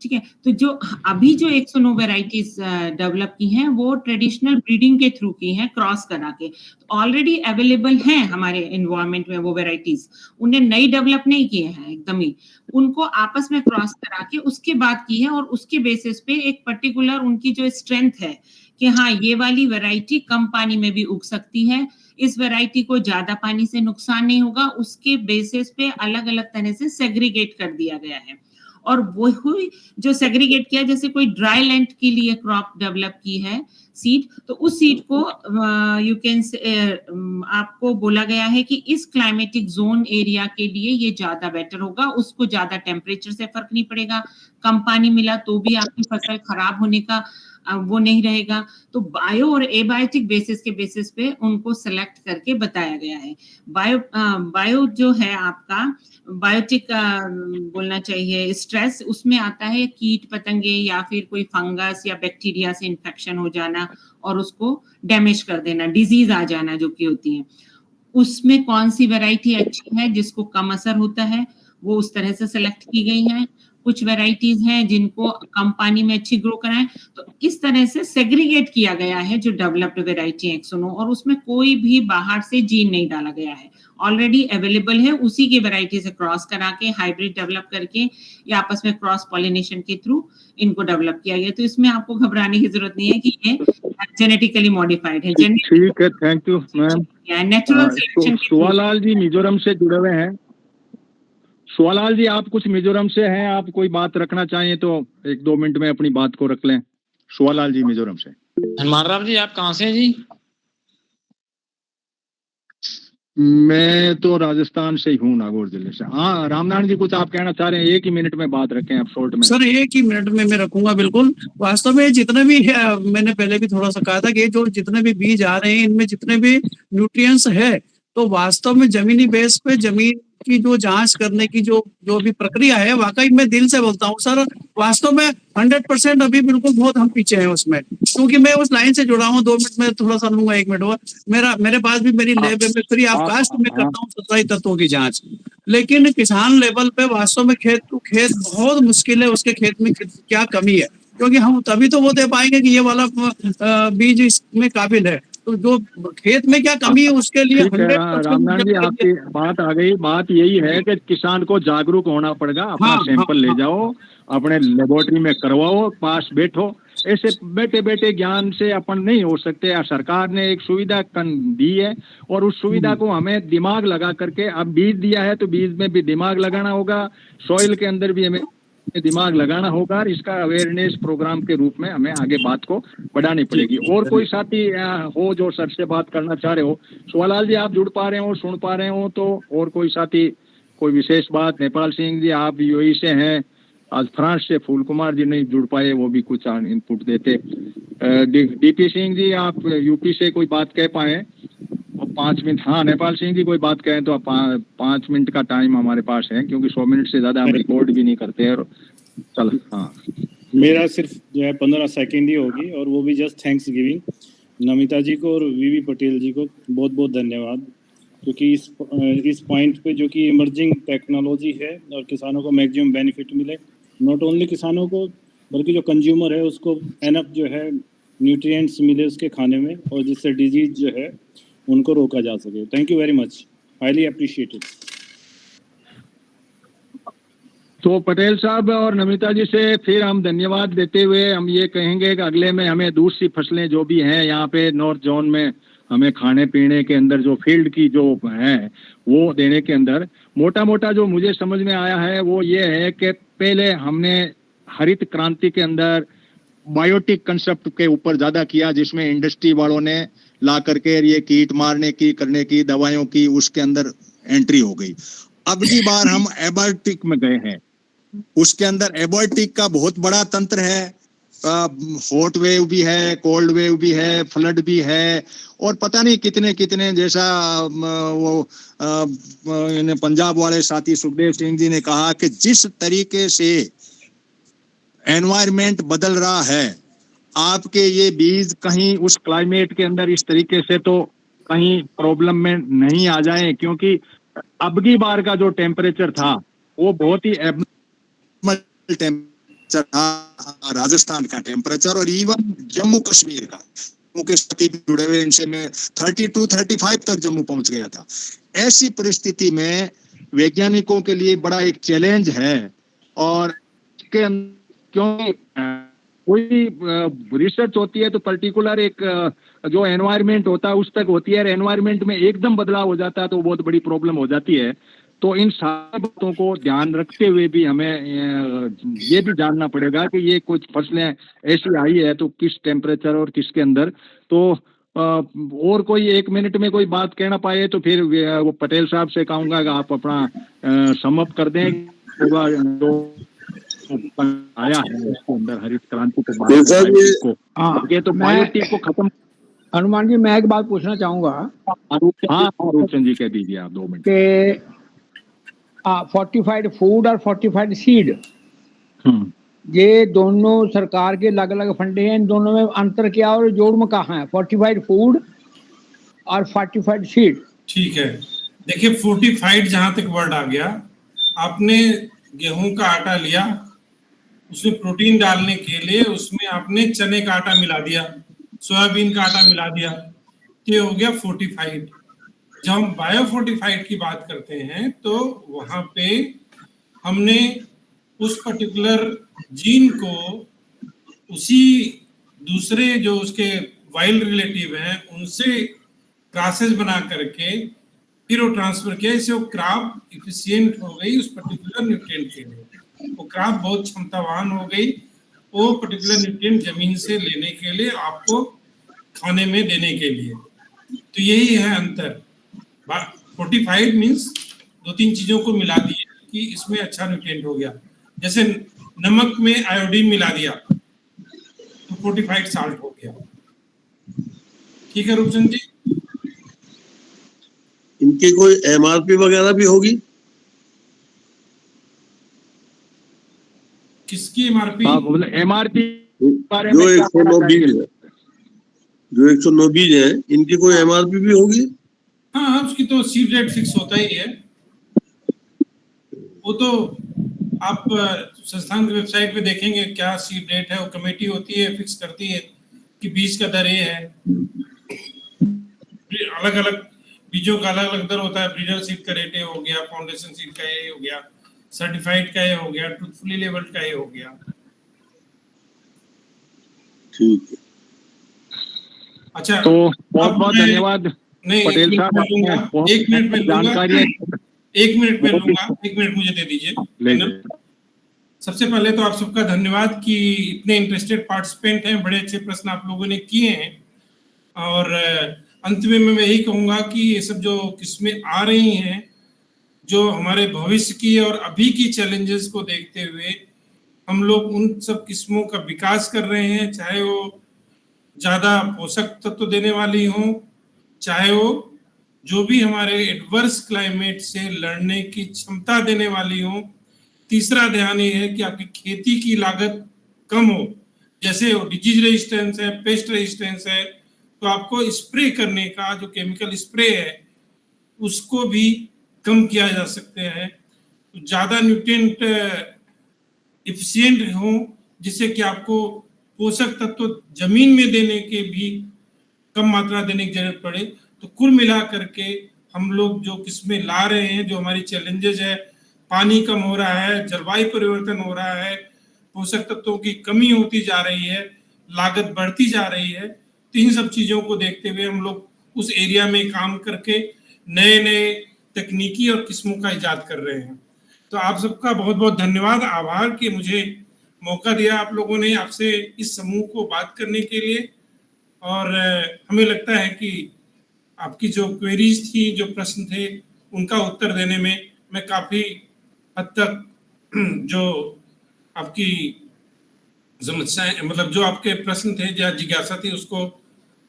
ठीक है। तो जो अभी जो 109 वेराइटीज डेवलप की हैं वो ट्रेडिशनल ब्रीडिंग के थ्रू की हैं, क्रॉस करा के। तो ऑलरेडी अवेलेबल हैं हमारे एनवायरनमेंट में वो वेराइटीज, उन्हें नई डेवलप नहीं किए हैं, एकदम ही उनको आपस में क्रॉस करा के उसके बाद की है। और उसके बेसिस पे एक पर्टिकुलर उनकी जो स्ट्रेंथ है कि हाँ ये वाली वैरायटी कम पानी में भी उग सकती है, इस वैरायटी को ज्यादा पानी से नुकसान नहीं होगा, उसके बेसिस पे अलग अलग तरह से सेग्रीगेट कर दिया गया है। और वो हुई जो सेग्रीगेट किया, जैसे कोई ड्राई लैंड के लिए क्रॉप डेवलप की है सीड, तो उस सीड को यू कैन आपको बोला गया है कि इस क्लाइमेटिक जोन एरिया के लिए ये ज्यादा बेटर होगा, उसको ज्यादा टेम्परेचर से फर्क नहीं पड़ेगा, कम पानी मिला तो भी आपकी फसल खराब होने का वो नहीं रहेगा, तो बायो और एबायोटिक बेसिस पे उनको सेलेक्ट करके बताया गया है। बायो जो है आपका बायोटिक बोलना चाहिए स्ट्रेस, उसमें आता है कीट पतंगे या फिर कोई फंगस या बैक्टीरिया से इन्फेक्शन हो जाना और उसको डैमेज कर देना, डिजीज आ जाना जो कि होती है। उसमें कौन सी वैरायटी अच्छी है जिसको कम असर होता है, वो उस तरह से सेलेक्ट की गई है। कुछ वैरायटीज हैं जिनको कम पानी में अच्छी ग्रो कराएं, तो इस तरह से सेग्रीगेट किया गया है जो डेवलप्ड वैरायटी एक्सोनो, और उसमें कोई भी बाहर से जीन नहीं डाला गया है, ऑलरेडी अवेलेबल है, उसी की वैरायटी से क्रॉस करा के हाइब्रिड डेवलप करके या आपस में क्रॉस पॉलिनेशन के थ्रू इनको डेवलप किया गया। तो इसमें आपको घबराने की जरूरत नहीं है कि ये जेनेटिकली मॉडिफाइड है। ठीक है, thank you ma'am. Natural selection. Suwalal ji Mizoram से जुड़े हुए हैं। सुवालाल जी, आप कुछ मिजोरम से हैं, आप कोई बात रखना चाहें तो 1-2 मिनट में अपनी बात को रख लें। सुवालाल जी मिजोरम से। हनुमान राम जी, आप कहाँ से हैं जी? मैं तो राजस्थान से ही हूँ, नागौर जिले से। हाँ रामनारायण जी, कुछ आप कहना चाह रहे हैं? 1 ही मिनट में बात रखें आप, शॉर्ट में। सर 1 ही मिनट में मैं रखूंगा बिल्कुल। वास्तव में जितने भी मैंने पहले भी थोड़ा सा कहा था कि जो जितने भी बीज आ रहे हैं इनमें जितने भी न्यूट्रिएंट्स है, तो वास्तव में जमीनी बेस पे जमीन की जो जांच करने की जो भी प्रक्रिया है, वाकई मैं दिल से बोलता हूँ सर, वास्तव में 100% अभी बिल्कुल बहुत हम पीछे हैं उसमें, क्योंकि मैं उस लाइन से जुड़ा हूँ। 2 मिनट में थोड़ा सा लूंगा, 1 मिनट और। मेरे पास भी मेरी लैब है, मैं फ्री ऑफ कास्ट में करता हूँ 27 तत्वों की जांच। लेकिन किसान लेवल पे वास्तव में खेत बहुत मुश्किल है, उसके खेत में क्या कमी है, क्योंकि हम तभी तो वो दे पाएंगे कि ये वाला बीज इसमें काबिल है। तो जो खेत में क्या कमी है उसके लिए 100% रामनारायण जी, आपकी बात आ गई। बात यही है कि किसान को जागरूक होना पड़ेगा। अपना सैंपल ले जाओ, अपने लेबोरेटरी में करवाओ, पास बैठो। ऐसे बैठे बैठे ज्ञान से अपन नहीं हो सकते। सरकार ने एक सुविधा दी है और उस सुविधा को हमें दिमाग लगा करके, अब बीज दिया है तो बीज में भी दिमाग लगाना होगा, सॉइल के अंदर भी हमें दिमाग लगाना होगा। और इसका अवेयरनेस प्रोग्राम के रूप में हमें आगे बात को बढ़ानी पड़ेगी। और कोई साथी हो जो सर से बात करना चाह रहे हो? सुवालाल जी, आप जुड़ पा रहे हो, सुन पा रहे हो तो? और कोई साथी कोई विशेष बात? नेपाल सिंह जी, आप यूएई से हैं, आज फ्रांस से फूल कुमार जी नहीं जुड़ पाए, वो भी कुछ इनपुट देते। डीपी सिंह जी, आप यूपी से कोई बात कह पाए? 5 मिनट। हाँ नेपाल सिंह जी, कोई बात कहें तो 5 मिनट का टाइम हमारे पास है, क्योंकि 100 मिनट से ज्यादा हम रिकॉर्ड भी नहीं करते हैं। चल हाँ, मेरा सिर्फ जो है 15 सेकेंड ही होगी, और वो भी जस्ट थैंक्स गिविंग नमिता जी को और वीवी पटेल जी को बहुत बहुत धन्यवाद, क्योंकि इस पॉइंट पे जो कि इमर्जिंग टेक्नोलॉजी है और किसानों को मैक्सिमम बेनिफिट मिले, नॉट ओनली किसानों को बल्कि जो कंज्यूमर है उसको एनफ जो है न्यूट्रिएंट्स मिले उसके खाने में, और जिससे डिजीज जो है उनको रोका जा सके। Thank you very much, highly appreciated. तो पटेल साहब और नमिता जी से फिर हम धन्यवाद देते हुए हम ये कहेंगे कि अगले में हमें दूसरी फसलें जो भी हैं यहाँ पे नॉर्थ जोन में, हमें खाने पीने के अंदर जो फील्ड की जो है वो देने के अंदर मोटा मोटा जो मुझे समझ में आया है वो ये है कि पहले हमने हरित क्रांति के अंदर बायोटिक कंसेप्ट के ऊपर ज्यादा किया, जिसमें इंडस्ट्री वालों ने ला करके ये कीट मारने की करने की दवाइयों की उसके अंदर एंट्री हो गई। अब की बार हम एबायोटिक में गए हैं, उसके अंदर एबायोटिक का बहुत बड़ा तंत्र है। हॉट वेव भी है, कोल्ड वेव भी है, फ्लड भी है, और पता नहीं कितने कितने, जैसा वो पंजाब वाले साथी सुखदेव सिंह जी ने कहा कि जिस तरीके से एनवायरमेंट बदल रहा है, आपके ये बीज कहीं उस क्लाइमेट के अंदर इस तरीके से तो कहीं प्रॉब्लम में नहीं आ जाए, क्योंकि अब की बार का जो टेम्परेचर था वो बहुत ही एबनॉर्मल टेम्परेचर था, राजस्थान का टेम्परेचर और इवन जम्मू कश्मीर का। जम्मू के साथ जुड़े हुए इनसे में 32-35 तक जम्मू पहुंच गया था। ऐसी परिस्थिति में वैज्ञानिकों के लिए बड़ा एक चैलेंज है, और क्योंकि कोई रिसर्च होती है तो पर्टिकुलर एक जो एनवायरनमेंट होता है उस तक होती है, एनवायरनमेंट में एकदम बदलाव हो जाता है तो बहुत बड़ी प्रॉब्लम हो जाती है। तो इन सारी बातों को ध्यान रखते हुए भी हमें ये भी जानना पड़ेगा कि ये कुछ फसलें ऐसी आई है तो किस टेम्परेचर और किसके अंदर। तो और कोई 1 मिनट में कोई बात कहना पाए तो फिर वो पटेल साहब से कहूँगा कि आप अपना सम अप कर दें। आया है उसके अंदर हरित क्रांति को जैसा कि बायोटिक को, हाँ ये तो मैं बायोटिक को खत्म। हनुमान जी मैं एक बात पूछना चाहूंगा हाँ रूप चंद जी कह दीजिए आप 2 मिनट। कि फोर्टिफाइड फूड और फोर्टिफाइड सीड ये दोनों सरकार के अलग अलग फंडे हैं, इन दोनों में अंतर क्या और जोड़ में कहाँ है, फोर्टिफाइड फूड और फोर्टिफाइड सीड? ठीक है, देखिए फोर्टिफाइड जहां तक वर्ड आ गया, आपने गेहूं का आटा लिया, उसमें प्रोटीन डालने के लिए उसमें आपने चने का आटा मिला दिया, सोयाबीन का आटा मिला दिया, ये हो गया फोर्टिफाइड। जब हम बायो फोर्टिफाइड की बात करते हैं तो वहां पे हमने उस पर्टिकुलर जीन को उसी दूसरे जो उसके वाइल्ड रिलेटिव हैं उनसे क्रॉसेस बना करके फिर वो ट्रांसफर किया, इससे वो क्रॉप इफिशिएंट हो गई उस पर्टिकुलर न्यूट्रिएंट के लिए, वो क्रॉप बहुत क्षमतावान हो गई, वो पर्टिकुलर न्यूट्रिएंट जमीन से लेने के लिए, आपको खाने में देने के लिए। तो यही है अंतर। फोर्टिफाइड मीन्स 2-3 चीजों को मिला दिए कि इसमें अच्छा न्यूट्रिएंट हो गया, जैसे नमक में आयोडीन मिला दिया तो फोर्टिफाइड साल्ट हो गया। ठीक है रूपचंद जी। इनकी कोई एमआरपी वगैरह भी होगी? किसकी एमआरपी? एमआरपी जो 109 बीज है, जो 109 बीज है, इनकी कोई एमआरपी भी होगी? हाँ, उसकी तो सीड रेट फिक्स होता ही है, वो तो आप संस्थान की वेबसाइट पे देखेंगे क्या सीड रेट है, वो कमेटी होती है फिक्स करती है कि बीज का दर ये है। अलग अलग बीजों का अलग अलग दर होता है, ब्रीडर सीड का रेट ये हो गया, फाउंडेशन सीड का ये हो गया, सर्टिफाइड का ये हो गया, ट्रूथफुली लेबल्ड का ये हो गया। ठीक है, अच्छा तो बहुत बहुत धन्यवाद नहीं, पटेल साहब, एक मिनट में लूंगा, जानकारी है। 1 मिनट में लूंगा, 1 मिनट मुझे दे दीजिए। सबसे पहले तो आप सबका धन्यवाद कि इतने इंटरेस्टेड पार्टिसिपेंट हैं, बड़े अच्छे प्रश्न आप लोगों ने किए हैं, और अंत में मैं यही कहूंगा कि ये सब जो किस्में आ रही हैं, जो हमारे भविष्य की और अभी की चैलेंजेस को देखते हुए हम लोग उन सब किस्मों का विकास कर रहे हैं, चाहे वो ज्यादा पोषक तत्व देने वाली हो, चाहे वो जो भी हमारे एडवर्स क्लाइमेट से लड़ने की क्षमता देने वाली हो। तीसरा ध्यान ये है कि आपकी खेती की लागत कम हो, जैसे डिजीज रेजिस्टेंस है, पेस्ट रेजिस्टेंस है, तो आपको स्प्रे करने का जो केमिकल स्प्रे है उसको भी कम किया जा सकते हैं, तो ज्यादा न्यूट्रिएंट इफिशिएंट हो, जिससे कि आपको पोषक तत्व जमीन में देने के भी कम मात्रा देने की जरूरत पड़े। तो कुल मिला करके हम लोग जो किस्में ला रहे हैं, जो हमारी चैलेंजेस है, पानी कम हो रहा है, जलवायु परिवर्तन हो रहा है, पोषक तत्वों की कमी होती जा रही है, लागत बढ़ती जा रही है, तो इन सब चीजों को देखते हुए हम लोग उस एरिया में काम करके नए नए तकनीकी और किस्मों का इजाद कर रहे हैं। तो आप सबका बहुत बहुत धन्यवाद, आभार कि मुझे मौका दिया आप लोगों ने, आपसे इस समूह को बात करने के लिए। और हमें लगता है कि आपकी जो क्वेरीज थी, जो प्रश्न थे, उनका उत्तर देने में मैं काफी हद तक जो आपकी समस्याएं, मतलब जो आपके प्रश्न थे या जिज्ञासा थी, उसको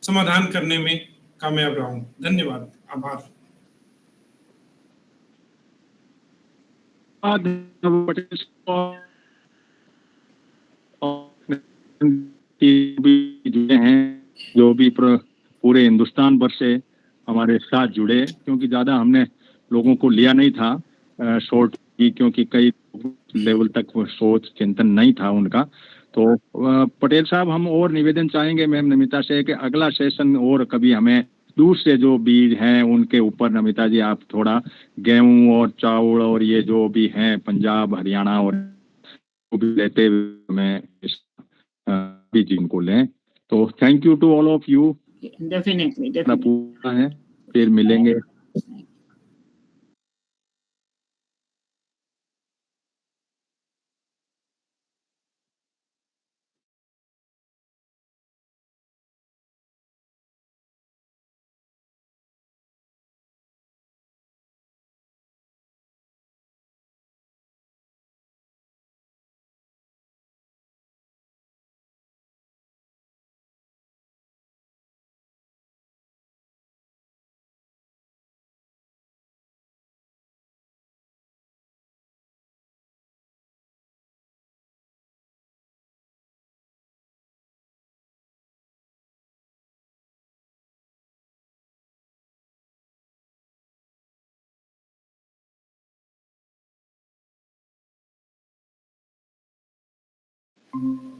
समाधान करने में कामयाब रहा हूं। धन्यवाद, आभार। जुड़े हैं, जो भी पूरे हिंदुस्तान भर से हमारे साथ जुड़े, क्योंकि ज्यादा हमने लोगों को लिया नहीं था शॉर्ट की, क्योंकि कई लेवल तक वो सोच चिंतन नहीं था उनका। तो पटेल साहब, हम और निवेदन चाहेंगे मैम नमिता से कि अगला सेशन और कभी हमें दूसरे जो बीज हैं उनके ऊपर, नमिता जी आप थोड़ा गेहूं और चावल और ये जो भी हैं पंजाब हरियाणा और भी लेते हुए हमें इस बीज इनको लें। तो thank you to all of you. Definitely पूरा है, फिर मिलेंगे। है।